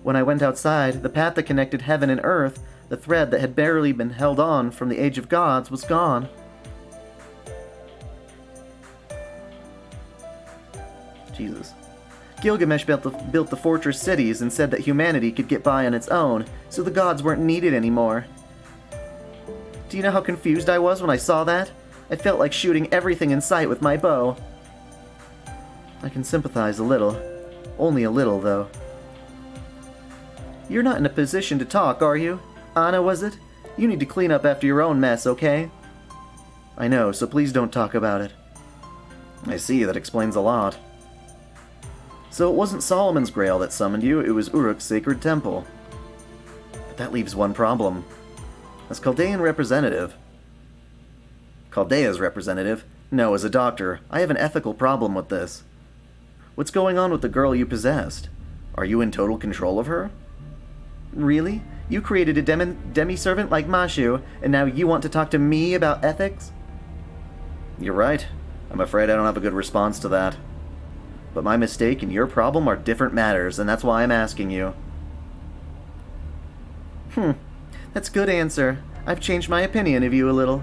When I went outside, the path that connected heaven and earth, the thread that had barely been held on from the Age of Gods, was gone. Jesus. Gilgamesh built the fortress cities and said that humanity could get by on its own, so the gods weren't needed anymore. Do you know how confused I was when I saw that? I felt like shooting everything in sight with my bow. I can sympathize a little. Only a little, though. You're not in a position to talk, are you? Anna, was it? You need to clean up after your own mess, okay? I know, so please don't talk about it. I see, that explains a lot. So it wasn't Solomon's Grail that summoned you, it was Uruk's sacred temple. But that leaves one problem. As Chaldean representative... Chaldea's representative? No, as a doctor, I have an ethical problem with this. What's going on with the girl you possessed? Are you in total control of her? Really? You created a demi-servant like Mashu, and now you want to talk to me about ethics? You're right. I'm afraid I don't have a good response to that. But my mistake and your problem are different matters, and that's why I'm asking you. That's a good answer. I've changed my opinion of you a little.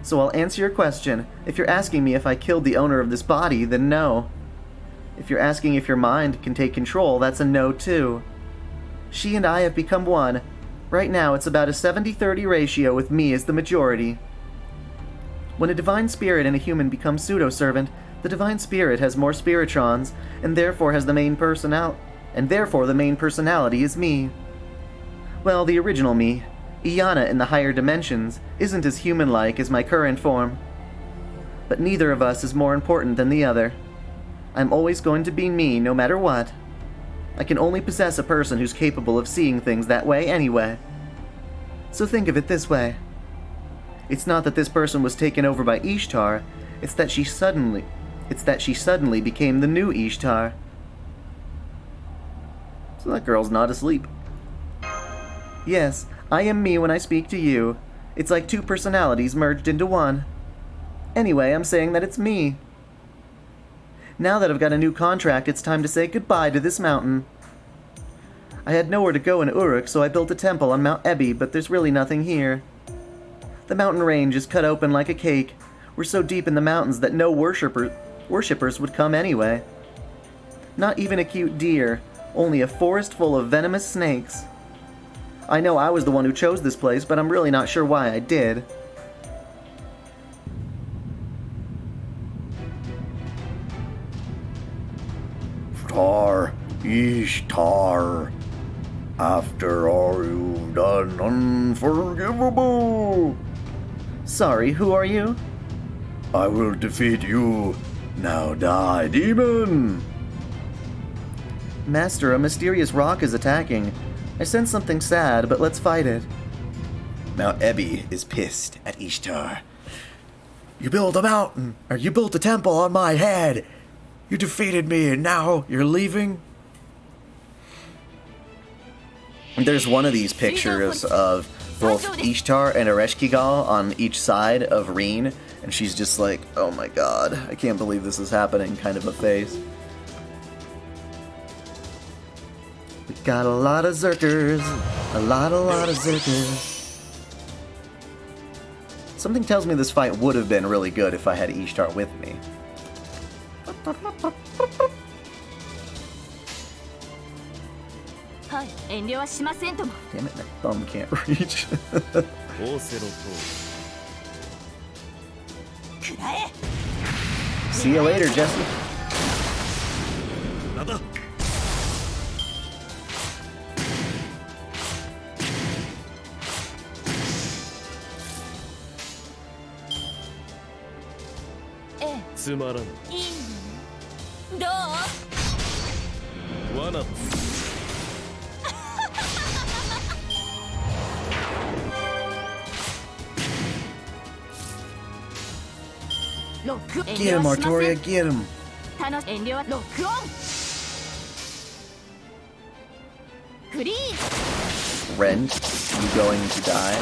So I'll answer your question. If you're asking me if I killed the owner of this body, then no. If you're asking if your mind can take control, that's a no too. She and I have become one. Right now it's about a 70-30 ratio with me as the majority. When a divine spirit and a human become pseudo-servant, the divine spirit has more spiritrons, and therefore the main personality is me. Well, the original me, Iana in the higher dimensions, isn't as human-like as my current form. But neither of us is more important than the other. I'm always going to be me, no matter what. I can only possess a person who's capable of seeing things that way anyway. So think of it this way. It's not that this person was taken over by Ishtar, it's that she suddenly became the new Ishtar. So that girl's not asleep. Yes, I am me when I speak to you. It's like two personalities merged into one. Anyway, I'm saying that it's me. Now that I've got a new contract, it's time to say goodbye to this mountain. I had nowhere to go in Uruk, so I built a temple on Mount Ebih, but there's really nothing here. The mountain range is cut open like a cake. We're so deep in the mountains that no worshippers would come anyway. Not even a cute deer, only a forest full of venomous snakes. I know I was the one who chose this place, but I'm really not sure why I did. Ishtar, after all you've done, unforgivable. Sorry, who are you? I will defeat you. Now die, demon! Master, a mysterious rock is attacking. I sense something sad, but let's fight it. Now Ebih is pissed at Ishtar. You built a mountain, or you built a temple on my head. You defeated me, and now you're leaving? There's one of these pictures of both Ishtar and Ereshkigal on each side of Reen, and she's just like, oh my god, I can't believe this is happening, kind of a face. We got a lot of Zerkers, a lot of Zerkers. Something tells me this fight would have been really good if I had Ishtar with me. Damn it, my thumb can't reach. See you later, Jesse. Get him, Artoria, get him! Rent, you going to die?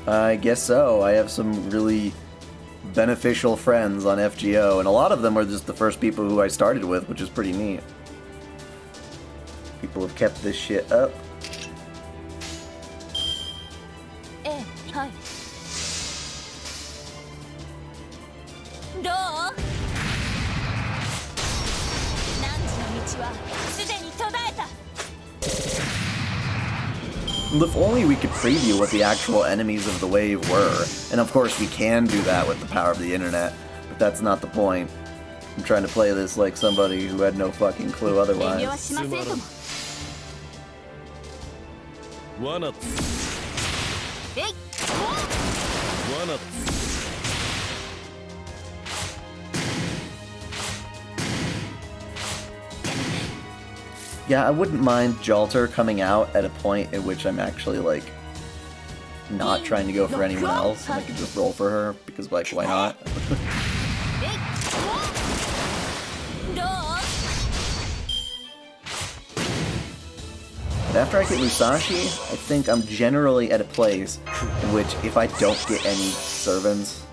I guess so. I have some really beneficial friends on FGO, and a lot of them are just the first people who I started with, which is pretty neat. People have kept this shit up. If only we could preview what the actual enemies of the wave were. And of course we can do that with the power of the internet, but that's not the point. I'm trying to play this like somebody who had no fucking clue otherwise. Yeah, I wouldn't mind Jalter coming out at a point at which I'm actually, like, not trying to go for anyone else, and I could just roll for her, because, like, why not? But after I get Musashi, I think I'm generally at a place in which if I don't get any servants,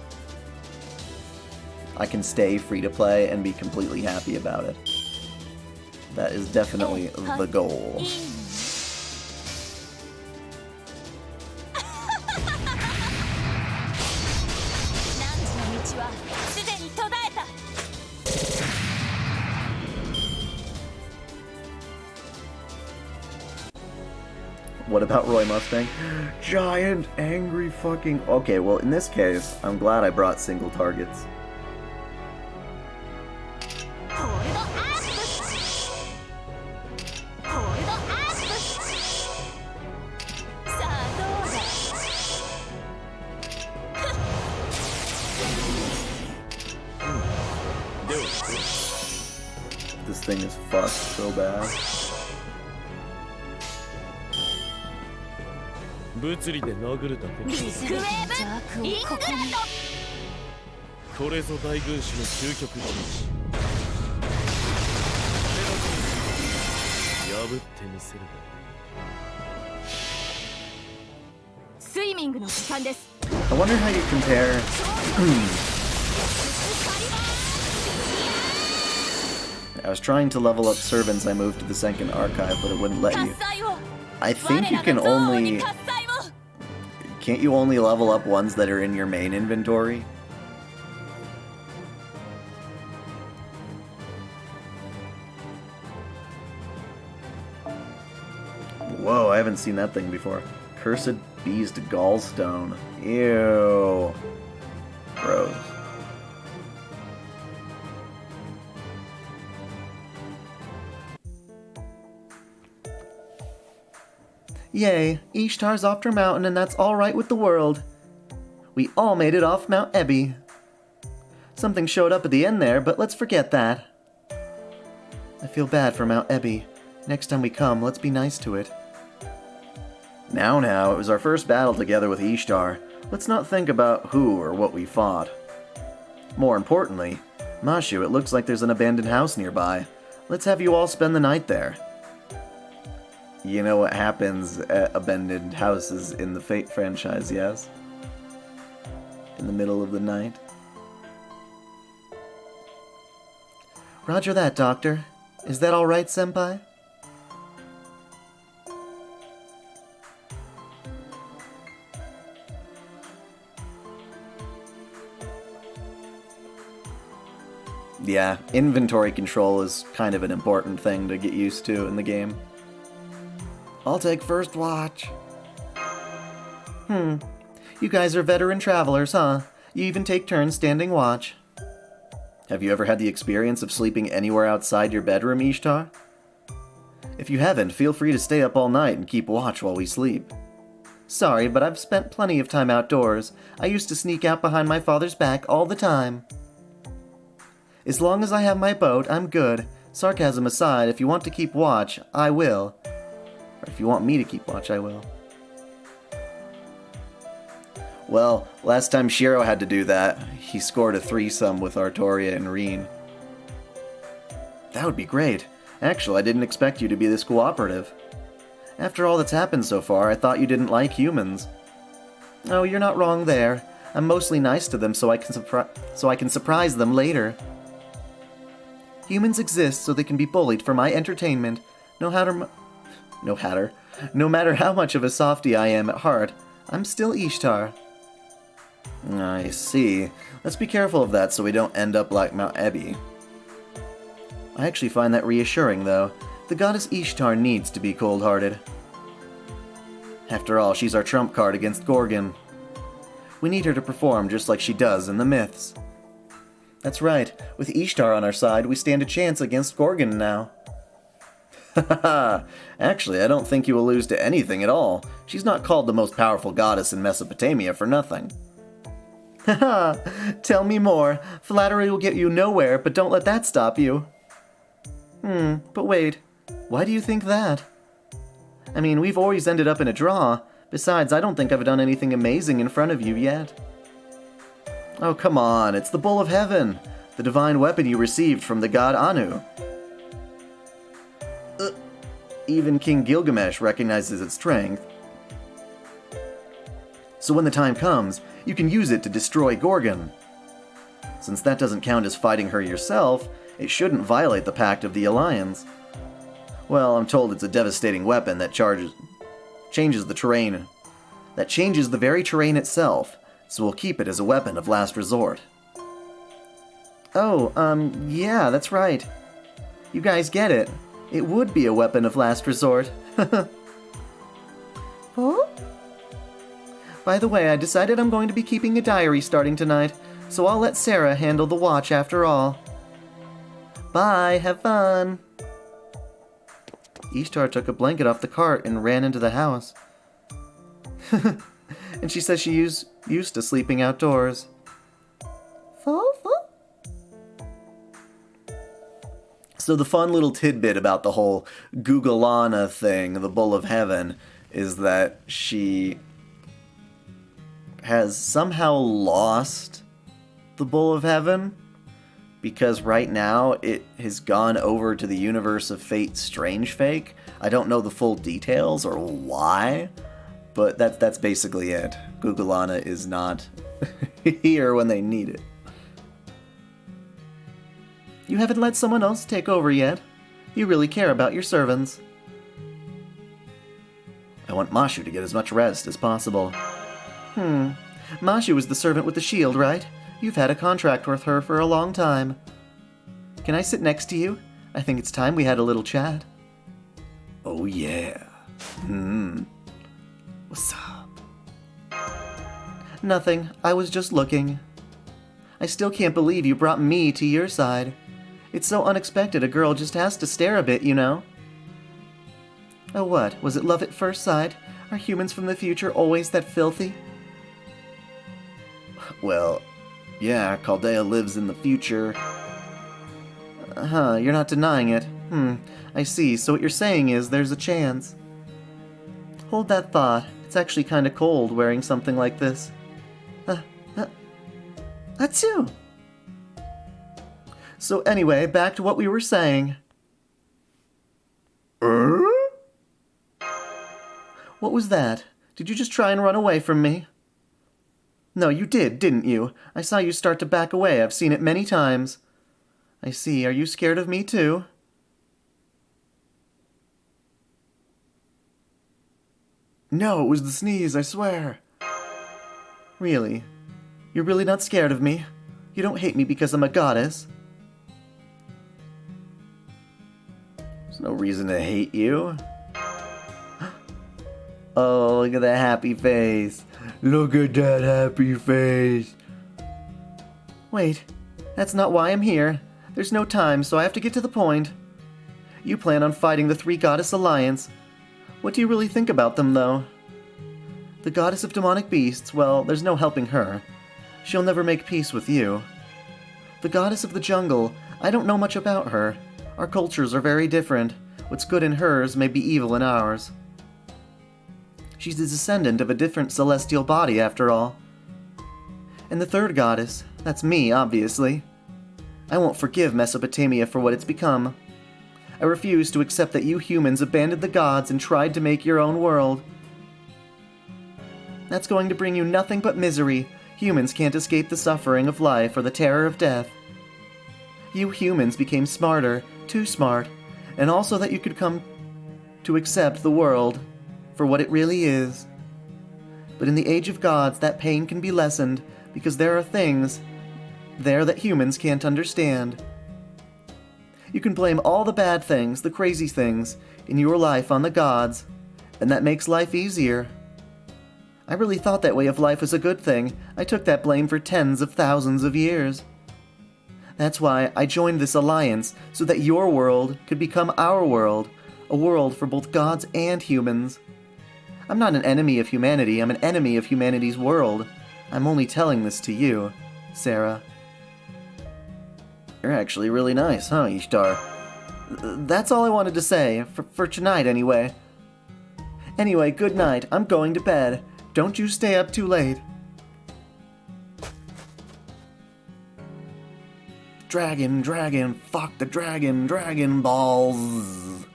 I can stay free to play and be completely happy about it. That is definitely the goal. What about Roy Mustang? Giant, angry fucking... Okay, well, in this case, I'm glad I brought single targets. This thing is fucked so bad. I wonder how you compare... I was trying to level up servants. I moved to the second archive, but it wouldn't let you. I think you can only... Can't you only level up ones that are in your main inventory? Whoa, I haven't seen that thing before. Cursed Beast Gallstone. Ew. Gross. Yay, Ishtar's off her mountain and that's alright with the world. We all made it off Mount Ebih. Something showed up at the end there, but let's forget that. I feel bad for Mount Ebih. Next time we come, let's be nice to it. Now, it was our first battle together with Ishtar. Let's not think about who or what we fought. More importantly, Mashu, it looks like there's an abandoned house nearby. Let's have you all spend the night there. You know what happens at abandoned houses in the Fate franchise, yes? In the middle of the night. Roger that, Doctor. Is that alright, Senpai? Yeah, inventory control is kind of an important thing to get used to in the game. I'll take first watch. You guys are veteran travelers, huh? You even take turns standing watch. Have you ever had the experience of sleeping anywhere outside your bedroom, Ishtar? If you haven't, feel free to stay up all night and keep watch while we sleep. Sorry, but I've spent plenty of time outdoors. I used to sneak out behind my father's back all the time. As long as I have my boat, I'm good. Sarcasm aside, if you want to keep watch, I will. Or if you want me to keep watch, I will. Well, last time Shiro had to do that, he scored a threesome with Artoria and Reen. That would be great. Actually, I didn't expect you to be this cooperative. After all that's happened so far, I thought you didn't like humans. Oh, you're not wrong there. I'm mostly nice to them so I can surprise them later. Humans exist so they can be bullied for my entertainment. No matter how much of a softie I am at heart, I'm still Ishtar. I see. Let's be careful of that so we don't end up like Mount Ebih. I actually find that reassuring, though. The goddess Ishtar needs to be cold-hearted. After all, she's our trump card against Gorgon. We need her to perform just like she does in the myths. That's right. With Ishtar on our side, we stand a chance against Gorgon now. Haha. Actually, I don't think you will lose to anything at all. She's not called the most powerful goddess in Mesopotamia for nothing. Haha. Tell me more. Flattery will get you nowhere, but don't let that stop you. But wait. Why do you think that? I mean, we've always ended up in a draw. Besides, I don't think I've done anything amazing in front of you yet. Oh, come on. It's the Bull of Heaven. The divine weapon you received from the god Anu. Even King Gilgamesh recognizes its strength. So when the time comes, you can use it to destroy Gorgon. Since that doesn't count as fighting her yourself, it shouldn't violate the Pact of the Alliance. Well, I'm told it's a devastating weapon that changes the terrain. That changes the very terrain itself, so we'll keep it as a weapon of last resort. Oh, yeah, that's right. You guys get it. It would be a weapon of last resort. Oh? By the way, I decided I'm going to be keeping a diary starting tonight, so I'll let Sarah handle the watch after all. Bye, have fun. Ishtar took a blanket off the cart and ran into the house. And she says she used to sleeping outdoors. So the fun little tidbit about the whole Gugalana thing, the Bull of Heaven, is that she has somehow lost the Bull of Heaven, because right now it has gone over to the universe of Fate Strange Fake. I don't know the full details or why, but that's basically it. Gugalana is not here when they need it. You haven't let someone else take over yet. You really care about your servants. I want Mashu to get as much rest as possible. Mashu is the servant with the shield, right? You've had a contract with her for a long time. Can I sit next to you? I think it's time we had a little chat. Oh yeah. What's up? Nothing. I was just looking. I still can't believe you brought me to your side. It's so unexpected a girl just has to stare a bit, you know? Oh what? Was it love at first sight? Are humans from the future always that filthy? Well, yeah, Chaldea lives in the future. You're not denying it. I see. So what you're saying is there's a chance. Hold that thought. It's actually kinda cold wearing something like this. Achoo! So anyway, back to what we were saying. What was that? Did you just try and run away from me? No, you did, didn't you? I saw you start to back away. I've seen it many times. I see. Are you scared of me too? No, it was the sneeze, I swear. Really? You're really not scared of me? You don't hate me because I'm a goddess? There's no reason to hate you. Oh, look at that happy face. Look at that happy face. Wait, that's not why I'm here. There's no time, so I have to get to the point. You plan on fighting the Three Goddess Alliance. What do you really think about them, though? The goddess of demonic beasts, well, there's no helping her. She'll never make peace with you. The goddess of the jungle, I don't know much about her. Our cultures are very different. What's good in hers may be evil in ours. She's the descendant of a different celestial body, after all. And the third goddess, that's me, obviously. I won't forgive Mesopotamia for what it's become. I refuse to accept that you humans abandoned the gods and tried to make your own world. That's going to bring you nothing but misery. Humans can't escape the suffering of life or the terror of death. You humans became smarter, too smart, and also that you could come to accept the world for what it really is. But in the age of gods, that pain can be lessened because there are things there that humans can't understand. You can blame all the bad things, the crazy things, in your life on the gods, and that makes life easier. I really thought that way of life was a good thing. I took that blame for tens of thousands of years. That's why I joined this alliance, so that your world could become our world, a world for both gods and humans. I'm not an enemy of humanity, I'm an enemy of humanity's world. I'm only telling this to you, Sarah. You're actually really nice, huh, Ishtar? That's all I wanted to say, for tonight anyway. Anyway, good night, I'm going to bed. Don't you stay up too late. Dragon, dragon, fuck the dragon, dragon balls.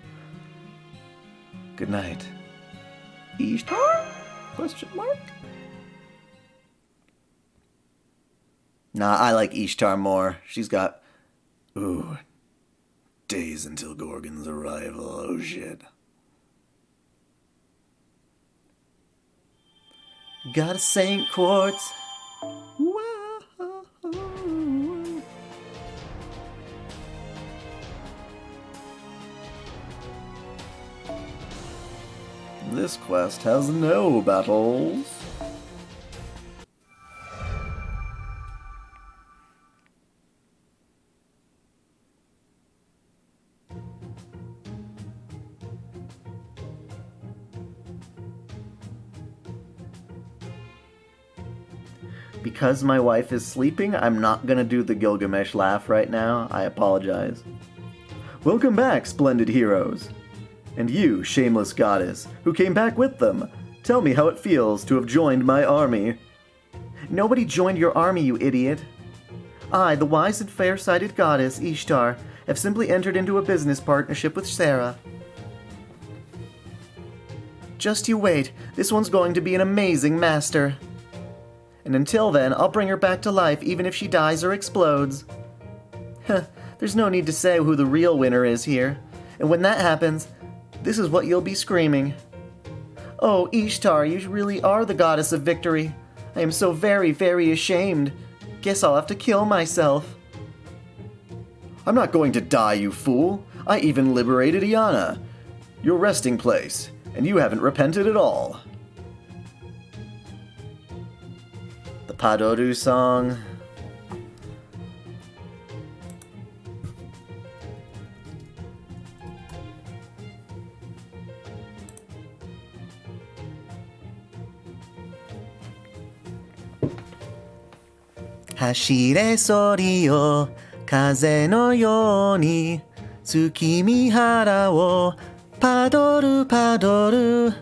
Good night. Ishtar? Question mark? Nah, I like Ishtar more. She's got... Ooh. Days until Gorgon's arrival. Oh shit. Got a Saint Quartz. Whoa. This quest has no battles. Because my wife is sleeping, I'm not gonna do the Gilgamesh laugh right now. I apologize. Welcome back, splendid heroes. And you, shameless goddess, who came back with them. Tell me how it feels to have joined my army. Nobody joined your army, you idiot. I, the wise and fair-sighted goddess, Ishtar, have simply entered into a business partnership with Sarah. Just you wait, this one's going to be an amazing master. And until then, I'll bring her back to life even if she dies or explodes. There's no need to say who the real winner is here. And when that happens, this is what you'll be screaming. Oh, Ishtar, you really are the goddess of victory. I am so very, very ashamed. Guess I'll have to kill myself. I'm not going to die, you fool. I even liberated Iana, your resting place, and you haven't repented at all. The Padoru song. Hashire sori yo, kaze no yo ni, tsukimihara wo padoru padoru.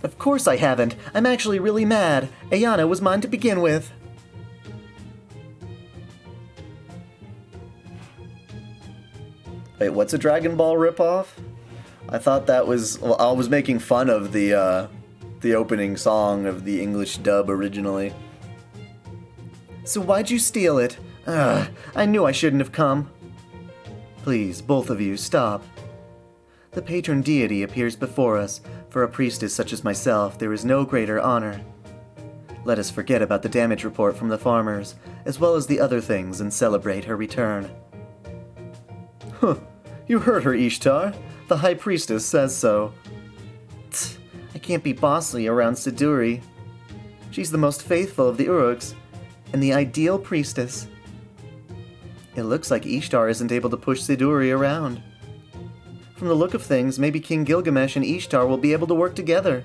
Of course I haven't. I'm actually really mad. Ayana was mine to begin with. Wait, what's a Dragon Ball ripoff? I thought that was... Well, I was making fun of the opening song of the English dub originally. So why'd you steal it? Ugh, I knew I shouldn't have come. Please, both of you, stop. The patron deity appears before us. For a priestess such as myself, there is no greater honor. Let us forget about the damage report from the farmers, as well as the other things, and celebrate her return. Huh. You heard her, Ishtar. The high priestess says so. Tch, I can't be bossy around Siduri. She's the most faithful of the Uruks, and the ideal priestess. It looks like Ishtar isn't able to push Siduri around. From the look of things, maybe King Gilgamesh and Ishtar will be able to work together.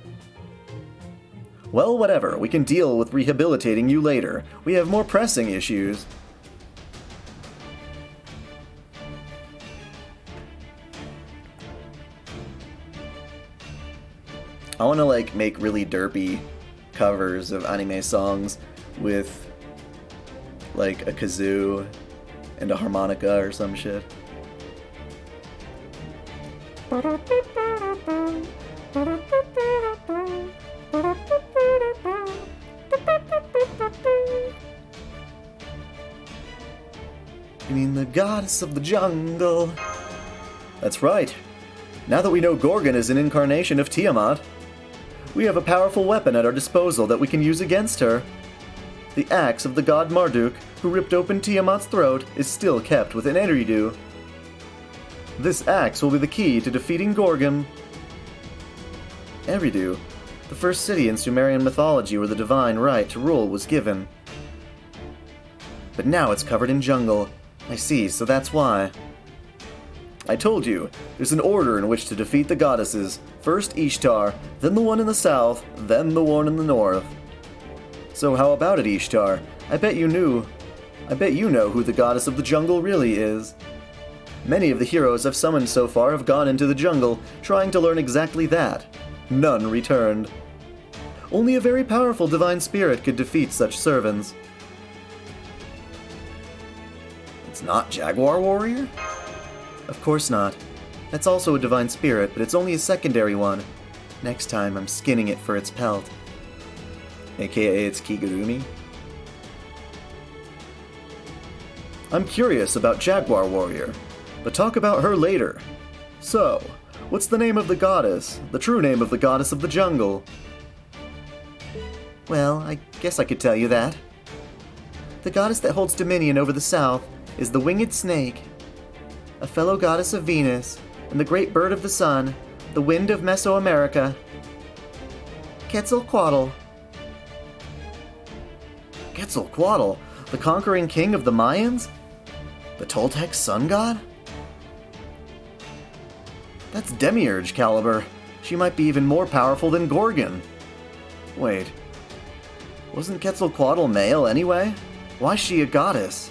Well, whatever. We can deal with rehabilitating you later. We have more pressing issues. I want to, like, make really derpy covers of anime songs with, like, a kazoo and a harmonica or some shit. You mean the goddess of the jungle? That's right. Now that we know Gorgon is an incarnation of Tiamat, we have a powerful weapon at our disposal that we can use against her. The axe of the god Marduk, who ripped open Tiamat's throat, is still kept within Eridu. This axe will be the key to defeating Gorgon. Eridu, the first city in Sumerian mythology where the divine right to rule was given. But now it's covered in jungle. I see, so that's why. I told you, there's an order in which to defeat the goddesses. First Ishtar, then the one in the south, then the one in the north. So how about it, Ishtar? I bet you know who the goddess of the jungle really is. Many of the heroes I've summoned so far have gone into the jungle, trying to learn exactly that. None returned. Only a very powerful divine spirit could defeat such servants. It's not Jaguar Warrior? Of course not. That's also a divine spirit, but it's only a secondary one. Next time, I'm skinning it for its pelt. AKA its Kigurumi? I'm curious about Jaguar Warrior, but talk about her later. So, what's the name of the goddess, the true name of the goddess of the jungle? Well, I guess I could tell you that. The goddess that holds dominion over the south is the winged snake, a fellow goddess of Venus, and the great bird of the sun, the wind of Mesoamerica, Quetzalcoatl. Quetzalcoatl, the conquering king of the Mayans? The Toltec sun god? That's Demiurge caliber. She might be even more powerful than Gorgon. Wait, wasn't Quetzalcoatl male anyway? Why's she a goddess?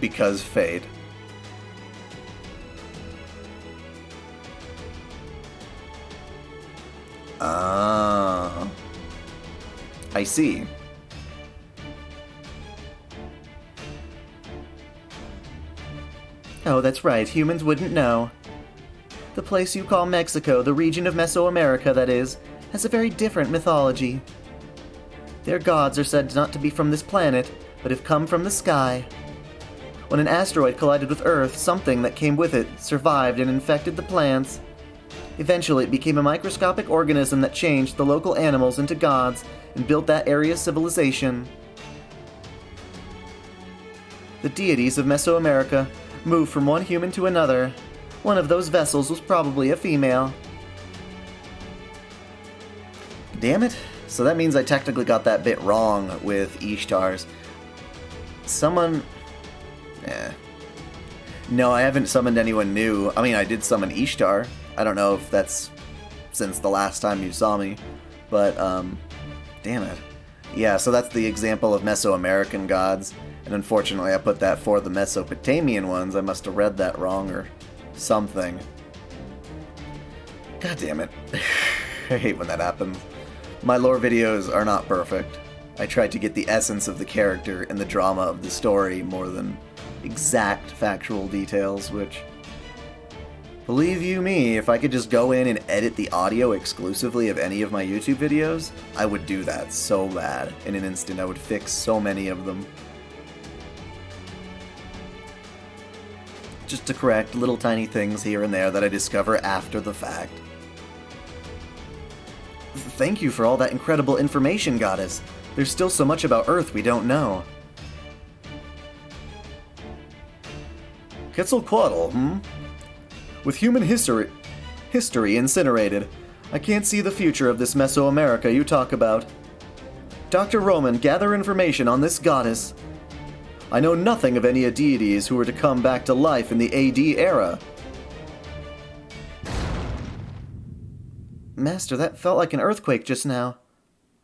Because fate. Ah, I see. Oh, that's right, humans wouldn't know. The place you call Mexico, the region of Mesoamerica, that is, has a very different mythology. Their gods are said not to be from this planet, but have come from the sky. When an asteroid collided with Earth, something that came with it survived and infected the plants. Eventually, it became a microscopic organism that changed the local animals into gods and built that area's civilization. The deities of Mesoamerica moved from one human to another. One of those vessels was probably a female. Damn it. So that means I technically got that bit wrong with Ishtars. Someone... No, I haven't summoned anyone new. I mean, I did summon Ishtar. I don't know if that's since the last time you saw me. But, damn it. Yeah, so that's the example of Mesoamerican gods. And unfortunately, I put that for the Mesopotamian ones. I must have read that wrong or something. God damn it. I hate when that happens. My lore videos are not perfect. I tried to get the essence of the character and the drama of the story more than exact factual details, which, believe you me, if I could just go in and edit the audio exclusively of any of my YouTube videos, I would do that so bad. In an instant, I would fix so many of them. Just to correct little tiny things here and there that I discover after the fact. Thank you for all that incredible information, Goddess. There's still so much about Earth we don't know. Quetzalcoatl, With human history incinerated, I can't see the future of this Mesoamerica you talk about. Dr. Roman, gather information on this goddess. I know nothing of any deities who were to come back to life in the AD era. Master, that felt like an earthquake just now.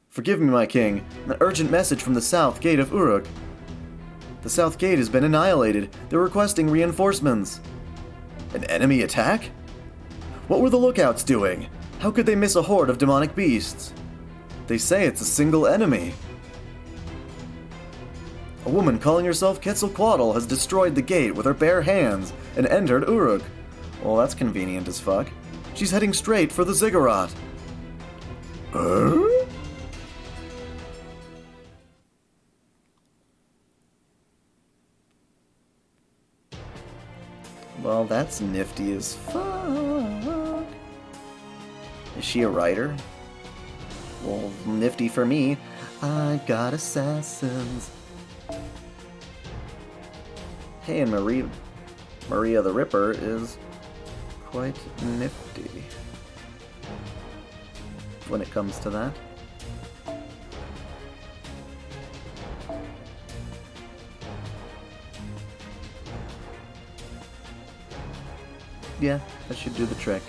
Forgive me, my king. An urgent message from the south gate of Uruk. The south gate has been annihilated. They're requesting reinforcements. An enemy attack? What were the lookouts doing? How could they miss a horde of demonic beasts? They say it's a single enemy. A woman calling herself Quetzalcoatl has destroyed the gate with her bare hands and entered Uruk. Well, that's convenient as fuck. She's heading straight for the ziggurat. Well, that's nifty as fuck. Is she a writer? Well, nifty for me. I got assassins. Hey, and Maria the Ripper is quite nifty when it comes to that. Yeah, that should do the trick.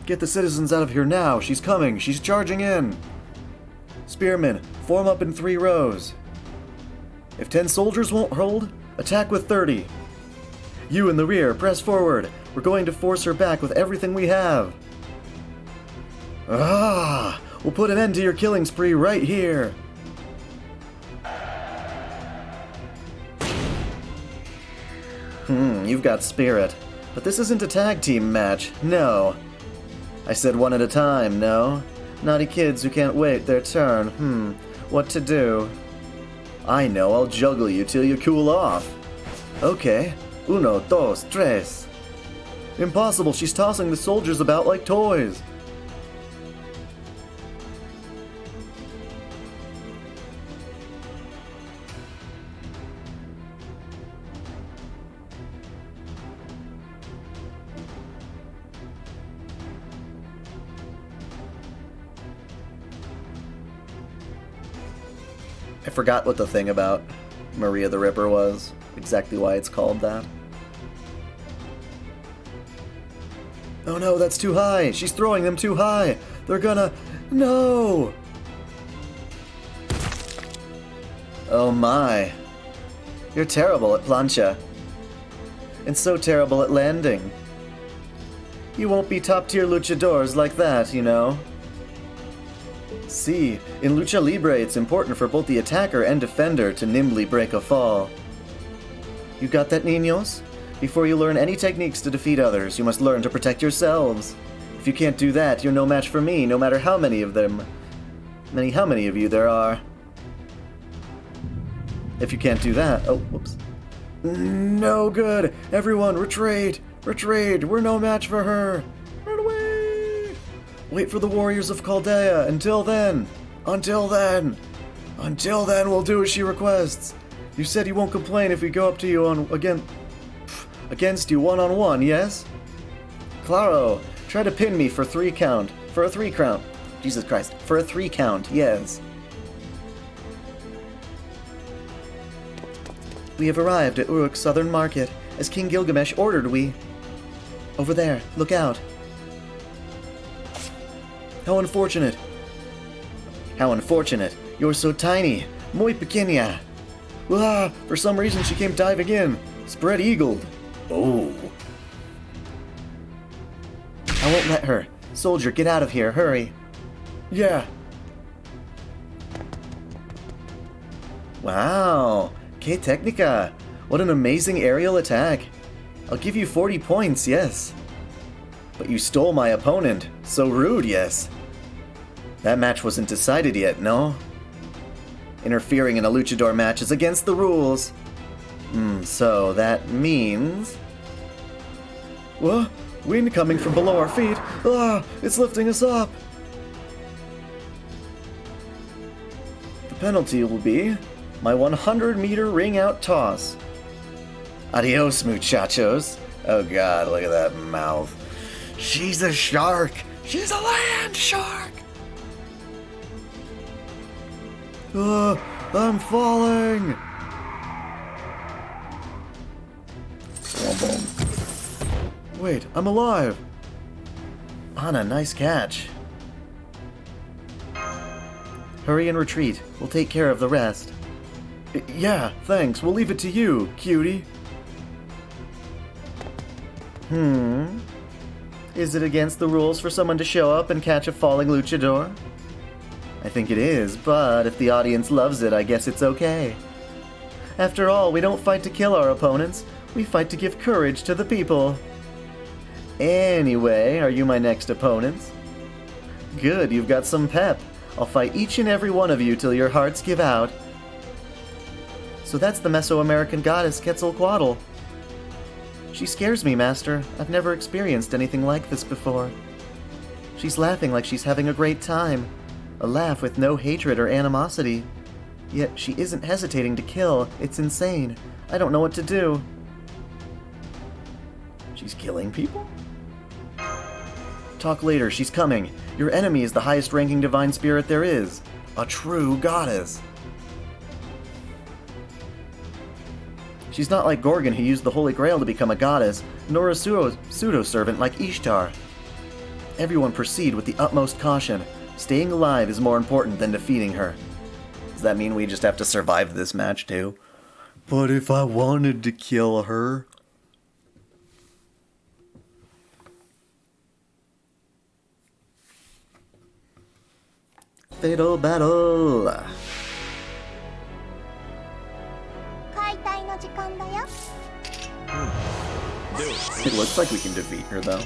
Get the citizens out of here now! She's coming! She's charging in! Spearmen, form up in 3 rows. If 10 soldiers won't hold, attack with 30. You in the rear, press forward. We're going to force her back with everything we have. We'll put an end to your killing spree right here. You've got spirit. But this isn't a tag team match, no. I said one at a time, no? Naughty kids who can't wait their turn, what to do? I know, I'll juggle you till you cool off. Okay, 1, 2, 3. Impossible, she's tossing the soldiers about like toys. I forgot what the thing about Maria the Ripper was, exactly why it's called that. Oh no, that's too high! She's throwing them too high! They're gonna... No! Oh my. You're terrible at plancha. And so terrible at landing. You won't be top-tier luchadors like that, you know. See, in Lucha Libre it's important for both the attacker and defender to nimbly break a fall. You got that, niños? Before you learn any techniques to defeat others, you must learn to protect yourselves. If you can't do that, you're no match for me, no matter how many of them. How many of you there are. If you can't do that... Oh, whoops. No good! Everyone, retreat! Retreat! We're no match for her! Run away! Wait for the warriors of Chaldea. Until then! Until then! Until then, we'll do as she requests. You said you won't complain if we go up to you against you one-on-one, yes? Claro, try to pin me for 3 count. For a 3 count. Jesus Christ. For a 3 count, yes. We have arrived at Uruk's southern market, as King Gilgamesh ordered we. Over there, look out. How unfortunate. How unfortunate. You're so tiny. Muy pequeña. Ah, for some reason she came diving in. Spread-eagled. Oh. I won't let her. Soldier, get out of here. Hurry. Yeah. Wow. Que Technica. What an amazing aerial attack. I'll give you 40 points, yes. But you stole my opponent. So rude, yes. That match wasn't decided yet, no? Interfering in a luchador match is against the rules. So that means... What? Wind coming from below our feet. Ah, it's lifting us up. The penalty will be my 100-meter ring-out toss. Adios, muchachos. Oh god, look at that mouth. She's a shark. She's a land shark. I'm falling! Wait, I'm alive! Anna, nice catch. Hurry and retreat. We'll take care of the rest. Yeah, thanks. We'll leave it to you, cutie. Is it against the rules for someone to show up and catch a falling luchador? I think it is, but if the audience loves it, I guess it's okay. After all, we don't fight to kill our opponents, we fight to give courage to the people. Anyway, are you my next opponents? Good, you've got some pep. I'll fight each and every one of you till your hearts give out. So that's the Mesoamerican goddess Quetzalcoatl. She scares me, Master. I've never experienced anything like this before. She's laughing like she's having a great time. A laugh with no hatred or animosity. Yet she isn't hesitating to kill. It's insane. I don't know what to do. She's killing people? Talk later, she's coming. Your enemy is the highest ranking divine spirit there is. A true goddess. She's not like Gorgon, who used the Holy Grail to become a goddess, nor a pseudo-servant like Ishtar. Everyone proceed with the utmost caution. Staying alive is more important than defeating her. Does that mean we just have to survive this match too? But if I wanted to kill her... Fatal battle! It looks like we can defeat her though.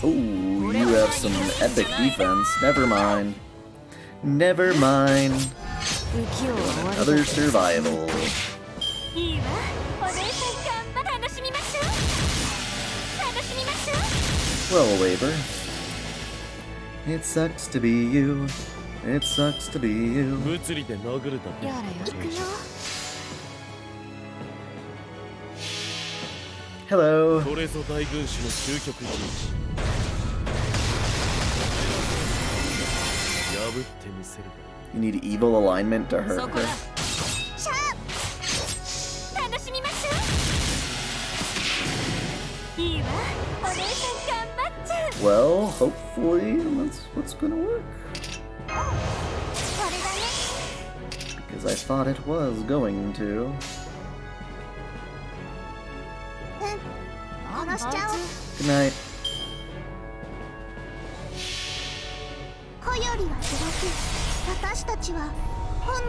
Oh, you have some epic defense. Never mind. Never mind. Another survival. Well, Waver. It sucks to be you. It sucks to be you. Hello. You need evil alignment to hurt そこだ her. シャー楽しみましょう。いいわ、お姉さん頑張っちゃう。 Well, hopefully that's what's gonna work. これだね。 Because I thought it was going to. 殺しちゃおう。 Good night. 子よりはすごく、私たちは炎、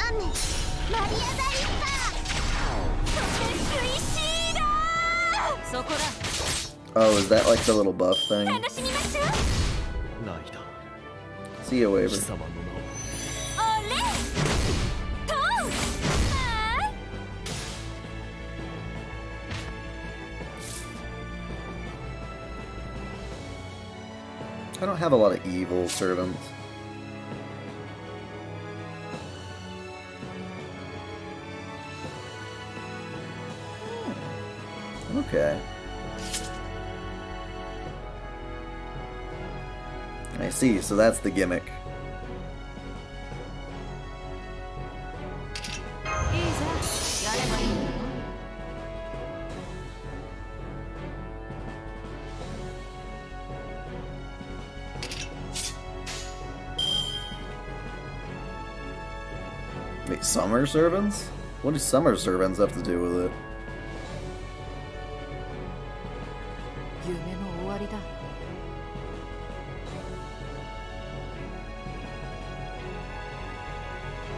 雨、マリアダリッパー、そしてスイシーラー。そこだ Oh, is that like the little buff thing? 楽しみましょう。ライダ See you, ー Waver. 貴様の名をオレトウあ I don't have a lot of evil servants. Okay. I see, so that's the gimmick. いいぜやればいいんだよ Wait, summer servants? What do summer servants have to do with it? 夢の終わりだ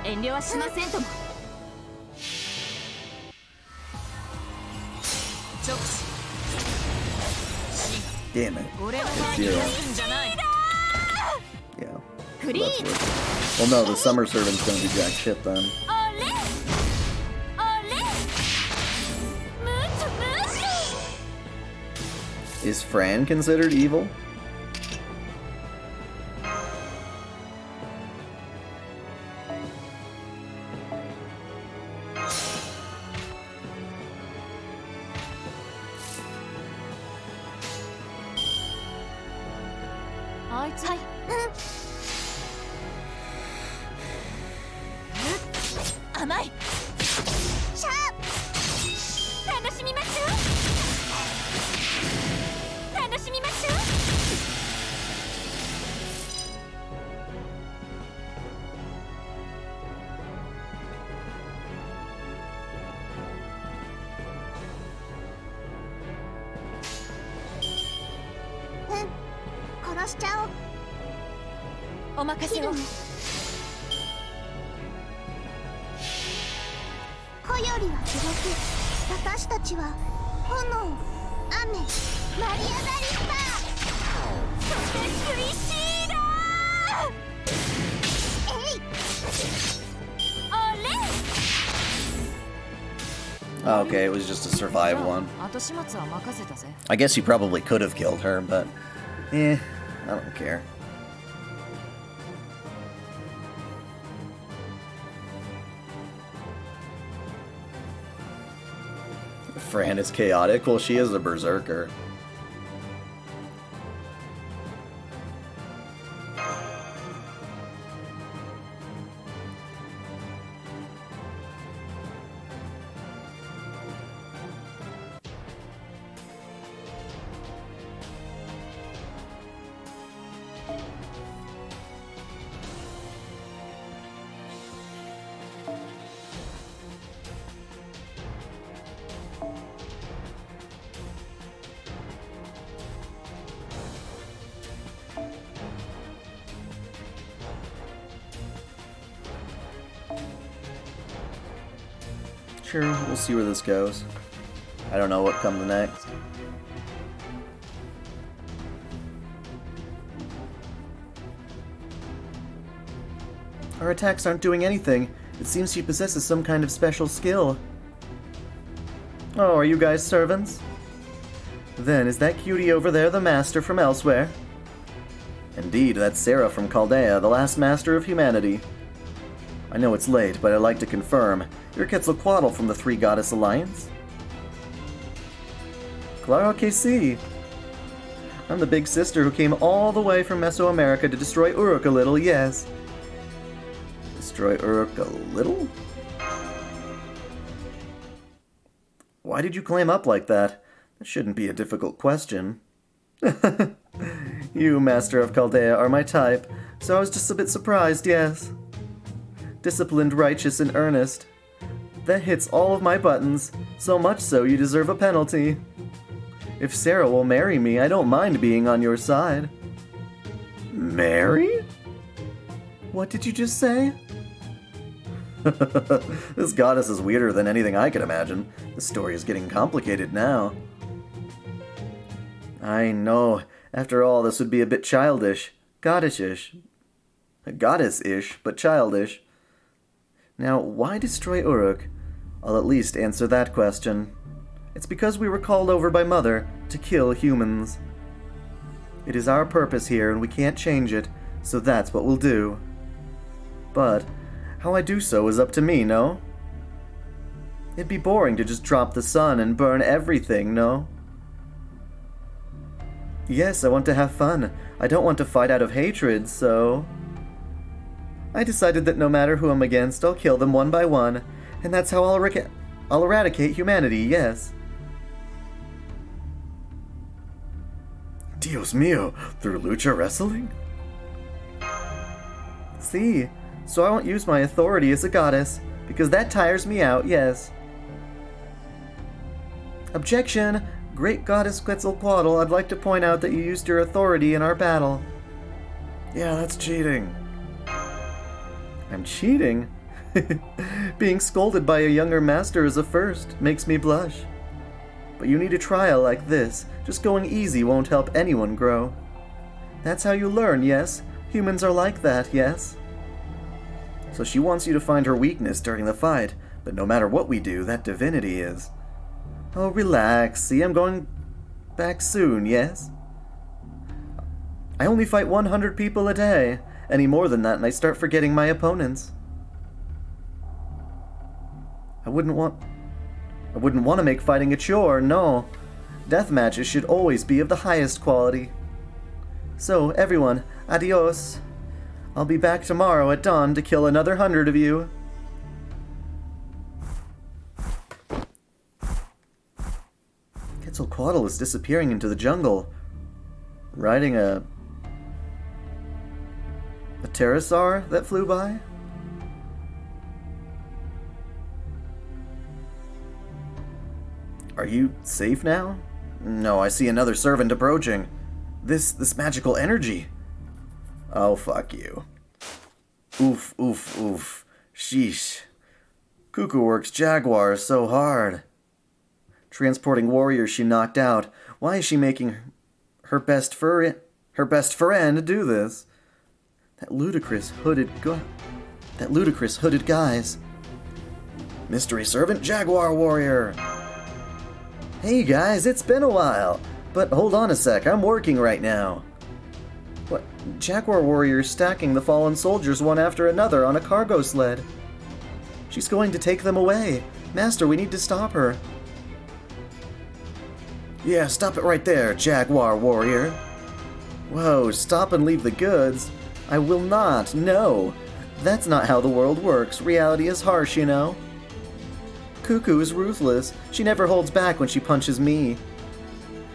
遠慮はしませんとも直視 Damn it. 俺の前に立つんじゃない Yeah. クリー That's ン what. Well, no, the summer servant's gonna be jack shit then. れムーツムーツ Is Fran considered evil? I はい、甘いシャー楽しみましょう楽しみましょう 殺しちゃおうお任せを子よりはすごく私たちは炎、雨、マリアダリッパーそしてスイシーラーえいおれ Oh, okay, it was just a survive one. 後始末は任せたぜ I guess you probably could have killed her, but I don't care. Fran is chaotic? Well, she is a berserker. Sure, we'll see where this goes. I don't know what comes next. Our attacks aren't doing anything. It seems she possesses some kind of special skill. Oh, are you guys servants? Then, is that cutie over there the master from elsewhere? Indeed, that's Sarah from Chaldea, the last master of humanity. I know it's late, but I'd like to confirm. You're Quetzalcoatl from the Three Goddess Alliance? Claro que sí. I'm the big sister who came all the way from Mesoamerica to destroy Uruk a little, yes. destroy Uruk a little? Why did you clam up like that? That shouldn't be a difficult question. You, Master of Chaldea, are my type, so I was just a bit surprised, yes. Disciplined, righteous, and earnest. That hits all of my buttons, so much so you deserve a penalty. If Sarah will marry me, I don't mind being on your side. Marry? What did you just say? This goddess is weirder than anything I could imagine. The story is getting complicated now. I know. After all, this would be a bit childish. Goddess-ish, but childish. Now, why destroy Uruk? I'll at least answer that question. It's because we were called over by Mother to kill humans. It is our purpose here, and we can't change it, so that's what we'll do. But how I do so is up to me, no? It'd be boring to just drop the sun and burn everything, no? Yes, I want to have fun. I don't want to fight out of hatred, so... I decided that no matter who I'm against, I'll kill them one by one, and that's how I'll eradicate humanity, yes. Dios mío, through lucha wrestling? See, so I won't use my authority as a goddess, because that tires me out, yes. Objection! Great Goddess Quetzalcoatl, I'd like to point out that you used your authority in our battle. Yeah, that's cheating. I'm cheating? Being scolded by a younger master is a first, makes me blush. But you need a trial like this. Just going easy won't help anyone grow. That's how you learn, yes? Humans are like that, yes? So she wants you to find her weakness during the fight, but no matter what we do, that divinity is. Oh, relax. See, I'm going back soon, yes? I only fight 100 people a day. Any more than that and I start forgetting my opponents. I wouldn't want to make fighting a chore, no. Death matches should always be of the highest quality. So, everyone, adios. I'll be back tomorrow at dawn to kill another 100 of you. Quetzalcoatl is disappearing into the jungle. Riding a pterosaur that flew by? Are you safe now? No, I see another servant approaching. This magical energy. Oh, fuck you. Oof, oof, oof. Sheesh. Cuckoo works Jaguar so hard. Transporting warriors she knocked out. Why is she making her best friend do this? That ludicrous hooded guise. Mystery servant Jaguar Warrior. Hey guys, it's been a while. But hold on a sec, I'm working right now. What? Jaguar Warrior is stacking the fallen soldiers one after another on a cargo sled. She's going to take them away. Master, we need to stop her. Yeah, stop it right there, Jaguar Warrior. Whoa, stop and leave the goods. I will not, no. That's not how the world works. Reality is harsh, you know. Cuckoo is ruthless. She never holds back when she punches me.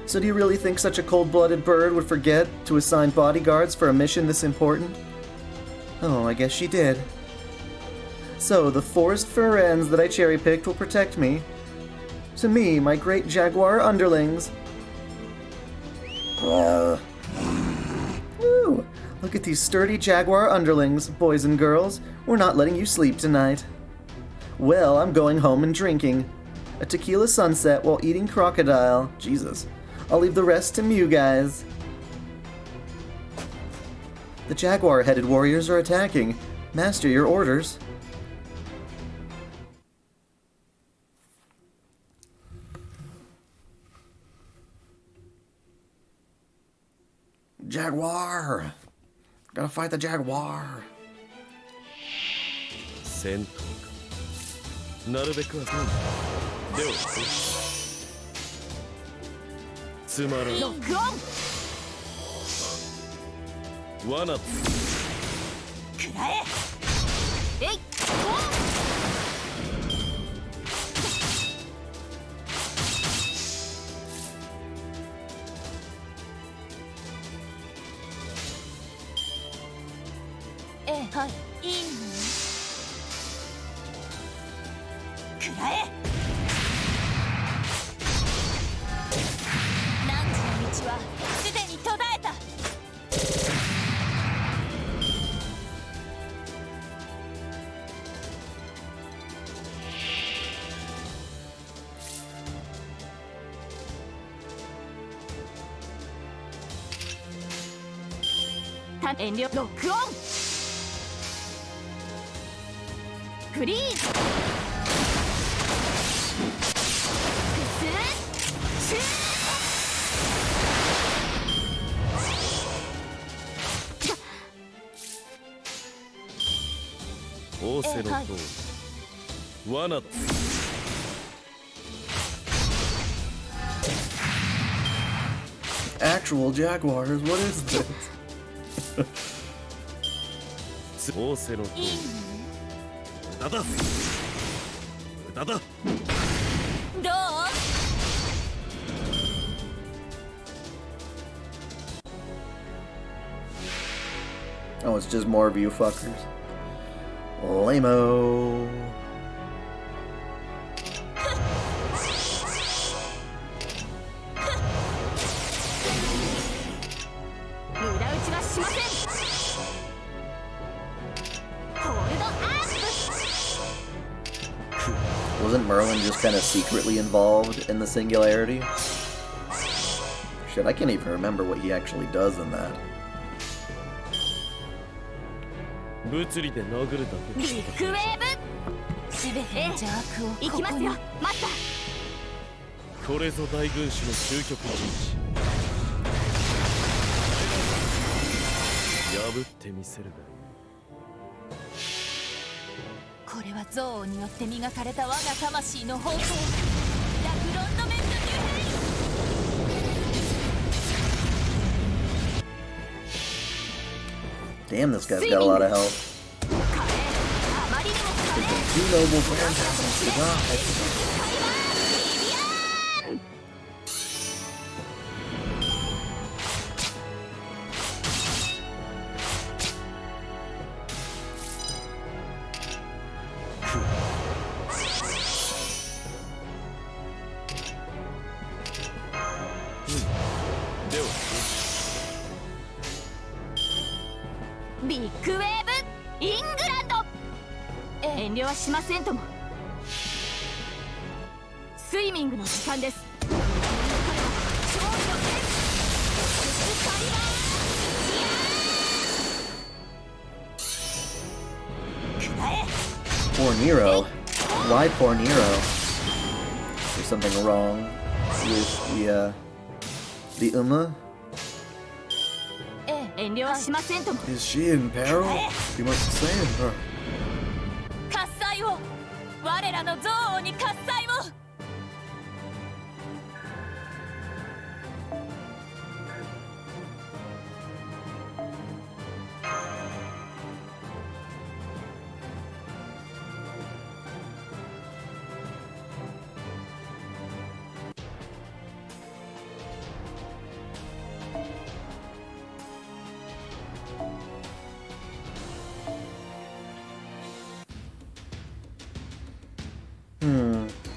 So do you really think such a cold-blooded bird would forget to assign bodyguards for a mission this important? Oh, I guess she did. So, the forest friends that I cherry-picked will protect me. To me, my great jaguar underlings. Woo! Look at these sturdy jaguar underlings, boys and girls. We're not letting you sleep tonight. Well, I'm going home and drinking. A tequila sunset while eating crocodile. Jesus. I'll leave the rest to you guys. The jaguar-headed warriors are attacking. Master, your orders. Jaguar! Gotta fight the jaguar. 戦闘かなるべくはせんではつまらんロックオン。罠くらえ。えいはい、いいのくらえ汝の道はすでに途絶えた遠慮ロックオンフリーズ仰せのとおり罠だ。Actual Jaguars, what is this? 仰せのとおり無駄だ無駄だ。どう Oh, it's just more of you fuckers. Lame-o. 無駄打ちはしませんホールドアップ Wasn't Merlin just kind of secretly involved in the singularity? Shit, I can't even remember what he actually does in that. 物理で殴るだけビッグウェーブすべて邪悪を行きますよ待ったこれぞ大軍師の究極陣地。破ってみせるがこれは憎悪によって磨かれた我が魂の方向ラフロンドメントニューヘイ Damn, this guy's got a lot of health. あまりにも Two noble phantasms to die. Big ビッグウェーブイングランド遠慮はしませんともスイミングの時間です勝利の剣くらえ Poor Nero. Why poor Nero? There's something wrong with the Uma? 遠慮はしませんとも Is she in peril? You must save her. 喝采を我らの憎悪に喝采を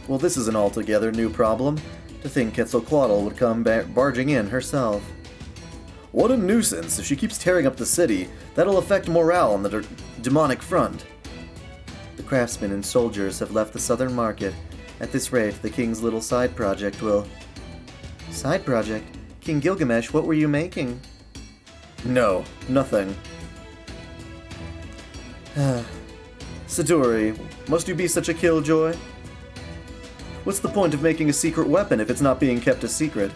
Well, this is an altogether new problem. To think Quetzalcoatl would come barging in herself. What a nuisance! If she keeps tearing up the city, that'll affect morale on the demonic front. The craftsmen and soldiers have left the southern market. At this rate, the king's little side project will... Side project? King Gilgamesh, what were you making? No, nothing. Siduri, must you be such a killjoy? What's the point of making a secret weapon if it's not being kept a secret?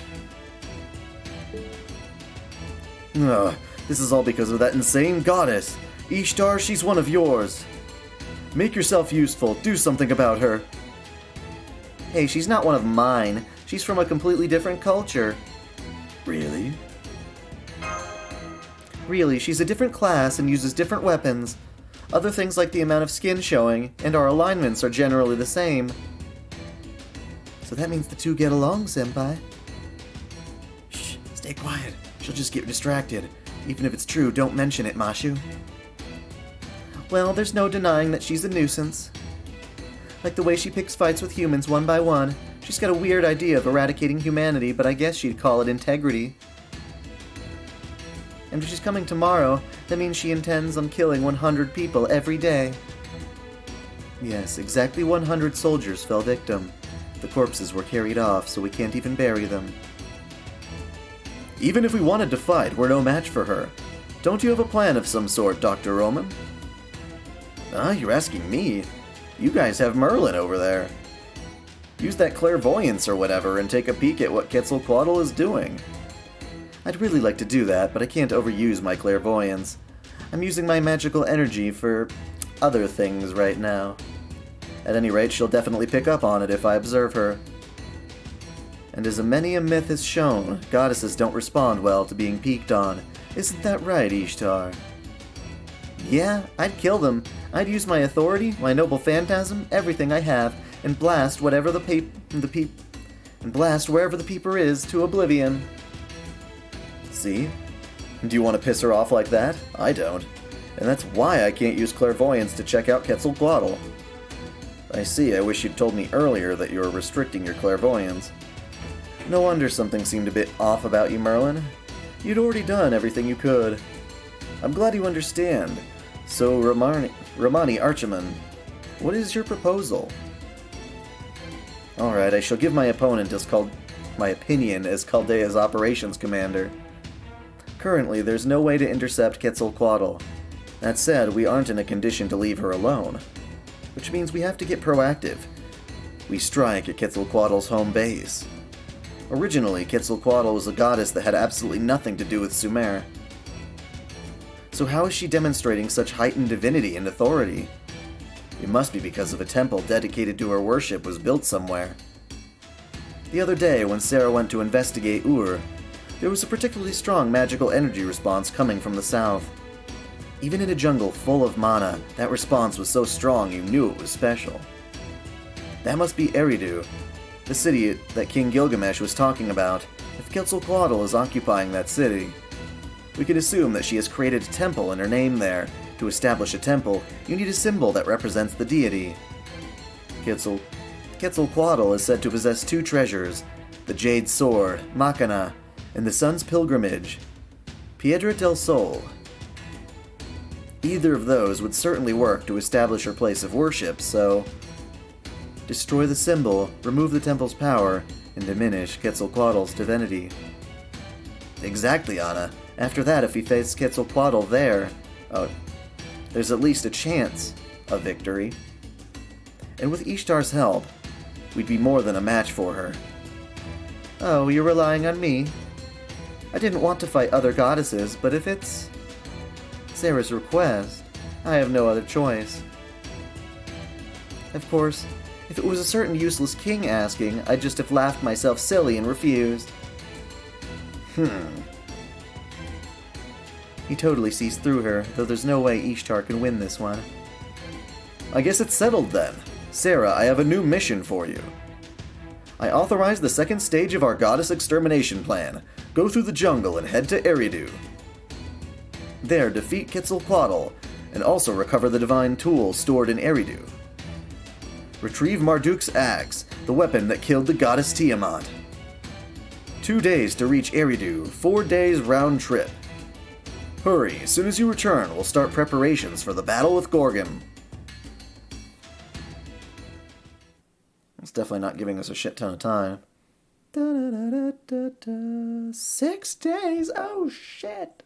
Ugh, this is all because of that insane goddess. Ishtar, she's one of yours. Make yourself useful, do something about her. Hey, she's not one of mine. She's from a completely different culture. Really? Really, she's a different class and uses different weapons. Other things like the amount of skin showing, and our alignments are generally the same. So that means the two get along, Senpai. Shh, stay quiet. She'll just get distracted. Even if it's true, don't mention it, Mashu. Well, there's no denying that she's a nuisance. Like the way she picks fights with humans one by one. She's got a weird idea of eradicating humanity, but I guess she'd call it integrity. And if she's coming tomorrow, that means she intends on killing 100 people every day. Yes, exactly 100 soldiers fell victim. The corpses were carried off, so we can't even bury them. Even if we wanted to fight, we're no match for her. Don't you have a plan of some sort, Dr. Roman? Ah, you're asking me. You guys have Merlin over there. Use that clairvoyance or whatever and take a peek at what Quetzalcoatl is doing. I'd really like to do that, but I can't overuse my clairvoyance. I'm using my magical energy for other things right now. At any rate, she'll definitely pick up on it if I observe her. And as many a myth has shown, goddesses don't respond well to being peeked on. Isn't that right, Ishtar? Yeah, I'd kill them. I'd use my authority, my noble phantasm, everything I have, and blast whatever blast wherever the peeper is to oblivion. See? Do you want to piss her off like that? I don't. And that's why I can't use clairvoyance to check out Quetzalcoatl. I see, I wish you'd told me earlier that you were restricting your clairvoyance. No wonder something seemed a bit off about you, Merlin. You'd already done everything you could. I'm glad you understand. So, Romani Archiman, what is your proposal? Alright, I shall give my opponent my opinion as Chaldea's operations commander. Currently, there's no way to intercept Quetzalcoatl. That said, we aren't in a condition to leave her alone. Which means we have to get proactive. We strike at Quetzalcoatl's home base. Originally, Quetzalcoatl was a goddess that had absolutely nothing to do with Sumer. So how is she demonstrating such heightened divinity and authority? It must be because of a temple dedicated to her worship was built somewhere. The other day, when Sarah went to investigate Ur, there was a particularly strong magical energy response coming from the south. Even in a jungle full of mana, that response was so strong you knew it was special. That must be Eridu, the city that King Gilgamesh was talking about. If Quetzalcoatl is occupying that city, we could assume that she has created a temple in her name there. To establish a temple, you need a symbol that represents the deity. Quetzalcoatl is said to possess two treasures, the Jade Sword, Machina, and the Sun's Pilgrimage, Piedra del Sol. Either of those would certainly work to establish her place of worship, so destroy the symbol, remove the temple's power, and diminish Quetzalcoatl's divinity. Exactly, Anna. After that, if we face Quetzalcoatl there, there's at least a chance of victory. And with Ishtar's help, we'd be more than a match for her. Oh, you're relying on me? I didn't want to fight other goddesses, but if it's Sarah's request, I have no other choice. Of course, if it was a certain useless king asking, I'd just have laughed myself silly and refused. He totally sees through her, though there's no way Ishtar can win this one. I guess it's settled then. Sarah, I have a new mission for you. I authorize the second stage of our goddess extermination plan. Go through the jungle and head to Eridu. There, defeat Quetzalcoatl, and also recover the divine tool stored in Eridu. Retrieve Marduk's axe, the weapon that killed the goddess Tiamat. 2 days to reach Eridu, 4 days round trip. Hurry, as soon as you return, we'll start preparations for the battle with Gorgon. It's definitely not giving us a shit ton of time. 6 days? Oh shit!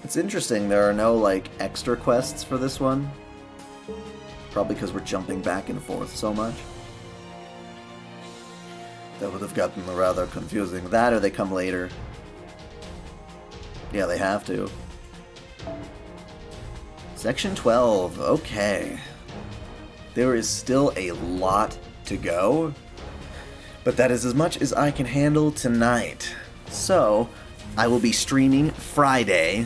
It's interesting there are no, extra quests for this one. Probably because we're jumping back and forth so much. That would have gotten rather confusing. That or they come later. Yeah, they have to. Section 12. Okay. There is still a lot to go. But that is as much as I can handle tonight. So, I will be streaming Friday,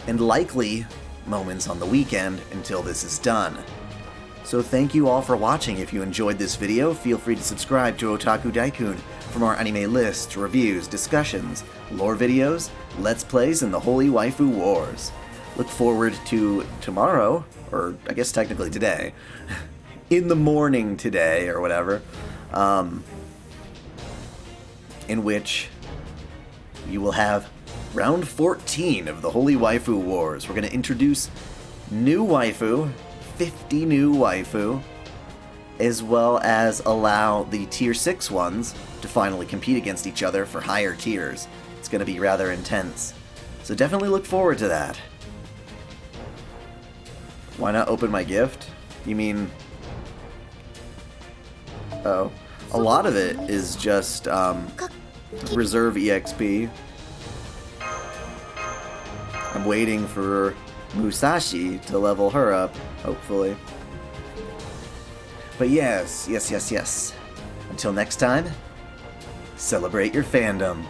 and likely moments on the weekend until this is done. So thank you all for watching. If you enjoyed this video, feel free to subscribe to OtakuDaiKun for more anime lists, reviews, discussions, lore videos, let's plays, and the Holy Waifu Wars. Look forward to tomorrow, or I guess technically today, in the morning today, or whatever, in which you will have round 14 of the Holy Waifu Wars. We're going to introduce new waifu, 50 new waifu, as well as allow the tier 6 ones to finally compete against each other for higher tiers. It's going to be rather intense. So definitely look forward to that. Why not open my gift? You mean... Oh. A lot of it is just, reserve EXP. I'm waiting for Musashi to level her up, hopefully. But yes. Until next time, celebrate your fandom.